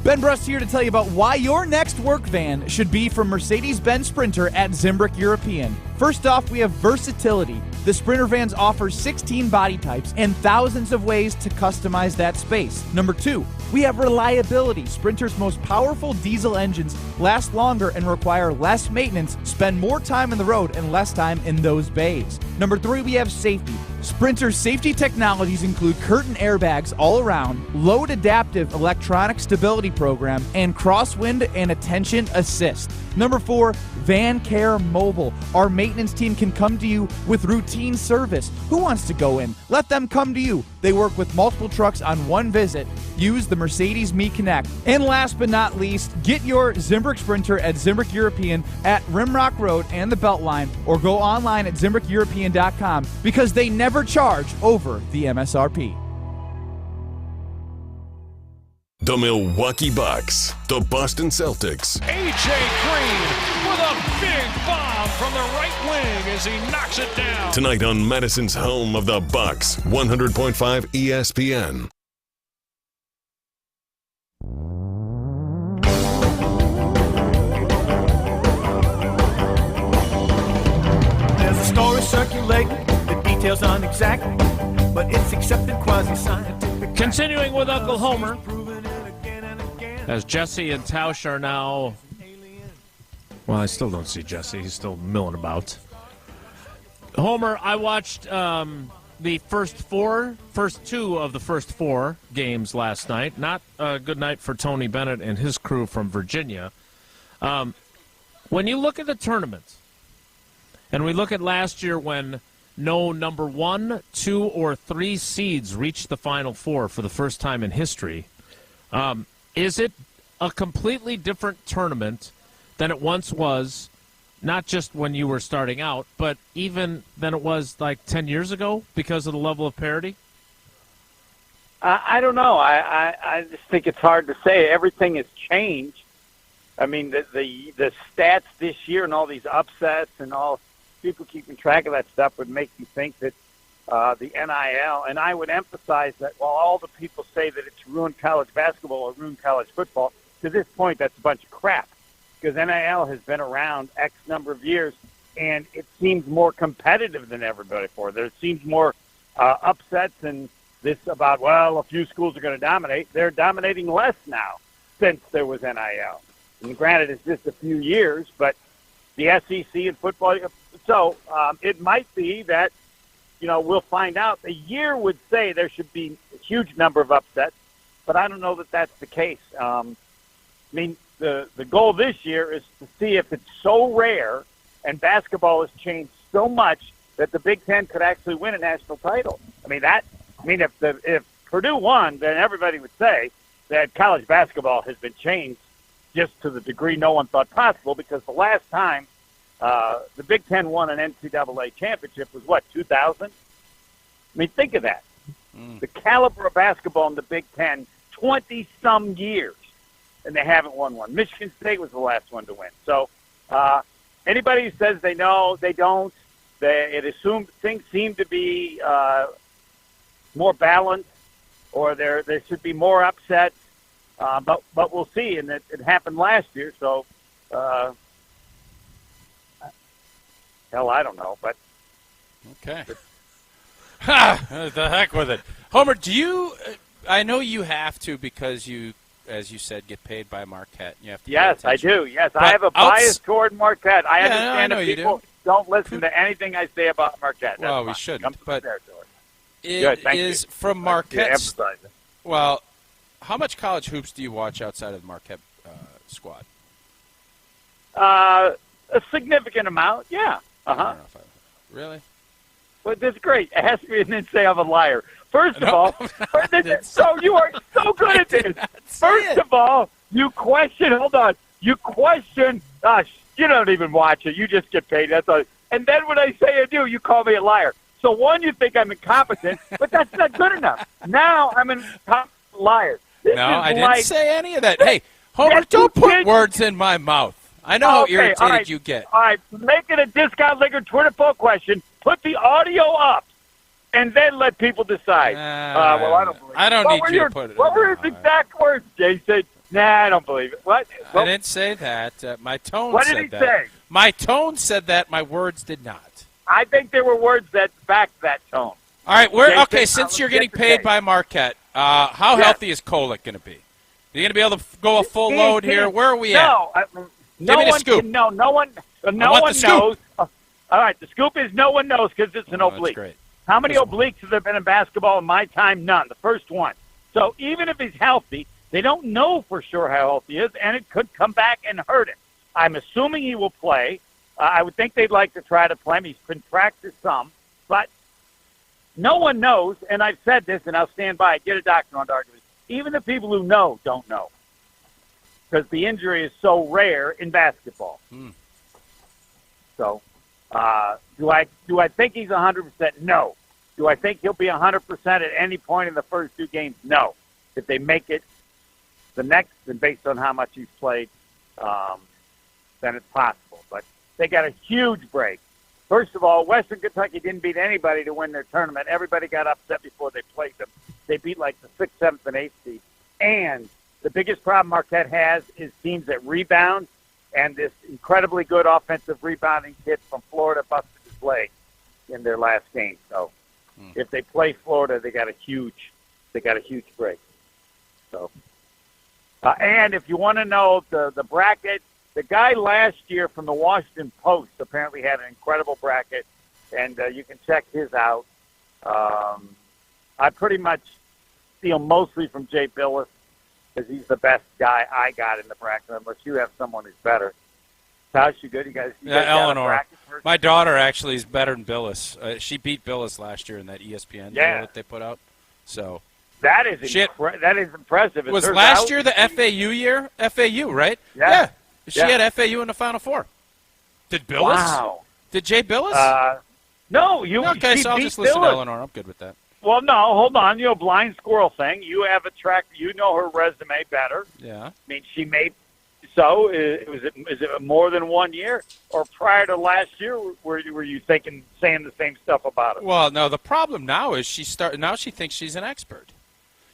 Ben Brust here to tell you about why your next work van should be from Mercedes-Benz Sprinter at Zimbrick European. First off, we have versatility. The Sprinter vans offer 16 body types and thousands of ways to customize that space. Number 2, we have reliability. Sprinter's most powerful diesel engines last longer and require less maintenance, spend more time on the road and less time in those bays. Number 3, we have safety. Sprinter's safety technologies include curtain airbags all around, load adaptive electronic stability program, and crosswind and attention assist. Number 4, Van Care Mobile. Our maintenance team can come to you with routine service. Who wants to go in? Let them come to you. They work with multiple trucks on one visit. Use the Mercedes Me Connect. And last but not least, get your Zimbrick Sprinter at Zimbrick European at Rimrock Road and the Beltline, or go online at ZimbrickEuropean.com because they never charge over the MSRP. The Milwaukee Bucks, the Boston Celtics, A.J. Green with a big bomb from the right wing as he knocks it down. tonight on Madison's home of the Bucks, 100.5 ESPN. There's a story circulating, the details aren't exact, but it's accepted quasi-scientific. Continuing with Uncle Homer, as Jesse and Tausch are now... Well, I still don't see Jesse. He's still milling about. Homer, I watched the first 2 of the first 4 games last night. Not a good night for Tony Bennett and his crew from Virginia. When you look at the tournament, and we look at last year when no number 1, 2, or 3 seeds reached the Final Four for the first time in history, is it a completely different tournament than it once was, not just when you were starting out, but even than it was like 10 years ago because of the level of parity? I don't know. I just think it's hard to say. Everything has changed. I mean, the stats this year and all these upsets and all people keeping track of that stuff would make you think that the NIL, and I would emphasize that while all the people say that it's ruined college basketball or ruined college football, to this point, that's a bunch of crap because NIL has been around X number of years, and it seems more competitive than ever before. There seems more upsets and this about, well, a few schools are going to dominate. They're dominating less now since there was NIL. And granted, it's just a few years, but the SEC and football. So it might be that, we'll find out. The year would say there should be a huge number of upsets, but I don't know that that's the case. The goal this year is to see if it's so rare and basketball has changed so much that the Big Ten could actually win a national title. If Purdue won, then everybody would say that college basketball has been changed just to the degree no one thought possible, because the last time the Big Ten won an NCAA championship was, 2000? Think of that. The caliber of basketball in the Big Ten, 20-some years, and they haven't won one. Michigan State was the last one to win. So anybody who says they know, they don't, things seem to be more balanced, or there should be more upsets. But we'll see, and it happened last year, so hell, I don't know, but okay. The heck with it, Homer. Do you? I know you have to because you, as you said, get paid by Marquette. You have to. Yes, I do. Yes, but I have a bias toward Marquette. I understand that people don't listen to anything I say about Marquette. That's well, fine. we shouldn't. But it is from Marquette's. Well, how much college hoops do you watch outside of the Marquette squad? A significant amount, yeah. Really? Well, that's great. Ask me and then say I'm a liar. First of all, so you are so good at this. First of all, you question You question us. You don't even watch it. You just get paid. That's all. And then when I say I do, you call me a liar. So one, you think I'm incompetent, but that's not good enough. Now I'm a liar. No, I didn't say any of that. Hey, Homer, don't put words in my mouth. I know how irritated you get. All right, make it a Discount Liquor Twitter poll question. Put the audio up, and then let people decide. Well, I don't believe it. I don't need you to put it. What were his exact words? Jay said, "Nah, I don't believe it." What? I didn't say that. My tone What said did he that. say? My tone said that. My words did not. I think there were words that backed that tone. All right, Jay said, since you're getting paid by Marquette, how healthy is Kolick going to be? Are you going to be able to go a full load here? Where are we at? No me the one scoop. can know. No one knows. All right, the scoop is no one knows because it's an oblique. Great. How many obliques have there been in basketball in my time? None. The first one. So even if he's healthy, they don't know for sure how healthy he is, and it could come back and hurt him. I'm assuming he will play. I would think they'd like to try to play him. He's been practiced some, but no one knows, and I've said this, and I'll stand by it. Get a doctor on to argue this. Even the people who know don't know because the injury is so rare in basketball. So do I think he's 100%? No. Do I think he'll be 100% at any point in the first two games? No. If they make it the next, and based on how much he's played, then it's possible. But they got a huge break. First of all, Western Kentucky didn't beat anybody to win their tournament. Everybody got upset before they played them. They beat like the 6th, 7th, and 8th seed. And the biggest problem Marquette has is teams that rebound, and this incredibly good offensive rebounding kid from Florida busted his leg in their last game. So if they play Florida, they got a huge break. So and if you want to know the bracket, the guy last year from the Washington Post apparently had an incredible bracket, and you can check his out. I pretty much steal mostly from Jay Billis because he's the best guy I got in the bracket, unless you have someone who's better. Tausch, you good? You guys got a Eleanor. bracket first? My daughter actually is better than Billis. She beat Billis last year in that ESPN deal that they put out. So that is that is impressive. Was last year the FAU year? FAU, right? Yeah. She had FAU in the Final Four. Did Billis? Wow. Did Jay Billis? No. Okay, so I'll just listen to Eleanor. I'm good with that. Well, no, hold on. Blind squirrel thing. You have a track. You know her resume better. Yeah. I mean, she made. So, is it more than 1 year, or prior to last year, were you saying the same stuff about it? Well, no. The problem now is now she thinks she's an expert.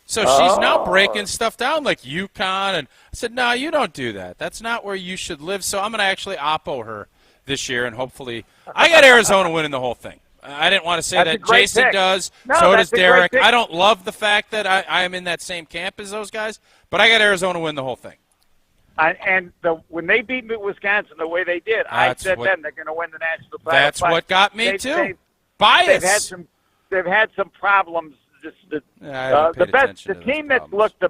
So she's now breaking stuff down like UConn, and I said, no, you don't do that. That's not where you should live. So I'm going to actually oppo her this year, and hopefully I got Arizona winning the whole thing. I didn't want to say that. Jason pick. does. No, so does Derek. I I don't love the fact that I am in that same camp as those guys, but I got Arizona win the whole thing. When they beat Wisconsin the way they did, I said then they're going to win the national title. That's what got me too. Bias. They've had some problems. The team that's looked the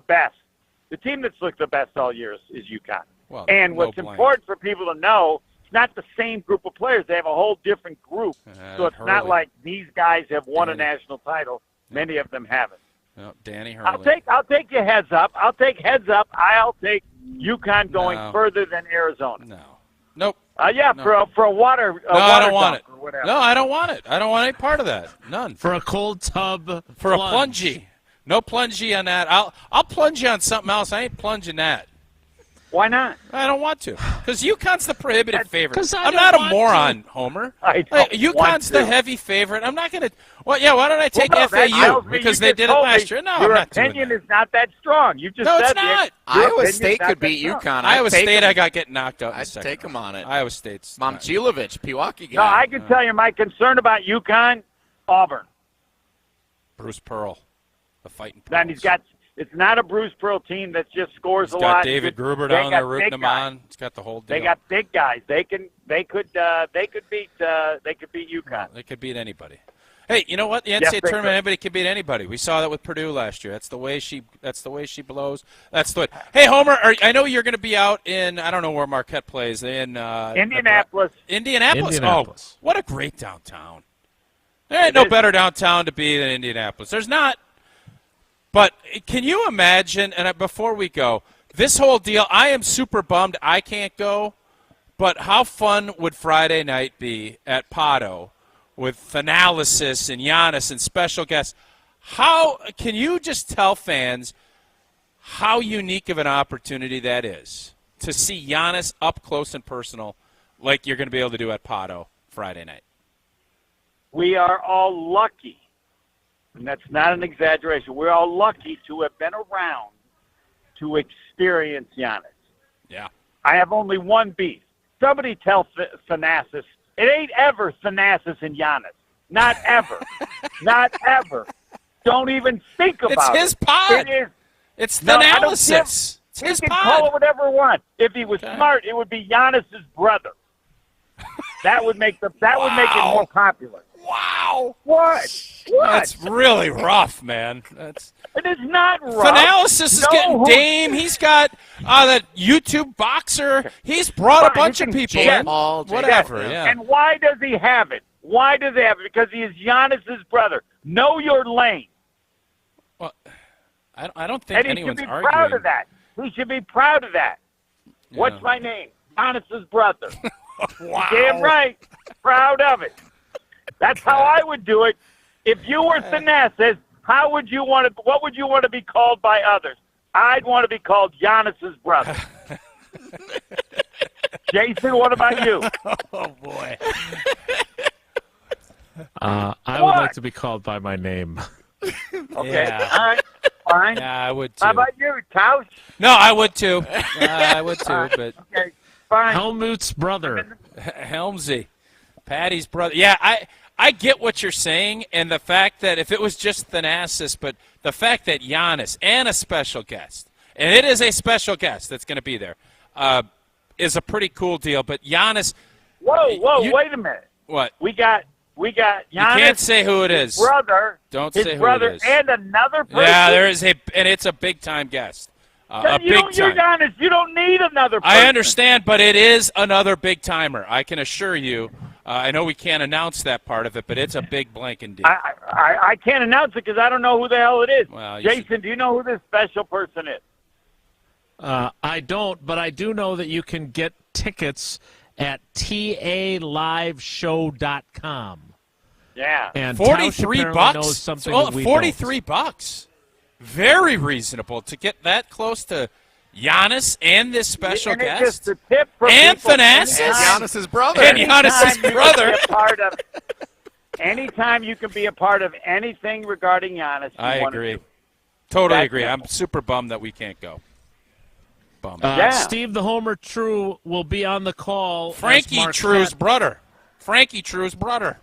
best all year is UConn. Well, and what's important for people to know, it's not the same group of players. They have a whole different group. So it's not like these guys have won a national title. Many of them haven't. No, Danny Hurley. I'll take your heads up. I'll take UConn going further than Arizona. No. Nope. No. For a water. I don't want it. No, I don't want it. I don't want any part of that. None. For a cold tub. For a plungy. No plungy on that. I'll plunge you on something else. I ain't plunging that. Why not? I don't want to. Because UConn's the prohibitive favorite. I'm not a moron, Homer. UConn's the heavy favorite. I'm not going to. Well, yeah, why don't I take FAU? Because they did it last year. No, I'm not doing that. Your opinion is not that strong. You just said it's not. Iowa State could beat UConn. Iowa State, I got getting knocked out. I'd take them on it. Iowa State's. Momcilovic, Pewaukee guy. No, I can tell you my concern about UConn, Auburn. Bruce Pearl, the fighting. Then he's got. It's not a Bruce Pearl team that just scores a lot. He's got David Gruber down there rooting them on. It's got the whole deal. They got big guys. They could beat UConn. They could beat anybody. Hey, you know what? The NCAA tournament, anybody can beat anybody. We saw that with Purdue last year. That's the way she blows. That's the way. Hey, Homer, I know you're going to be out in, I don't know where Marquette plays, in Indianapolis. Indianapolis. Oh, what a great downtown. There ain't no better downtown to be than Indianapolis. There's not. But can you imagine, and before we go, this whole deal, I am super bummed I can't go, but how fun would Friday night be at Pato with Thanalysis and Giannis and special guests? How can you just tell fans how unique of an opportunity that is to see Giannis up close and personal like you're going to be able to do at Pato Friday night? We are all lucky, and that's not an exaggeration. We're all lucky to have been around to experience Giannis. Yeah. I have only one beef. Somebody tell Thanasis, it ain't ever Thanasis and Giannis. Not ever. Not ever. Don't even think about it. It's his pod. It is. It's No, I don't Thanalysis. It's He his can pod. call it whatever he wants. If he was smart, it would be Giannis's brother. That would make it more popular. Wow. What? That's really rough, man. It is not rough. Thanalysis is getting Dame. He's got that YouTube boxer. He's brought a bunch of people in. Whatever, yeah. And why does he have it? Why does he have it? Because he is Giannis's brother. Know your lane. Well, I don't think And he should anyone's be arguing. proud of that. He should be proud of that. Yeah. What's my name? Giannis's brother. Wow. Damn right. Proud of it. That's how I would do it. If you were Thanasis, what would you want to be called by others? I'd want to be called Giannis's brother. Jason, what about you? Oh, boy. I would like to be called by my name. Okay. Yeah. All right. Fine. Yeah, I would too. How about you, Tausch? No, I would too. I would too, but Okay. Fine. Helmut's brother. Helmsy, Patty's brother. Yeah, I get what you're saying, and the fact that if it was just Thanasis, but the fact that Giannis and a special guest, and it is a special guest that's going to be there, is a pretty cool deal. But Giannis. Whoa, wait a minute. What? We got Giannis. You can't say who it is. His brother. Don't his say who brother it is. and another person. Yeah, there is and it's a big time guest. A big time. You're Giannis. You don't need another person. I understand, but it is another big timer. I can assure you. I know we can't announce that part of it, but it's a big blanking deal. I can't announce it because I don't know who the hell it is. Well, Jason, do you know who this special person is? I don't, but I do know that you can get tickets at taliveshow.com. Yeah. And $43. knows something Oh, that we $43. Very reasonable to get that close to Giannis and this special And it's guest. just a tip for And people. Thanasis. And Giannis's brother. And Giannis's brother. Anytime you can be a part of anything regarding Giannis, I you want to agree. do. Totally That's agree. simple. I'm super bummed that we can't go. Bummed. Steve the Homer True will be on the call. Frankie True's brother. Frankie True's brother.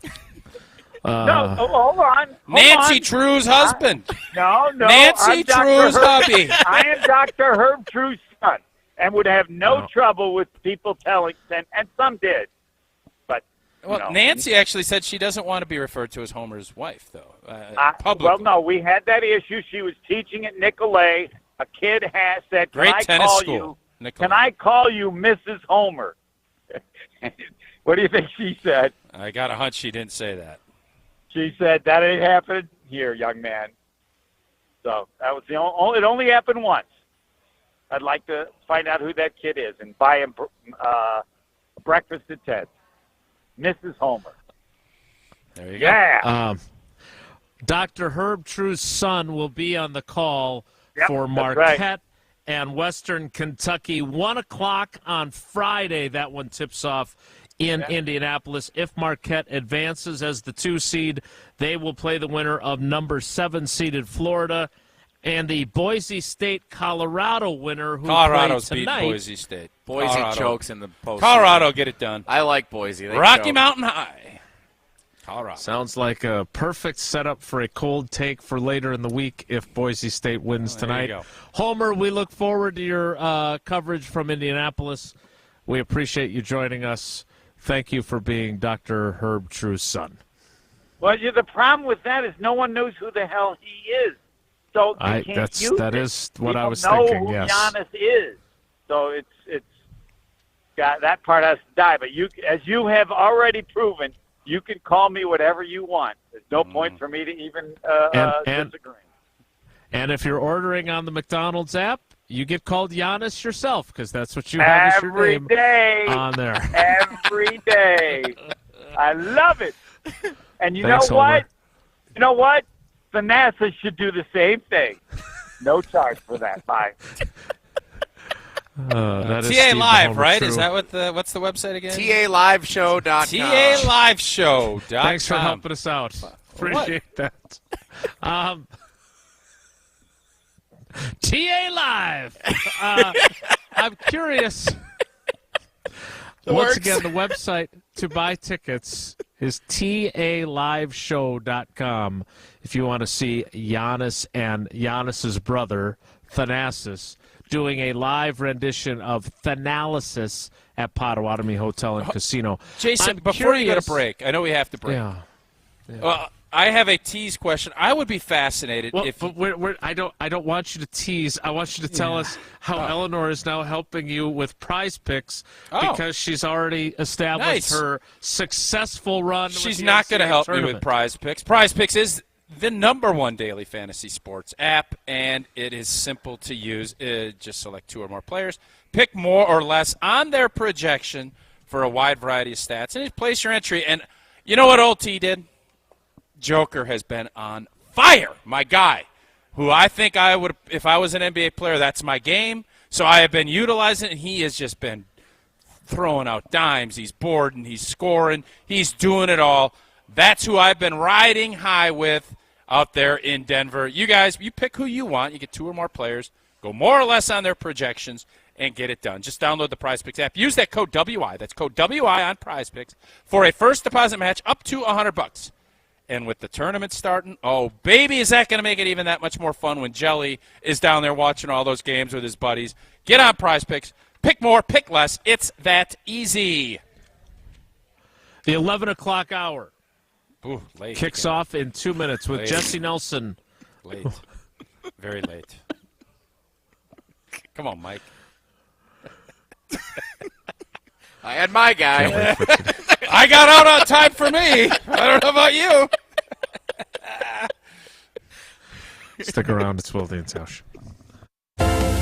No, hold on. Nancy True's husband. No. Nancy I'm Dr. True's Herb- hubby. I am Dr. Herb True's son and would have no trouble with people telling, and some did. But, Well, Nancy actually said she doesn't want to be referred to as Homer's wife, though. Publicly. Well, no, we had that issue. She was teaching at Nicolay. A kid said, Great tennis call school, you? Nicolay. Can I call you Mrs. Homer? What do you think she said? I got a hunch she didn't say that. She said, that ain't happening here, young man. So that was it only happened once. I'd like to find out who that kid is and buy him breakfast at Ted's. Mrs. Homer. There you go. Yeah. Dr. Herb True's son will be on the call for that's Marquette right. and Western Kentucky. 1 o'clock on Friday, that one tips off in Indianapolis. If Marquette advances as the 2 seed, they will play the winner of number 7 seeded Florida and the Boise State Colorado winner who Colorado's played beat tonight. Boise State. Boise Colorado. chokes in the postseason. Colorado get it done. I like Boise. They Rocky choke. Mountain High. Colorado. Sounds like a perfect setup for a cold take for later in the week if Boise State wins There you tonight. go. Homer, we look forward to your coverage from Indianapolis. We appreciate you joining us. Thank you for being Dr. Herb True's son. Well, the problem with that is no one knows who the hell he is. So they can't use that it. is what People I was know thinking, who yes. Giannis is. So it's got that part has to die. But as you have already proven, you can call me whatever you want. There's no point for me to even disagree. And if you're ordering on the McDonald's app, you get called Giannis yourself because that's what you have as your name on there. Every day. I love it. And Thanks, know what? Homer. You know what? The NASA should do the same thing. No charge for that. Bye. That is TA Steve Live, Homer right? True. Is that what's the website again? TALiveshow.com. TALiveshow.com. Thanks for helping us out. Appreciate that. TA Live. I'm curious. Once again, the website to buy tickets is TALiveshow.com. If you want to see Giannis and Giannis's brother, Thanasis, doing a live rendition of Thanalysis at Potawatomi Hotel and Casino. Jason, I'm before you go curious- to break, I know we have to break. Yeah. Well, I have a tease question. I would be fascinated if but I don't want you to tease. I want you to tell us how Eleanor is now helping you with Prize Picks because she's already established her successful run. She's with the not going to NCAA help me tournament. with Prize Picks. Prize Picks is the #1 daily fantasy sports app, and it is simple to use. Just select 2 or more players, pick more or less on their projection for a wide variety of stats, and just place your entry. And you know what old T did? Joker has been on fire, my guy, who I think I would, if I was an NBA player, that's my game. So I have been utilizing it, and he has just been throwing out dimes. He's boarding, he's scoring, he's doing it all. That's who I've been riding high with out there in Denver. You guys, you pick who you want. You get 2 or more players, go more or less on their projections, and get it done. Just download the Prize Picks app. Use that code WI. That's code WI on Prize Picks for a first deposit match up to $100. And with the tournament starting, oh, baby, is that going to make it even that much more fun when Jelly is down there watching all those games with his buddies. Get on Prize Picks. Pick more, pick less. It's that easy. The 11 o'clock hour Ooh, late. kicks off in 2 minutes with Late. Jesse Nelson. Late. Very late. Come on, Mike. I had my guy. I got out on time for me. I don't know about you. Stick around. It's Wilde and Tausch.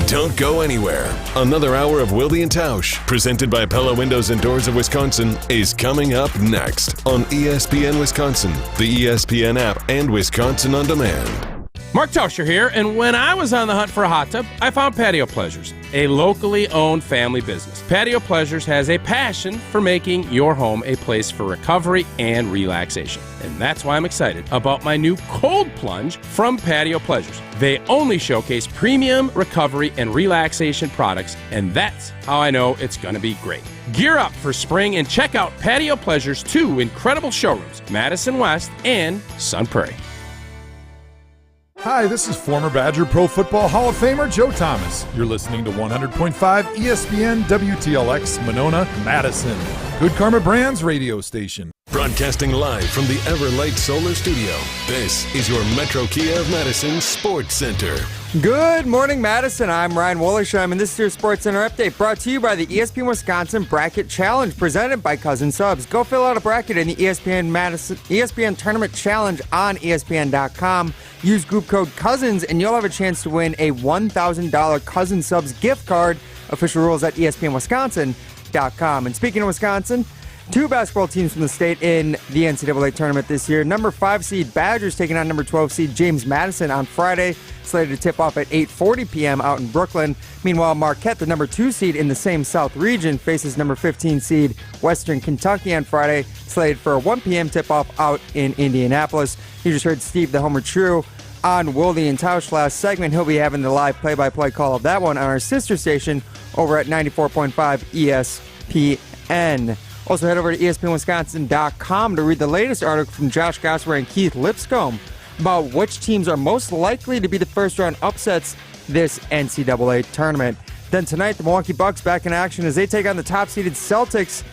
Don't go anywhere. Another hour of Wilde and Tausch, presented by Pella Windows and Doors of Wisconsin, is coming up next on ESPN Wisconsin, the ESPN app, and Wisconsin On Demand. Mark Tauscher here, and when I was on the hunt for a hot tub, I found Patio Pleasures, a locally owned family business. Patio Pleasures has a passion for making your home a place for recovery and relaxation. And that's why I'm excited about my new cold plunge from Patio Pleasures. They only showcase premium recovery and relaxation products, and that's how I know it's going to be great. Gear up for spring and check out Patio Pleasures' 2 incredible showrooms, Madison West and Sun Prairie. Hi, this is former Badger Pro Football Hall of Famer Joe Thomas. You're listening to 100.5 ESPN WTLX Monona, Madison. Good Karma Brands radio station. Broadcasting live from the Everlight Solar Studio, this is your Metro Kia of Madison Sports Center. Good morning, Madison. I'm Ryan Wollersheim, and this is your Sports Center update brought to you by the ESPN Wisconsin Bracket Challenge, presented by Cousin Subs. Go fill out a bracket in the ESPN Tournament Challenge on ESPN.com. Use group code COUSINS, and you'll have a chance to win a $1,000 Cousin Subs gift card. Official rules at ESPNWisconsin.com. And speaking of Wisconsin, 2 basketball teams from the state in the NCAA tournament this year. Number 5 seed Badgers taking on number 12 seed James Madison on Friday, slated to tip off at 8:40 p.m. out in Brooklyn. Meanwhile, Marquette, the number 2 seed in the same South region, faces number 15 seed Western Kentucky on Friday, slated for a 1 p.m. tip-off out in Indianapolis. You just heard Steve the Homer True on Wilde and Tausch last segment. He'll be having the live play-by-play call of that one on our sister station over at 94.5 ESPN. Also, head over to ESPNWisconsin.com to read the latest article from Josh Gosper and Keith Lipscomb about which teams are most likely to be the first-round upsets this NCAA tournament. Then tonight, the Milwaukee Bucks back in action as they take on the top-seeded Celtics.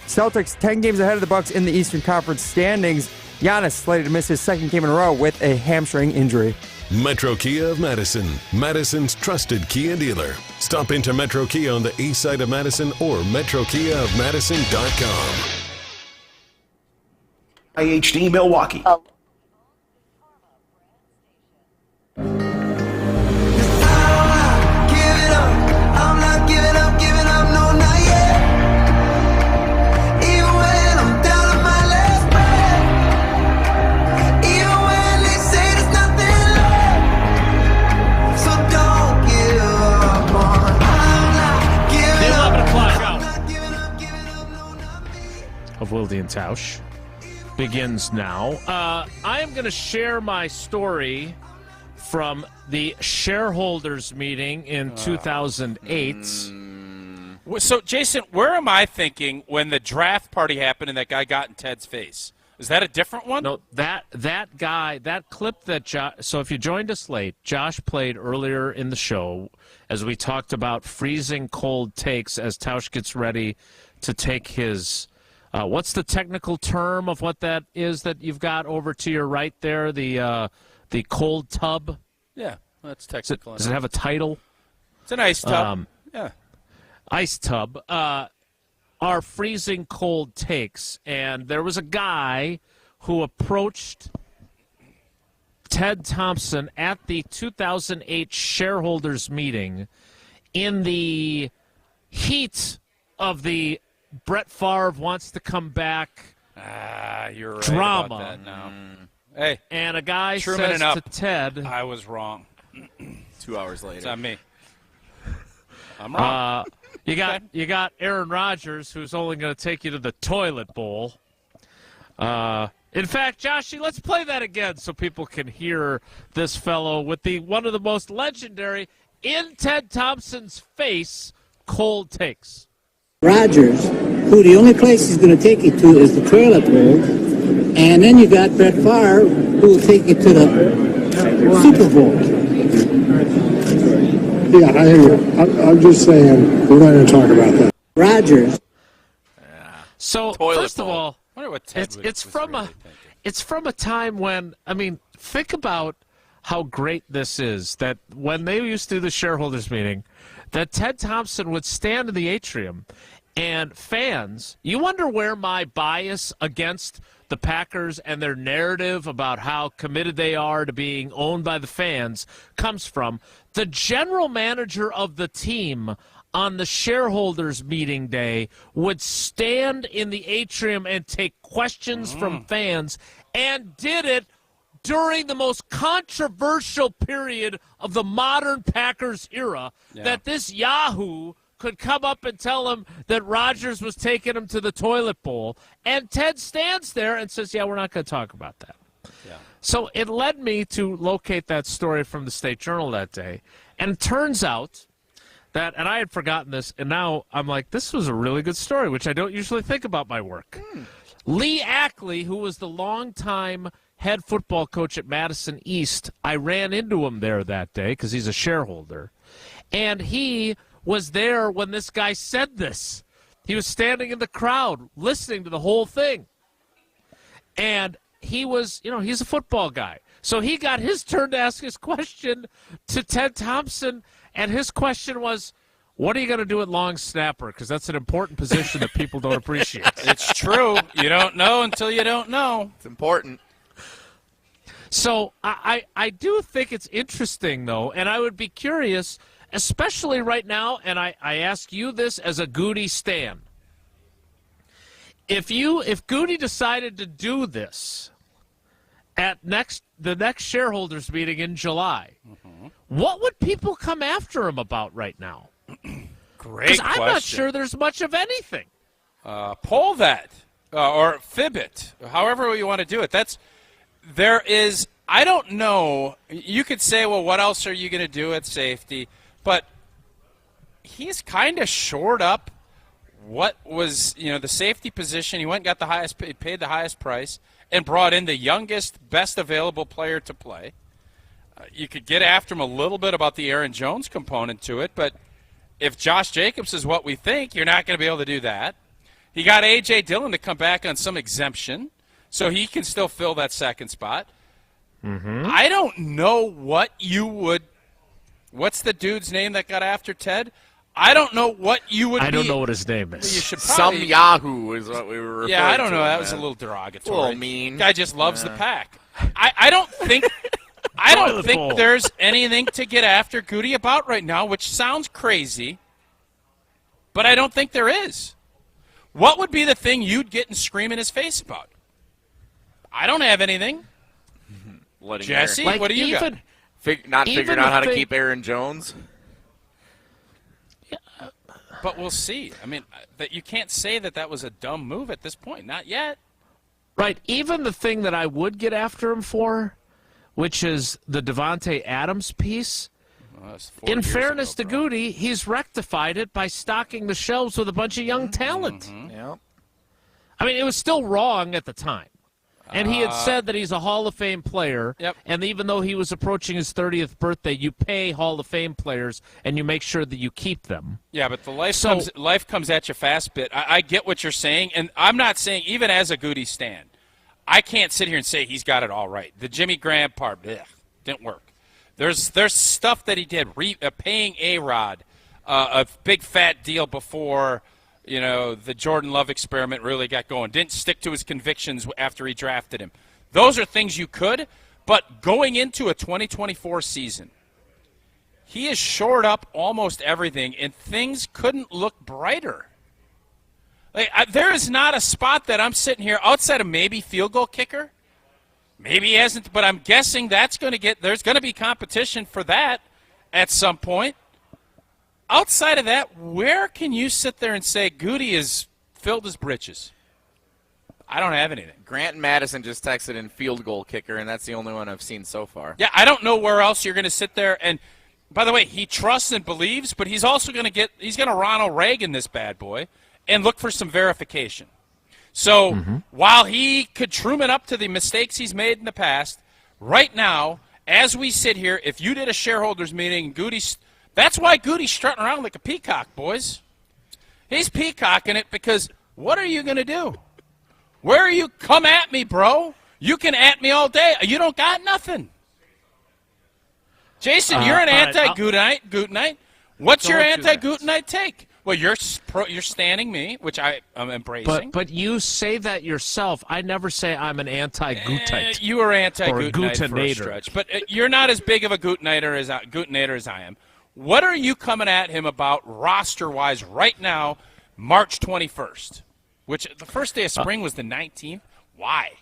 Celtics 10 games ahead of the Bucks in the Eastern Conference standings. Giannis slated to miss his 2nd game in a row with a hamstring injury. Metro Kia of Madison, Madison's trusted Kia dealer. Stop into Metro Kia on the east side of Madison or metrokiaofmadison.com. IHD Milwaukee. and Tausch begins now. I am going to share my story from the shareholders meeting in 2008. So, Jason, where am I thinking when the draft party happened and that guy got in Ted's face? Is that a different one? No, that guy, that clip that Josh. So if you joined us late, Josh played earlier in the show as we talked about freezing cold takes as Tausch gets ready to take his. What's the technical term of what that is that you've got over to your right there? The cold tub. Yeah, that's technical. Does it have a title? It's an ice tub. Yeah, ice tub. Are freezing cold takes, and there was a guy who approached Ted Thompson at the 2008 shareholders meeting in the heat of the Brett Favre wants to come back you're right drama. About that now. Hey, and a guy Truman says up. to Ted, I was wrong. 2 hours later. It's on me. I'm wrong. You got Aaron Rodgers, who's only going to take you to the toilet bowl. In fact, Joshy, let's play that again so people can hear this fellow with one of the most legendary in Ted Thompson's face cold takes. Rodgers, who the only place he's going to take you to is the toilet bowl, and then you got Brett Favre, who will take you to the Super Bowl. Yeah, I hear you. I'm just saying, we're not going to talk about that. Rodgers. So Toilet first of bowl. all, I wonder what Ted it's from a time when, I mean, think about how great this is, that when they used to do the shareholders meeting, that Ted Thompson would stand in the atrium and fans, you wonder where my bias against the Packers and their narrative about how committed they are to being owned by the fans comes from. The general manager of the team on the shareholders meeting day would stand in the atrium and take questions from fans, and did it during the most controversial period of the modern Packers era, that this Yahoo could come up and tell him that Rodgers was taking him to the toilet bowl. And Ted stands there and says, yeah, we're not going to talk about that. Yeah. So it led me to locate that story from the State Journal that day. And it turns out that, and I had forgotten this, and now I'm like, this was a really good story, which I don't usually think about my work. Lee Ackley, who was the longtime head football coach at Madison East, I ran into him there that day because he's a shareholder. And he was there when this guy said this. He was standing in the crowd listening to the whole thing. And he was, he's a football guy. So he got his turn to ask his question to Ted Thompson, and his question was, what are you going to do at long snapper? Because that's an important position that people don't appreciate. It's true. You don't know until you don't know. It's important. So I do think it's interesting, though, and I would be curious, especially right now, and I ask you this as a Goody stan. If Goody decided to do this at the next shareholders meeting in July, what would people come after him about right now? Great Because question. I'm not sure there's much of anything. Poll that or fib it, however you want to do it. I don't know. You could say, well, what else are you going to do at safety? But he's kind of shored up what was, the safety position. He went and got paid the highest price and brought in the youngest, best available player to play. You could get after him a little bit about the Aaron Jones component to it, but if Josh Jacobs is what we think, you're not going to be able to do that. He got A.J. Dillon to come back on some exemption, so he can still fill that second spot. I don't know what's the dude's name that got after Ted? I don't know what you would I don't know what his name is. You should Some probably, Yahoo is what we were referring to. Yeah, I don't know. That man. was a little derogatory. A little mean. Guy just loves the pack. I don't think there's anything to get after Goody about right now, which sounds crazy, but I don't think there is. What would be the thing you'd get and scream in his face about? I don't have anything. Jesse, what do you got? Not figuring out how to keep Aaron Jones? But we'll see. I mean, that you can't say that was a dumb move at this point. Not yet. Right. Even the thing that I would get after him for, which is the Devontae Adams piece, in fairness to Goody, he's rectified it by stocking the shelves with a bunch of young talent. Yep. I mean, it was still wrong at the time. And he had said that he's a Hall of Fame player. Yep. And even though he was approaching his 30th birthday, you pay Hall of Fame players and you make sure that you keep them. Yeah, but the life comes at you fast bit. I get what you're saying, and I'm not saying, even as a Goody stan, I can't sit here and say he's got it all right. The Jimmy Graham part, didn't work. There's stuff that he did, paying A-Rod, a big fat deal before the Jordan Love experiment really got going. Didn't stick to his convictions after he drafted him. Those are things you could, but going into a 2024 season, he has shored up almost everything, and things couldn't look brighter. There is not a spot that I'm sitting here outside of maybe field goal kicker. Maybe he hasn't, but I'm guessing there's going to be competition for that at some point. Outside of that, where can you sit there and say Goody has filled his britches? I don't have anything. Grant and Madison just texted in field goal kicker, and that's the only one I've seen so far. Yeah, I don't know where else you're going to sit there. And by the way, he trusts and believes, but he's also going to Ronald Reagan this bad boy and look for some verification. So while he could Truman up to the mistakes he's made in the past, right now, as we sit here, if you did a shareholders meeting, that's why Goody's strutting around like a peacock, boys. He's peacocking it because what are you going to do? Where are you? Come at me, bro. You can at me all day. You don't got nothing. Jason, you're an anti-Gootenite. What's your anti-Gootenite take? Well, you're standing me, which I am embracing. But you say that yourself. I never say I'm an anti-Gootite. You are anti-Gootenite for a stretch. But you're not as big of a Gooteniter as I am. What are you coming at him about roster-wise right now, March 21st? Which the first day of spring was the 19th. Why?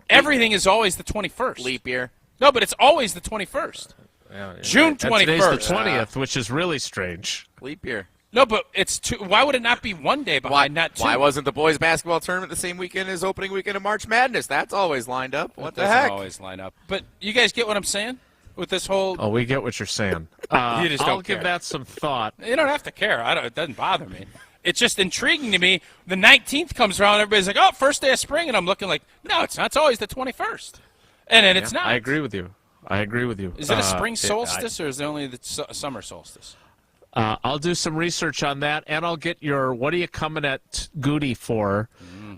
Everything is always the 21st. Leap year. No, but it's always the 21st. June 21st. Today's the 20th, which is really strange. Leap year. No, but it's two. Why would it not be one day behind, not two? Why wasn't the boys' basketball tournament the same weekend as opening weekend of March Madness? That's always lined up. What the heck? Doesn't always line up. But you guys get what I'm saying with this whole? Oh, we get what you're saying. You just don't I'll care. give that some thought. You don't have to care. It doesn't bother me. It's just intriguing to me. The 19th comes around, everybody's like, "Oh, first day of spring," and I'm looking like, "No, it's not. It's always the 21st." And then it's not. I agree with you. Is it a spring solstice or is it only the summer solstice? I'll do some research on that, and I'll get your what are you coming at Goody for?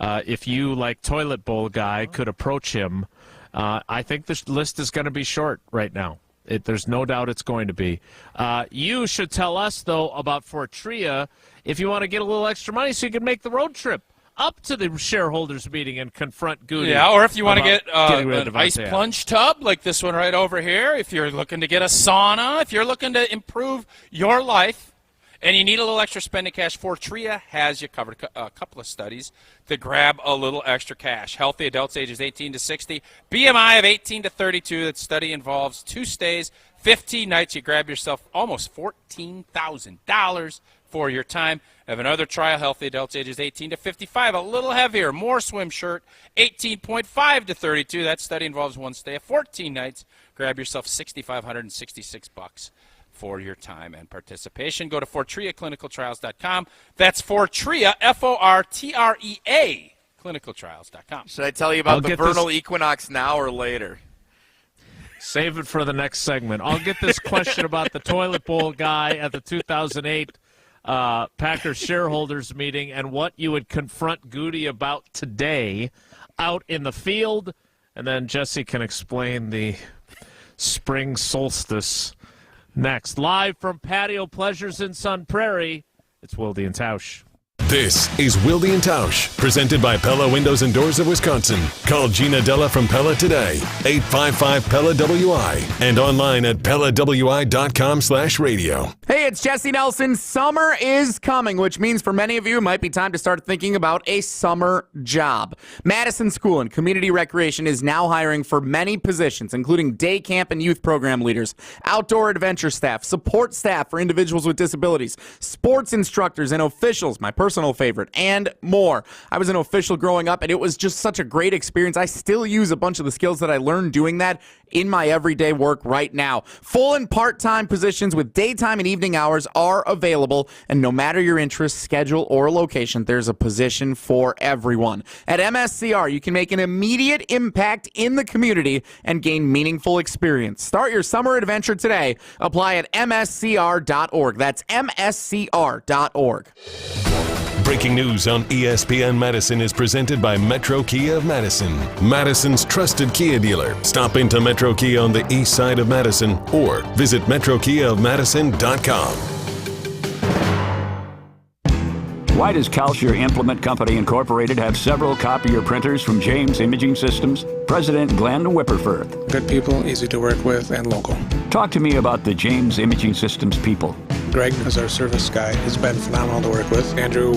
If you, like Toilet Bowl guy, could approach him. I think this list is going to be short right now. There's no doubt it's going to be. You should tell us, though, about Fortria if you want to get a little extra money so you can make the road trip up to the shareholders meeting and confront Goody. Yeah, or if you want to get an ice plunge tub like this one right over here, if you're looking to get a sauna, if you're looking to improve your life and you need a little extra spending cash, Fortria has you covered. A couple of studies to grab a little extra cash. Healthy adults ages 18 to 60, BMI of 18 to 32. That study involves 2 stays, 15 nights. You grab yourself almost $14,000 for your time. Have another trial, healthy adults ages 18 to 55, a little heavier, more swim shirt, 18.5 to 32. That study involves 1 stay of 14 nights. Grab yourself $6,566 for your time and participation. Go to FortriaClinicalTrials.com. That's Fortria, Fortrea, clinicaltrials.com. Should I tell you about the vernal equinox now or later? Save it for the next segment. I'll get this question about the toilet bowl guy at the 2008 Packers shareholders meeting and what you would confront Goody about today out in the field. And then Jesse can explain the spring solstice next. Live from Patio Pleasures in Sun Prairie, it's Wilde and Tausch. This is Wilde and Tausch, presented by Pella Windows and Doors of Wisconsin. Call Gina Della from Pella today, 855-PELLA-WI, and online at PellaWI.com/radio. Hey, it's Jesse Nelson. Summer is coming, which means for many of you, it might be time to start thinking about a summer job. Madison School and Community Recreation is now hiring for many positions, including day camp and youth program leaders, outdoor adventure staff, support staff for individuals with disabilities, sports instructors and officials, my personal favorite, and more. I was an official growing up, and it was just such a great experience. I still use a bunch of the skills that I learned doing that in my everyday work right now. Full and part-time positions with daytime and evening hours are available, and no matter your interest, schedule, or location, there's a position for everyone. At MSCR, you can make an immediate impact in the community and gain meaningful experience. Start your summer adventure today. Apply at mscr.org. That's mscr.org. Breaking news on ESPN Madison is presented by Metro Kia of Madison, Madison's trusted Kia dealer. Stop into Metro Kia on the east side of Madison or visit metrokiaofmadison.com. Why does Kalsher Implement Company Incorporated have several copier printers from James Imaging Systems? President Glenn Whipperfirth. Good people, easy to work with, and local. Talk to me about the James Imaging Systems people. Greg is our service guy. He's been phenomenal to work with. Andrew,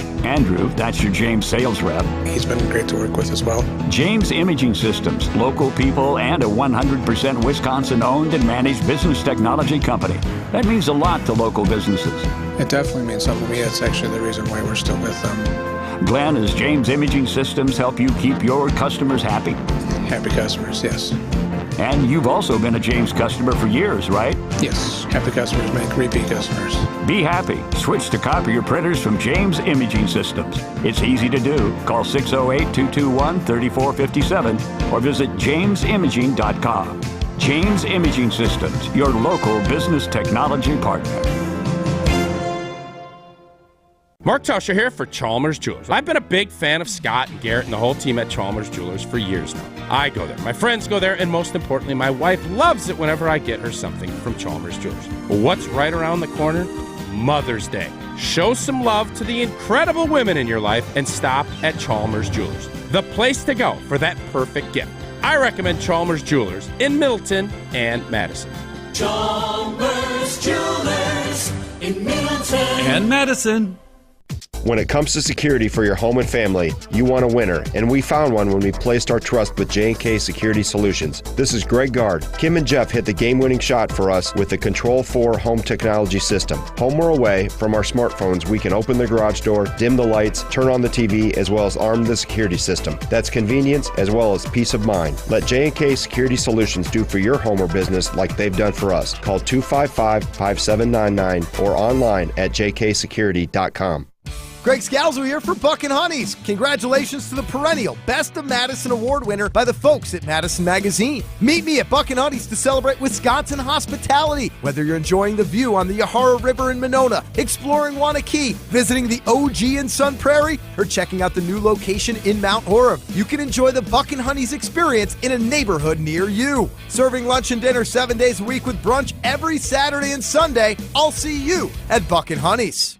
that's your James sales rep. He's been great to work with as well. James Imaging Systems, local people and a 100% Wisconsin-owned and managed business technology company. That means a lot to local businesses. It definitely means something to me. It's actually the reason why we're still with them. Glenn, does James Imaging Systems help you keep your customers happy? Happy customers, yes. And you've also been a James customer for years, right? Yes. Happy customers make repeat customers. Be happy. Switch to copier printers from James Imaging Systems. It's easy to do. Call 608-221-3457 or visit jamesimaging.com. James Imaging Systems, your local business technology partner. Mark Tauscher here for Chalmers Jewelers. I've been a big fan of Scott and Garrett and the whole team at Chalmers Jewelers for years now. I go there, my friends go there, and most importantly, my wife loves it whenever I get her something from Chalmers Jewelers. Well, what's right around the corner? Mother's Day. Show some love to the incredible women in your life and stop at Chalmers Jewelers, the place to go for that perfect gift. I recommend Chalmers Jewelers in Middleton and Madison. Chalmers Jewelers in Middleton and Madison. When it comes to security for your home and family, you want a winner, and we found one when we placed our trust with J&K Security Solutions. This is Greg Gard. Kim and Jeff hit the game-winning shot for us with the Control 4 home technology system. Home or away, from our smartphones, we can open the garage door, dim the lights, turn on the TV, as well as arm the security system. That's convenience as well as peace of mind. Let J&K Security Solutions do for your home or business like they've done for us. Call 255-5799 or online at jksecurity.com. Greg Scalzo here for Buck and Honeys. Congratulations to the perennial Best of Madison Award winner by the folks at Madison Magazine. Meet me at Buck and Honeys to celebrate Wisconsin hospitality. Whether you're enjoying the view on the Yahara River in Monona, exploring Wanakee, visiting the OG in Sun Prairie, or checking out the new location in Mount Horeb, you can enjoy the Buck and Honeys experience in a neighborhood near you. Serving lunch and dinner 7 days a week with brunch every Saturday and Sunday. I'll see you at Buck and Honeys.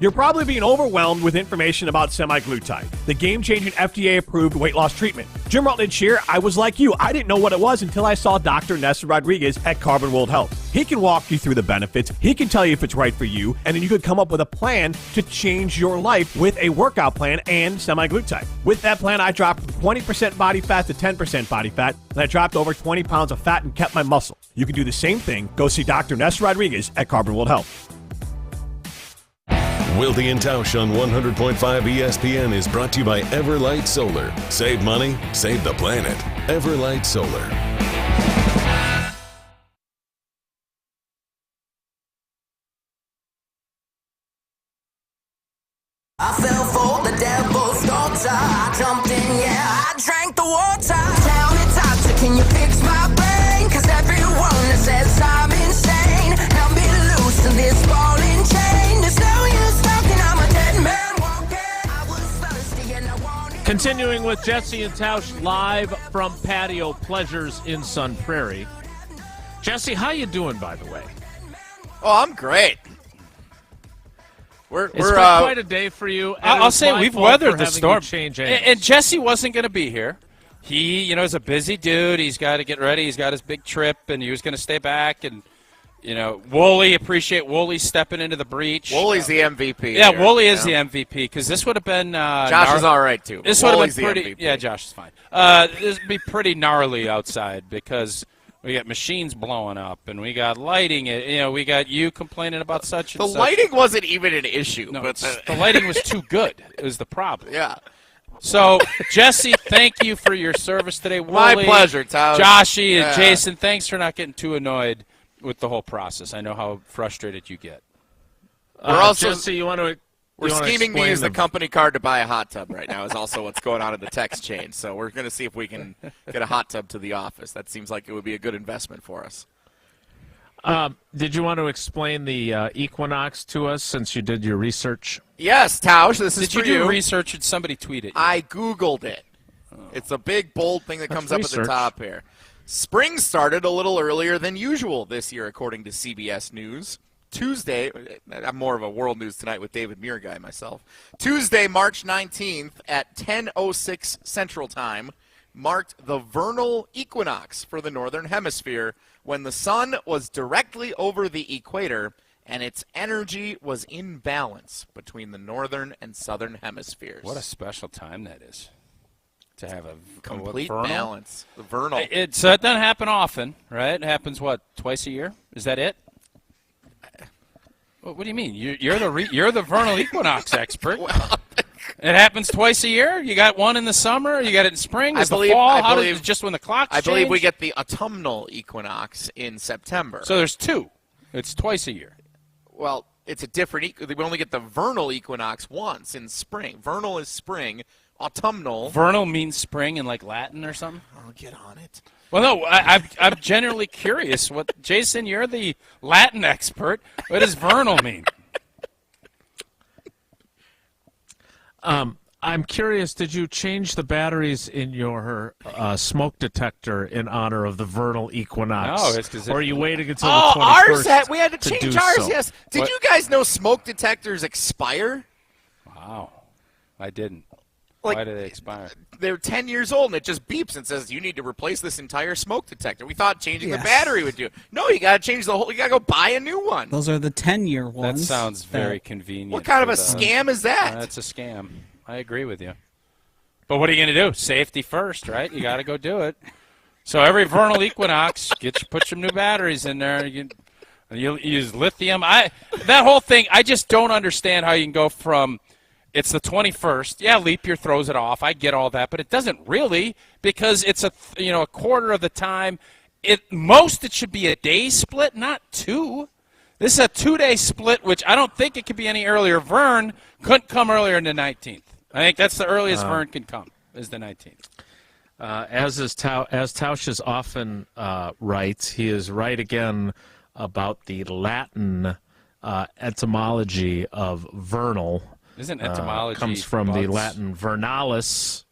You're probably being overwhelmed with information about semaglutide, the game-changing FDA-approved weight loss treatment. Jim Rutledge here. I was like you. I didn't know what it was until I saw Dr. Nessa Rodriguez at Carbon World Health. He can walk you through the benefits. He can tell you if it's right for you, and then you could come up with a plan to change your life with a workout plan and semaglutide. With that plan, I dropped from 20% body fat to 10% body fat, and I dropped over 20 pounds of fat and kept my muscle. You can do the same thing. Go see Dr. Nessa Rodriguez at Carbon World Health. Wilde and Tausch on 100.5 ESPN is brought to you by Everlight Solar. Save money, save the planet. Everlight Solar. I fell for the devil's daughter. I jumped in, yeah, I drank the water. Tell me, doctor, can you fix my brain? 'Cause everyone that says I'm insane, help me loosen this ball and chain. There's no use talking, I'm a dead man walking. I was thirsty and I wanted. Continuing with Jesse and Tausch live from Patio Pleasures in Sun Prairie. Jesse, how you doing, by the way? Oh, I'm great. It's been quite a day for you. I'll say we've weathered the storm. And and Jesse wasn't going to be here. He, is a busy dude. He's got to get ready. He's got his big trip, and he was going to stay back and Wooly, appreciate Wooly stepping into the breach. Wooly's the MVP. Yeah, here, Wooly is the MVP because this would have been. Josh is all right too. This would have been the pretty. MVP. Yeah, Josh is fine. This would be pretty gnarly outside because we got machines blowing up and we got lighting. We got you complaining about such and The such. lighting wasn't even an issue. No, but the lighting was too good. It was the problem. Yeah. So, Jesse, thank you for your service today. My Wooly, pleasure, Tausch. Joshy, and Yeah. Jason, thanks for not getting too annoyed with the whole process. I know how frustrated you get. We're also Jesse, you want to? We're scheming to use the company card to buy a hot tub right now is also what's going on in the text chain. So we're going to see if we can get a hot tub to the office. That seems like it would be a good investment for us. Did you want to explain the equinox to us since you did your research? Yes, Tausch, this is Did for you do you. research? Did somebody tweet it? I Googled it. It's a big, bold thing that comes up at the top here. Spring started a little earlier than usual this year, according to CBS News. Tuesday, I'm more of a World News Tonight with David Muir guy myself. Tuesday, March 19th at 10:06 Central Time marked the vernal equinox for the Northern Hemisphere when the sun was directly over the equator and its energy was in balance between the Northern and Southern Hemispheres. What a special time that is. To have a complete vernal? balance. The vernal. It doesn't happen often, right? It happens, twice a year? Is that it? What do you mean? You're the vernal equinox expert. It happens twice a year? You got one in the summer? You got it in spring? Is the fall? How does just when the clocks change? I believe we get the autumnal equinox in September. So there's two. It's twice a year. Well, it's a different. We only get the vernal equinox once in spring. Vernal is spring. Autumnal. Vernal means spring in like Latin or something? I'll get on it. Well, no, I'm generally curious. Jason, you're the Latin expert. What does vernal mean? I'm curious, did you change the batteries in your smoke detector in honor of the vernal equinox? No, it's because or are you waiting until the 21st ours we had to change ours, so? yes. Did you guys know smoke detectors expire? Wow. I didn't. Like, why do they expire? They're 10 years old, and it just beeps and says, you need to replace this entire smoke detector. We thought changing the battery would do it. No, you got to change the whole – you got to go buy a new one. Those are the 10-year ones. That sounds very convenient. What kind of a scam is that? That's a scam. I agree with you. But what are you going to do? Safety first, right? You got to go do it. So every vernal equinox, put some new batteries in there. You use lithium. That whole thing, I just don't understand how you can go from – it's the 21st. Yeah, leap year throws it off. I get all that, but it doesn't really because it's a quarter of the time. It should be a day split, not two. This is a 2-day split, which I don't think it could be any earlier. Vern couldn't come earlier than the 19th. I think that's the earliest Vern can come is the 19th. As Tausch is often writes, he is right again about the Latin etymology of vernal. Isn't etymology comes from the Latin vernalis,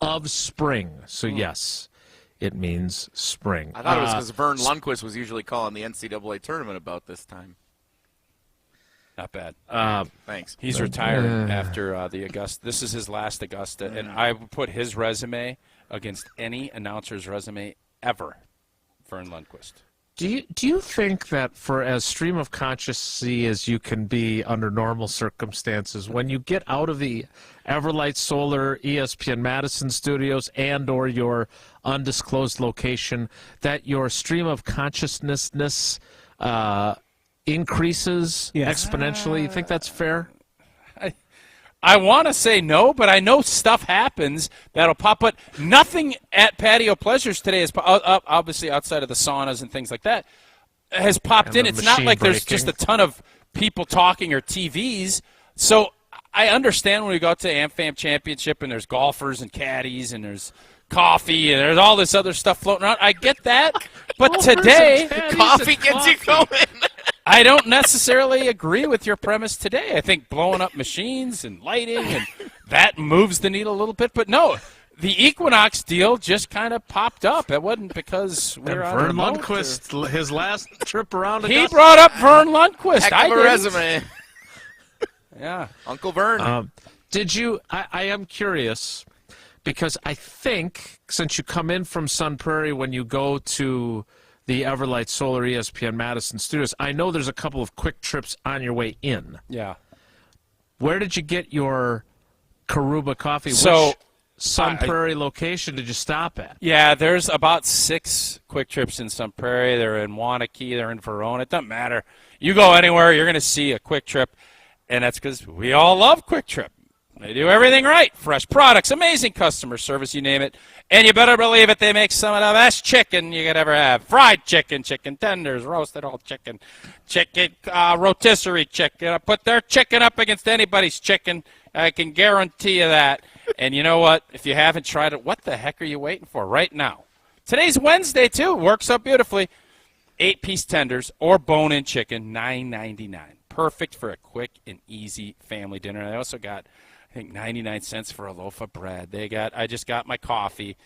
of spring. So yes, it means spring. I thought it was because Vern Lundquist was usually calling the NCAA tournament about this time. Not bad. Thanks. He's retired after the Augusta. This is his last Augusta, and I would put his resume against any announcer's resume ever. Vern Lundquist. Do you think that for as stream of consciousness as you can be under normal circumstances, when you get out of the Everlight Solar ESPN Madison studios and or your undisclosed location, that your stream of consciousness increases exponentially? You think that's fair? I want to say no, but I know stuff happens that'll pop. But nothing at Patio Pleasures today is obviously outside of the saunas and things like that has popped in. It's not like there's just a ton of people talking or TVs. So I understand when we go to AmFam Championship and there's golfers and caddies and there's coffee and there's all this other stuff floating around. I get that, but today coffee gets you going. I don't necessarily agree with your premise today. I think blowing up machines and lighting and that moves the needle a little bit. But no, the Equinox deal just kind of popped up. It wasn't because we were on Vern Lundquist, his last trip around Augusta. He brought up Vern Lundquist. Heck of a resume. Yeah. Uncle Vern. Did you – I am curious because I think since you come in from Sun Prairie when you go to the Everlight Solar ESPN Madison studios. I know there's a couple of quick trips on your way in. Yeah. Where did you get your Karuba coffee? So, which Sun Prairie location did you stop at? Yeah, there's about 6 quick trips in Sun Prairie. They're in Wanakee. They're in Verona. It doesn't matter. You go anywhere, you're going to see a quick trip, and that's because we all love Quick Trip. They do everything right. Fresh products, amazing customer service, you name it. And you better believe it, they make some of the best chicken you could ever have. Fried chicken, chicken tenders, roasted whole chicken, rotisserie chicken. Put their chicken up against anybody's chicken. I can guarantee you that. And you know what? If you haven't tried it, what the heck are you waiting for right now? Today's Wednesday, too. Works up beautifully. 8-piece tenders or bone-in chicken, $9.99. Perfect for a quick and easy family dinner. They also got, I think, 99 cents for a loaf of bread. I just got my coffee.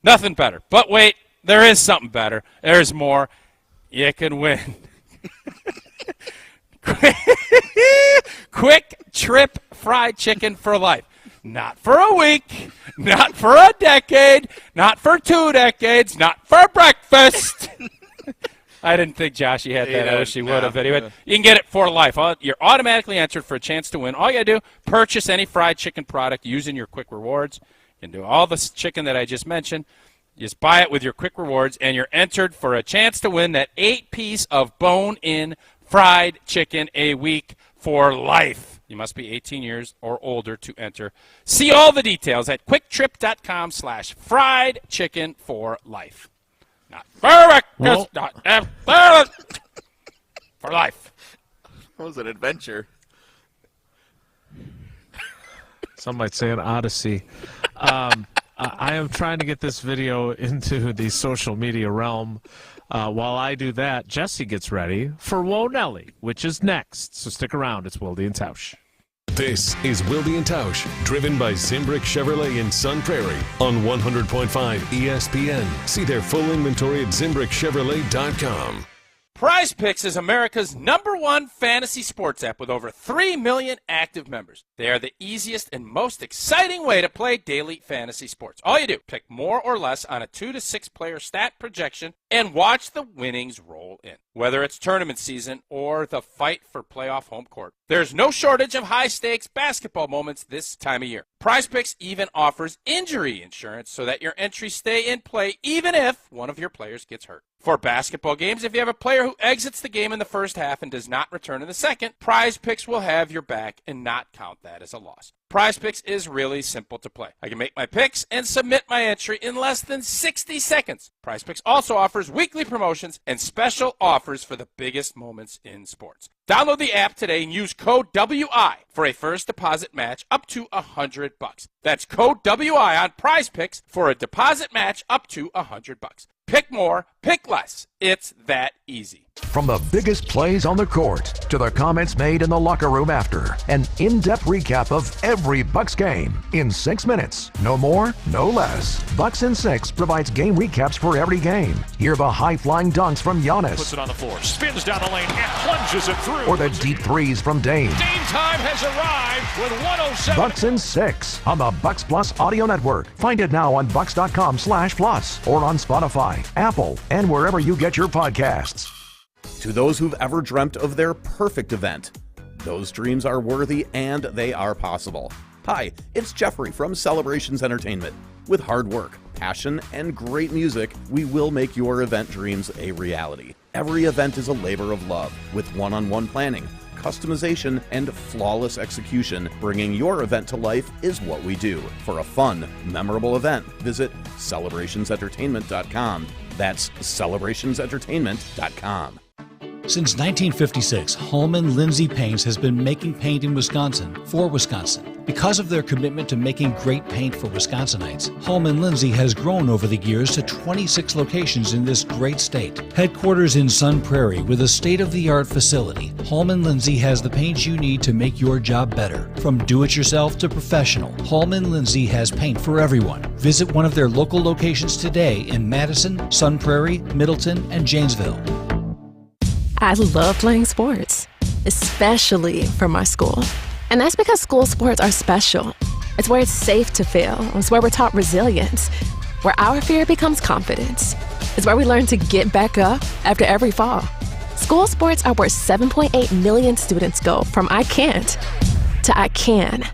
Nothing better. But wait, there is something better. There's more. You can win. Quick Trip fried chicken for life. Not for a week, not for a decade, not for 2 decades, not for breakfast. I didn't think Joshy had that. I wish he would have. Anyway, you can get it for life. You're automatically entered for a chance to win. All you got to do, purchase any fried chicken product using your Quick Rewards. You can do all the chicken that I just mentioned. You just buy it with your Quick Rewards, and you're entered for a chance to win that 8-piece of bone-in fried chicken a week for life. You must be 18 years or older to enter. See all the details at quicktrip.com/fried chicken for life. Not for breakfast, not for life. That was an adventure. Some might say an odyssey. I am trying to get this video into the social media realm. While I do that, Jesse gets ready for Whoa Nelly, which is next. So stick around. It's Wilde and Tausch. This is Wilde and Tausch, driven by Zimbrick Chevrolet in Sun Prairie on 100.5 ESPN. See their full inventory at ZimbrickChevrolet.com. Prize Picks is America's #1 fantasy sports app with over 3 million active members. They are the easiest and most exciting way to play daily fantasy sports. All you do, pick more or less on a 2 to 6 player stat projection and watch the winnings roll in. Whether it's tournament season or the fight for playoff home court, there's no shortage of high-stakes basketball moments this time of year. Prize Picks even offers injury insurance so that your entries stay in play even if one of your players gets hurt. For basketball games, if you have a player who exits the game in the first half and does not return in the second, Prize Picks will have your back and not count that as a loss. Prize Picks is really simple to play. I can make my picks and submit my entry in less than 60 seconds. Prize Picks also offers weekly promotions and special offers for the biggest moments in sports. Download the app today and use code WI for a first deposit match up to $100. That's code WI on Prize Picks for a deposit match up to $100. Pick more, pick less. It's that easy. From the biggest plays on the court to the comments made in the locker room after, an in-depth recap of every Bucks game in 6 minutes. No more, no less. Bucks in 6 provides game recaps for every game. Hear the high-flying dunks from Giannis. Puts it on the floor, spins down the lane, and plunges it through. Or the deep threes from Dame. Dame time has arrived with 107. Bucks in 6 on the Bucks Plus Audio Network. Find it now on bucks.com/plus or on Spotify, Apple, and wherever you get your podcasts. To those who've ever dreamt of their perfect event, those dreams are worthy and they are possible. Hi, it's Jeffrey from Celebrations Entertainment. With hard work, passion, and great music, we will make your event dreams a reality. Every event is a labor of love, with one-on-one planning, customization, and flawless execution. Bringing your event to life is what we do. For a fun, memorable event, visit celebrationsentertainment.com. That's celebrationsentertainment.com. Since 1956, Holman Lindsay Paints has been making paint in Wisconsin for Wisconsin. Because of their commitment to making great paint for Wisconsinites, Holman Lindsay has grown over the years to 26 locations in this great state. Headquarters in Sun Prairie with a state-of-the-art facility, Holman Lindsay has the paint you need to make your job better. From do-it-yourself to professional, Holman Lindsay has paint for everyone. Visit one of their local locations today in Madison, Sun Prairie, Middleton, and Janesville. I love playing sports, especially for my school. And that's because school sports are special. It's where it's safe to fail. It's where we're taught resilience, where our fear becomes confidence. is where we learn to get back up after every fall. School sports are where 7.8 million students go from I can't to I can.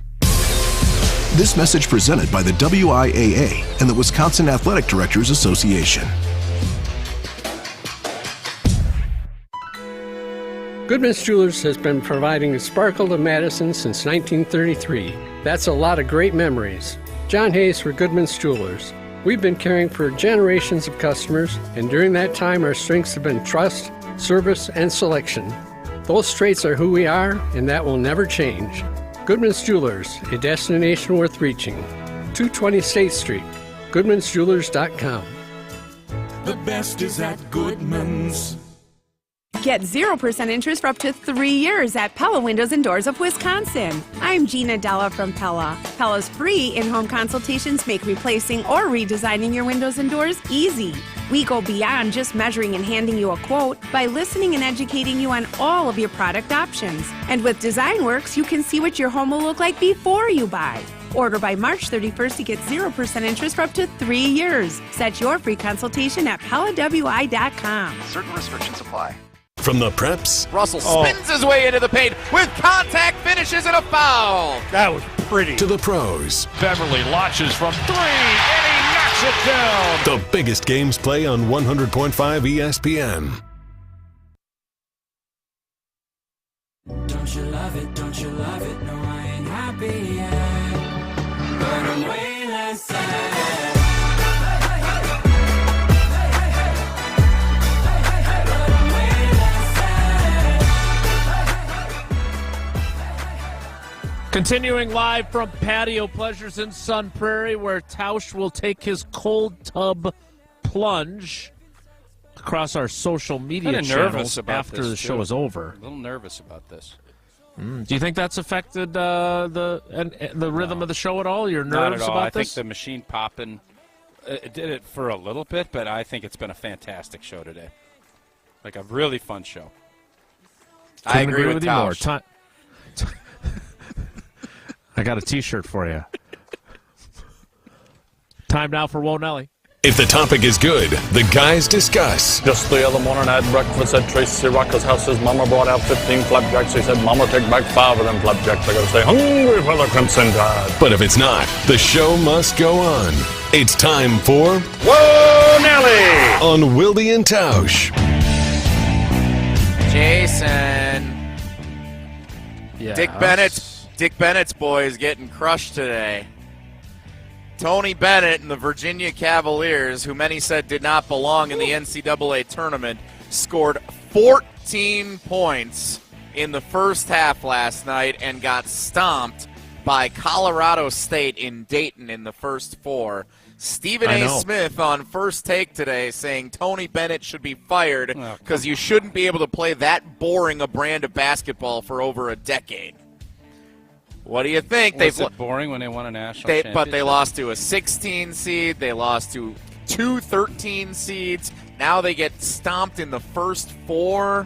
This message presented by the WIAA and the Wisconsin Athletic Directors Association. Goodman's Jewelers has been providing the sparkle to Madison since 1933. That's a lot of great memories. John Hayes for Goodman's Jewelers. We've been caring for generations of customers, and during that time our strengths have been trust, service, and selection. Those traits are who we are, and that will never change. Goodman's Jewelers, a destination worth reaching. 220 State Street, goodmansjewelers.com. The best is at Goodman's. Get 0% interest for up to 3 years at Pella Windows and Doors of Wisconsin. I'm Gina Della from Pella. Pella's free in-home consultations make replacing or redesigning your windows and doors easy. We go beyond just measuring and handing you a quote by listening and educating you on all of your product options. And with DesignWorks, you can see what your home will look like before you buy. Order by March 31st to get 0% interest for up to 3 years. Set your free consultation at PellaWI.com. Certain restrictions apply. From the Preps. Russell spins his way into the paint with contact, finishes, and a foul. That was pretty. To the pros. Beverly launches from 3, and he knocks it down. The biggest games play on 100.5 ESPN. Don't you love it? Don't you love it? No, I ain't happy yet, but I'm way less sad. Continuing live from Patio Pleasures in Sun Prairie, where Tausch will take his cold tub plunge across our social media channels after the show is over. A little nervous about this. Do you think that's affected the rhythm of the show at all? You're nervous Not at all. about I this? think the machine popping it did it for a little bit, but I think it's been a fantastic show today. Like a really fun show. I agree with you more. Tausch. I got a T-shirt for you. Time now for Whoa Nelly. If the topic is good, the guys discuss. Just the other morning I had breakfast at Tracy Rocker's house. His mama brought out 15 flapjacks. He said, Mama, take back 5 of them flapjacks. I gotta stay hungry for the Crimson Tide. But if it's not, the show must go on. It's time for Whoa Nelly on Wilde and Tausch. Jason. Yes. Dick Bennett's boys getting crushed today. Tony Bennett and the Virginia Cavaliers, who many said did not belong in the NCAA tournament, scored 14 points in the first half last night and got stomped by Colorado State in Dayton in the first 4. Stephen A. Smith on First Take today saying Tony Bennett should be fired because you shouldn't be able to play that boring a brand of basketball for over a decade. What do you think? Was it boring when they won a national championship? But they lost to a 16 seed. They lost to 2 13 seeds. Now they get stomped in the first 4.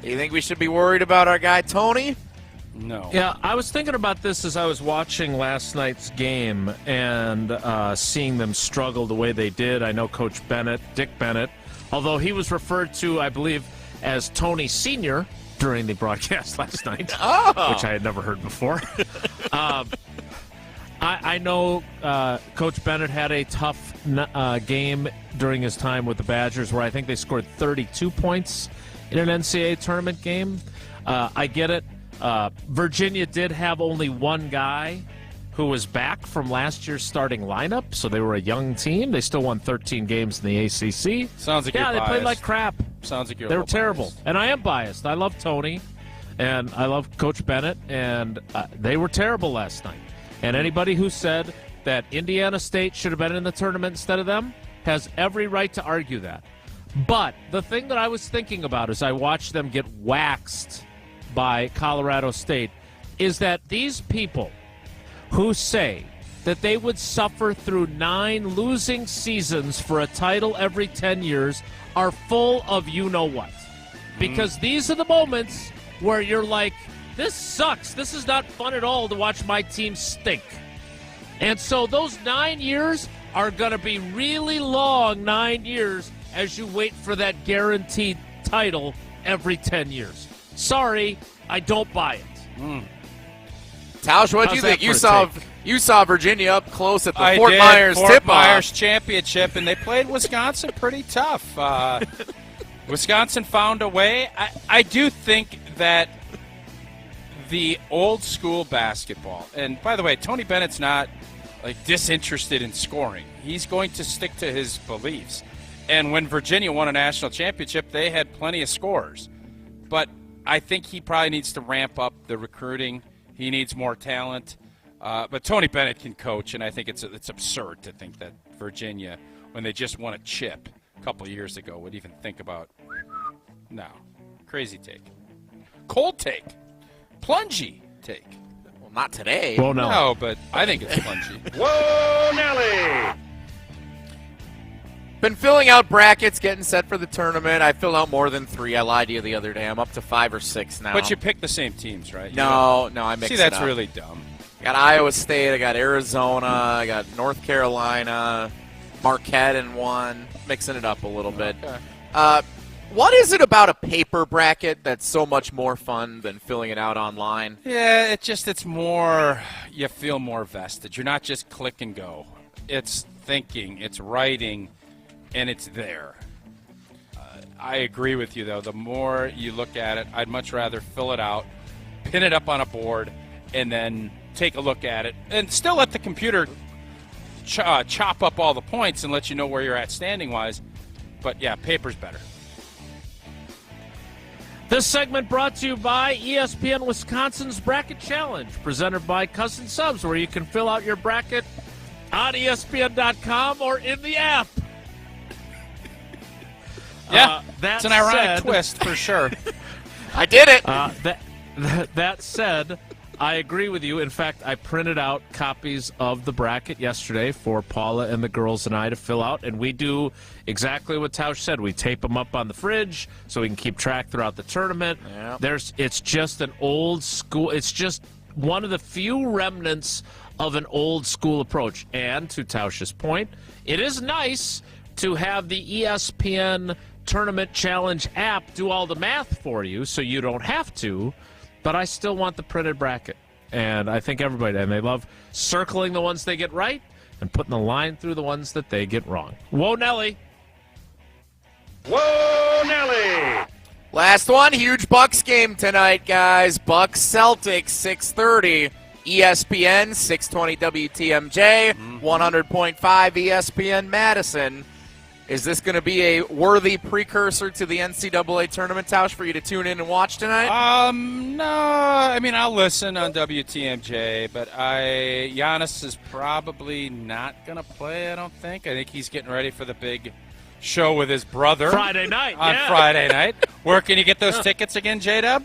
You think we should be worried about our guy Tony? No. Yeah, I was thinking about this as I was watching last night's game and seeing them struggle the way they did. I know Coach Bennett, Dick Bennett, although he was referred to, I believe, as Tony Sr., during the broadcast last night, which I had never heard before. I know Coach Bennett had a tough game during his time with the Badgers where I think they scored 32 points in an NCAA tournament game. I get it. Virginia did have only one guy who was back from last year's starting lineup, so they were a young team. They still won 13 games in the ACC. Sounds like you're they biased. played like crap. Sounds like you're They were terrible. And I am biased. I love Tony, and I love Coach Bennett, and they were terrible last night. And anybody who said that Indiana State should have been in the tournament instead of them has every right to argue that. But the thing that I was thinking about as I watched them get waxed by Colorado State is that these people who say that they would suffer through 9 losing seasons for a title every 10 years are full of you-know-what. Because these are the moments where you're like, this sucks. This is not fun at all to watch my team stink. And so those 9 years are going to be really long 9 years as you wait for that guaranteed title every 10 years. Sorry, I don't buy it. Tausch, what do you think? You saw Virginia up close at the Fort Myers Fort tip-off. Myers championship, and they played Wisconsin pretty tough. Wisconsin found a way. I do think that the old school basketball, and by the way, Tony Bennett's not disinterested in scoring. He's going to stick to his beliefs. And when Virginia won a national championship, they had plenty of scorers. But I think he probably needs to ramp up the recruiting. He needs more talent. But Tony Bennett can coach, and I think it's absurd to think that Virginia, when they just won a chip a couple of years ago, would even think about. No. Crazy take. Cold take. Plungy take. Well, not today. Whoa, no. No, but I think it's plungy. Whoa, Nelly! Been filling out brackets, getting set for the tournament. I filled out more than 3. I lied to you the other day. I'm up to 5 or 6 now. But you pick the same teams, right? No, I mixed it up. See, that's really dumb. I got Iowa State, I got Arizona, I got North Carolina, Marquette in one, mixing it up a little bit. Okay. What is it about a paper bracket that's so much more fun than filling it out online? Yeah, it's more, you feel more vested. You're not just click and go. It's thinking, it's writing, and it's there. I agree with you, though. The more you look at it, I'd much rather fill it out, pin it up on a board, and then take a look at it, and still let the computer chop up all the points and let you know where you're at standing-wise. But, yeah, paper's better. This segment brought to you by ESPN Wisconsin's Bracket Challenge, presented by Cousin Subs, where you can fill out your bracket on ESPN.com or in the app. Yeah, it's an ironic twist for sure. I did it. That said, I agree with you. In fact, I printed out copies of the bracket yesterday for Paula and the girls and I to fill out, and we do exactly what Tausch said. We tape them up on the fridge so we can keep track throughout the tournament. Yep. It's just an old school. It's just one of the few remnants of an old school approach. And to Tausch's point, it is nice to have the ESPN Tournament Challenge app do all the math for you so you don't have to. But I still want the printed bracket. And I think everybody, and they love circling the ones they get right and putting the line through the ones that they get wrong. Whoa, Nelly. Whoa, Nelly! Last one, huge Bucks game tonight, guys. Bucks Celtics, 6:30. ESPN, 620 WTMJ, 100.5 ESPN Madison. Is this going to be a worthy precursor to the NCAA tournament, Tausch, for you to tune in and watch tonight? No. I mean, I'll listen on WTMJ, but Giannis is probably not going to play, I don't think. I think he's getting ready for the big show with his brother. Friday night. On Friday night. Where can you get those tickets again, J-Dub?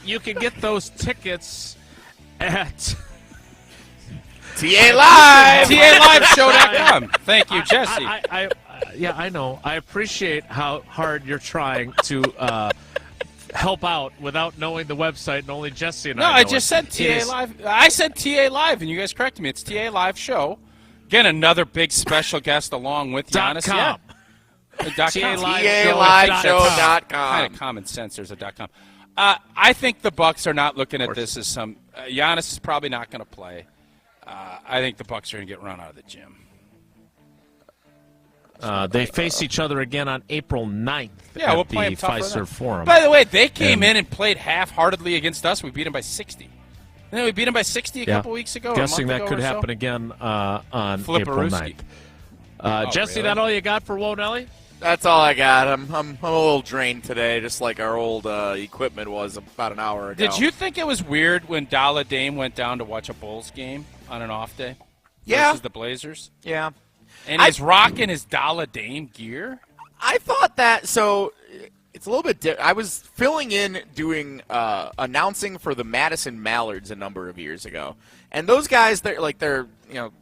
You can get those tickets at... TA Live! TALiveshow.com. Thank you, Jesse. I know. I appreciate how hard you're trying to help out without knowing the website, and only Jesse and I know I just said TA is... Live. I said TA Live, and you guys corrected me. It's TA Live Show. Again, another big special guest along with Giannis. .com. TALiveshow.com. Kind of common sense. There's a .com. I think the Bucks are not looking at this as some. Giannis is probably not going to play. I think the Bucks are going to get run out of the gym. They face each other again on April 9th at we'll the play Fiserv Forum. By the way, they came in and played half-heartedly against us. We beat them by 60. And then we beat them by 60 a couple weeks ago. Guessing that could happen again on April 9th. Jesse, really? that all you got for Whoa Nelly? That's all I got. I'm a little drained today, just like our old equipment was about an hour ago. Did you think it was weird when Dalla Dame went down to watch a Bulls game on an off day? Yeah. Versus the Blazers? Yeah. And he's rocking his Dalla Dame gear? I thought that, so It's a little bit I was filling in doing announcing for the Madison Mallards a number of years ago. And those guys, they're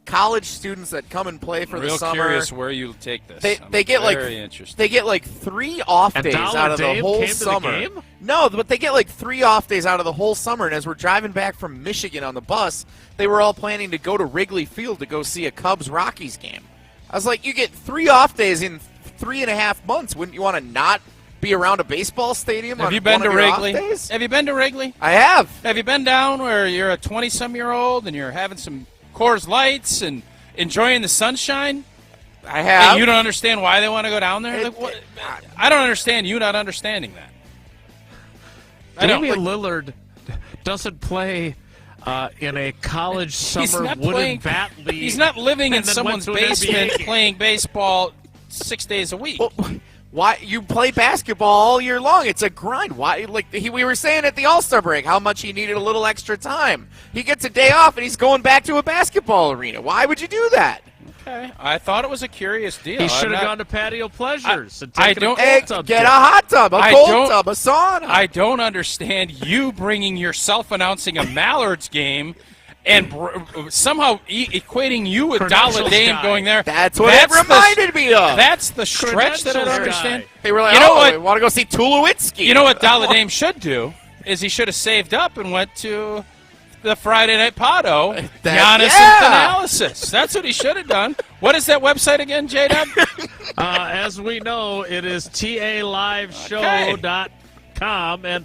college students that come and play for the summer. Real curious where you take this. They get very interesting. They get 3 off days out of the whole summer. No, but they get 3 off days out of the whole summer. And as we're driving back from Michigan on the bus, they were all planning to go to Wrigley Field to go see a Cubs-Rockies game. I was like, you get 3 off days in 3.5 months. Wouldn't you want to not be around a baseball stadium? Have you been to Wrigley? Have you been to Wrigley? I have. Have you been down where you're a 20-some-year-old and you're having some Coors Lights and enjoying the sunshine? I have. And you don't understand why they want to go down there? I don't understand you not understanding that. Damian Lillard doesn't play in a college summer wooden bat league. He's not living in someone's basement playing baseball 6 days a week. Well, why you play basketball all year long? It's a grind. Why? We were saying at the All-Star break how much he needed a little extra time. He gets a day off and he's going back to a basketball arena. Why would you do that? Okay, I thought it was a curious deal. He should have gone to Patio Pleasures. Get a hot tub, a cold tub, a sauna. I don't understand you bringing yourself announcing a Mallards game and somehow equating you with Dollar Dame going there. That's what it reminded me of. That's the stretch that I don't understand. They were like, we want to go see Tulowitzki. You know what Dollar Dame should do is he should have saved up and went to the Friday Night Potto, Giannis and Analysis. That's what he should have done. What is that website again, J-Dub? As we know, it is taliveshow.com, and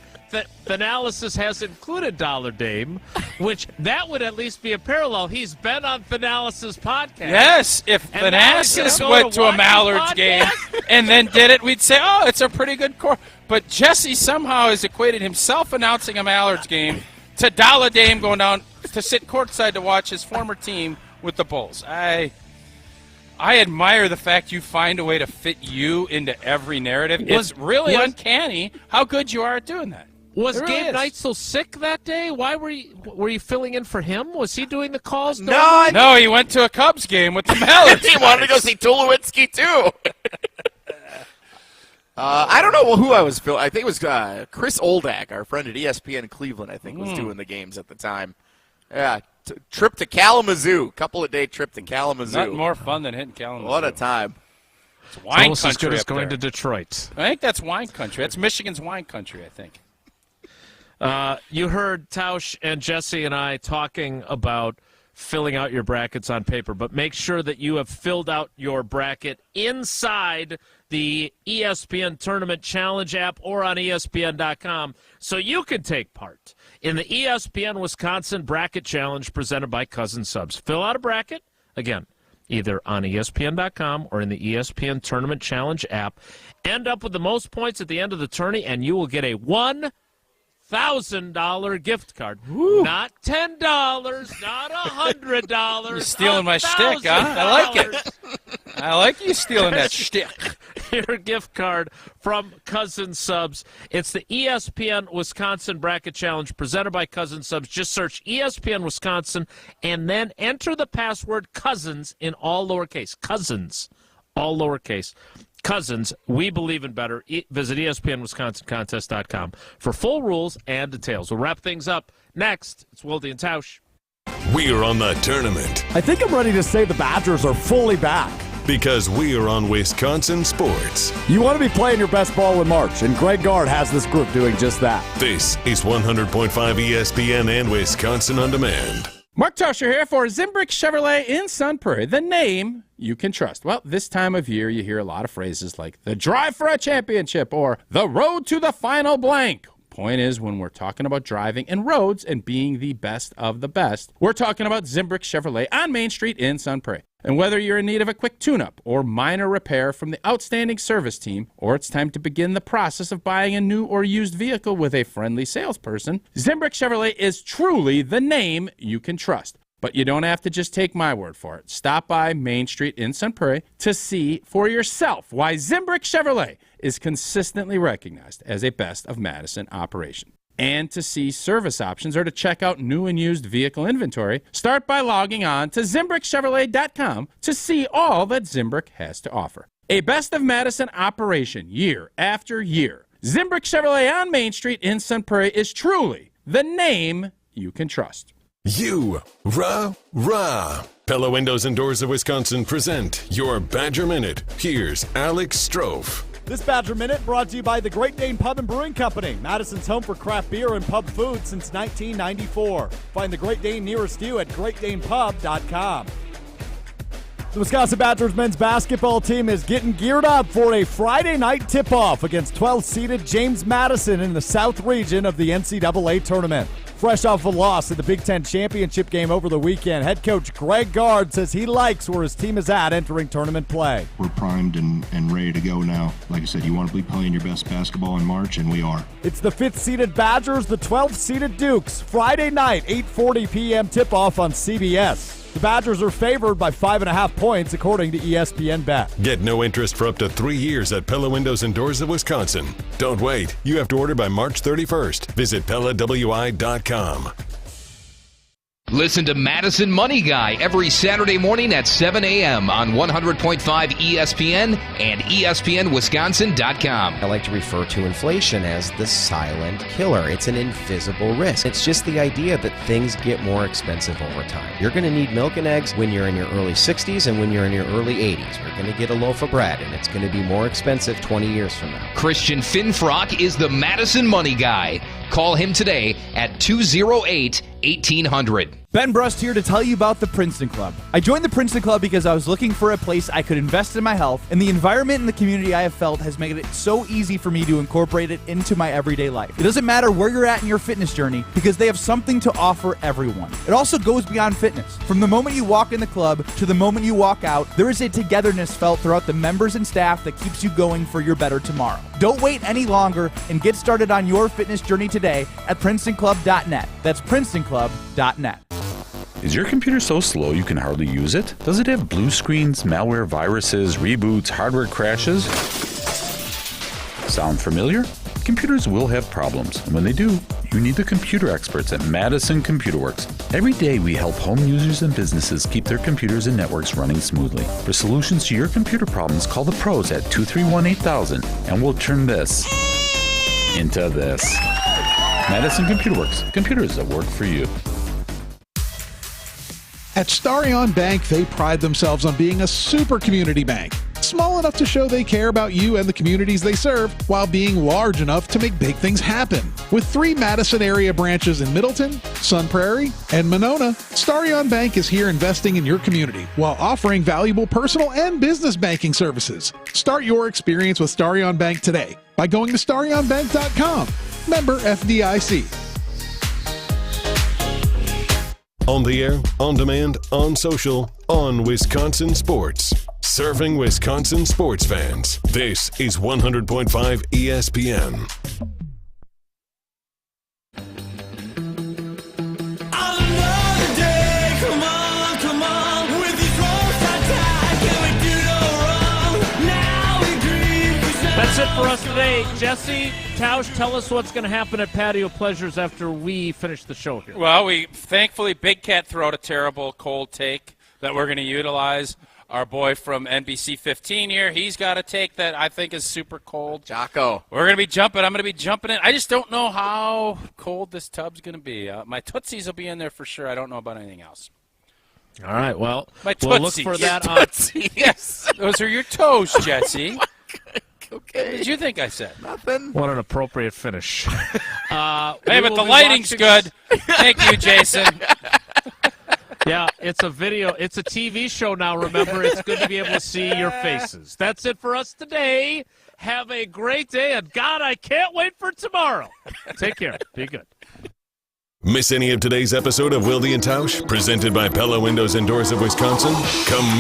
Thanalysis has included Dollar Dame, which that would at least be a parallel. He's been on Thanalysis podcast. Yes, if Thanalysis went to a Mallards game and then did it, we'd say, oh, it's a pretty good core. But Jesse somehow has equated himself announcing a Mallards game to Dollar Dame going down to sit courtside to watch his former team with the Bulls. I admire the fact you find a way to fit you into every narrative. It's really uncanny how good you are at doing that. Was Gabe Knight so sick that day? Why were you filling in for him? Was he doing the calls? No, he went to a Cubs game with the Mallards. He wanted to go see Tulowitzki too. I don't know who I was filming. I think it was Chris Oldak, our friend at ESPN Cleveland, I think, was doing the games at the time. Yeah, trip to Kalamazoo. Couple-of-day trip to Kalamazoo. Nothing more fun than hitting Kalamazoo. What a time. It's wine almost country as good as up going there. to Detroit. I think that's wine country. That's Michigan's wine country, I think. You heard Tausch and Jesse and I talking about filling out your brackets on paper, but make sure that you have filled out your bracket inside the ESPN Tournament Challenge app or on ESPN.com so you can take part in the ESPN Wisconsin Bracket Challenge presented by Cousin Subs. Fill out a bracket, again, either on ESPN.com or in the ESPN Tournament Challenge app. End up with the most points at the end of the tourney, and you will get a $1,000 gift card. Woo. Not $10, not $100. You're stealing my shtick, huh? I like it. I like you stealing that shtick. Your gift card from Cousin Subs. It's the ESPN Wisconsin Bracket Challenge presented by Cousin Subs. Just search ESPN Wisconsin and then enter the password Cousins in all lowercase. Cousins, all lowercase. Cousins, we believe in better. Visit ESPNWisconsinContest.com for full rules and details. We'll wrap things up next. It's Wilde and Tausch. We're on the tournament. I think I'm ready to say the Badgers are fully back. Because we are on Wisconsin Sports. You want to be playing your best ball in March, and Greg Gard has this group doing just that. This is 100.5 ESPN and Wisconsin On Demand. Mark Tauscher here for Zimbrick Chevrolet in Sun Prairie, the name you can trust. Well, this time of year, you hear a lot of phrases like the drive for a championship or the road to the final blank. Point is, when we're talking about driving and roads and being the best of the best, we're talking about Zimbrick Chevrolet on Main Street in Sun Prairie. And whether you're in need of a quick tune-up or minor repair from the outstanding service team, or it's time to begin the process of buying a new or used vehicle with a friendly salesperson, Zimbrick Chevrolet is truly the name you can trust. But you don't have to just take my word for it. Stop by Main Street in Sun Prairie to see for yourself why Zimbrick Chevrolet is consistently recognized as a best of Madison operation. And to see service options or to check out new and used vehicle inventory, start by logging on to ZimbrickChevrolet.com to see all that Zimbrick has to offer. A best of Madison operation year after year. Zimbrick Chevrolet on Main Street in Sun Prairie is truly the name you can trust. Rah. Pella Windows and Doors of Wisconsin present your Badger Minute. Here's Alex Strofe. This Badger Minute brought to you by the Great Dane Pub and Brewing Company, Madison's home for craft beer and pub food since 1994. Find the Great Dane nearest you at greatdanepub.com. The Wisconsin Badgers men's basketball team is getting geared up for a Friday night tip-off against 12th-seeded James Madison in the South region of the NCAA tournament. Fresh off a loss in the Big Ten championship game over the weekend, head coach Greg Gard says he likes where his team is at entering tournament play. We're primed and ready to go now. Like I said, you want to be playing your best basketball in March, and we are. It's the 5th-seeded Badgers, the 12th-seeded Dukes. Friday night, 8:40 p.m. tip-off on CBS. The Badgers are favored by 5.5 points, according to ESPN Bet. Get no interest for up to 3 years at Pella Windows and Doors of Wisconsin. Don't wait. You have to order by March 31st. Visit PellaWI.com. Listen to Madison Money Guy every Saturday morning at 7 a.m. on 100.5 ESPN and ESPNWisconsin.com. I like to refer to inflation as the silent killer. It's an invisible risk. It's just the idea that things get more expensive over time. You're going to need milk and eggs when you're in your early 60s and when you're in your early 80s. You're going to get a loaf of bread, and it's going to be more expensive 20 years from now. Christian Finfrock is the Madison Money Guy. Call him today at 208-1800. Ben Brust here to tell you about the Princeton Club. I joined the Princeton Club because I was looking for a place I could invest in my health, and the environment and the community I have felt has made it so easy for me to incorporate it into my everyday life. It doesn't matter where you're at in your fitness journey because they have something to offer everyone. It also goes beyond fitness. From the moment you walk in the club to the moment you walk out, there is a togetherness felt throughout the members and staff that keeps you going for your better tomorrow. Don't wait any longer and get started on your fitness journey today at PrincetonClub.net. That's PrincetonClub.net. Is your computer so slow you can hardly use it? Does it have blue screens, malware, viruses, reboots, hardware crashes? Sound familiar? Computers will have problems, and when they do, you need the computer experts at Madison Computer Works. Every day we help home users and businesses keep their computers and networks running smoothly. For solutions to your computer problems, call the pros at 231-8000, and we'll turn this into this. Madison Computer Works. Computers that work for you. At Starion Bank, they pride themselves on being a super community bank. Small enough to show they care about you and the communities they serve, while being large enough to make big things happen. With 3 Madison area branches in Middleton, Sun Prairie, and Monona, Starion Bank is here investing in your community while offering valuable personal and business banking services. Start your experience with Starion Bank today by going to starionbank.com. Member FDIC. On the air, on demand, on social, on Wisconsin Sports. Serving Wisconsin sports fans. This is 100.5 ESPN. That's it for us today. Jesse, Tausch, tell us what's going to happen at Patio Pleasures after we finish the show here. Well, thankfully, Big Cat threw out a terrible cold take that we're going to utilize. Our boy from NBC 15 here, he's got a take that I think is super cold. Jocko. We're going to be jumping. I'm going to be jumping in. I just don't know how cold this tub's going to be. My Tootsies will be in there for sure. I don't know about anything else. All right, well, we'll look for that on. Yes, those are your toes, Jesse. Okay. What did you think I said? Nothing. What an appropriate finish. Hey, but the lighting's good. Thank you, Jason. Yeah, it's a video. It's a TV show now, remember. It's good to be able to see your faces. That's it for us today. Have a great day, and God, I can't wait for tomorrow. Take care. Be good. Miss any of today's episode of Wilde and Tausch? Presented by Pella Windows and Doors of Wisconsin? Come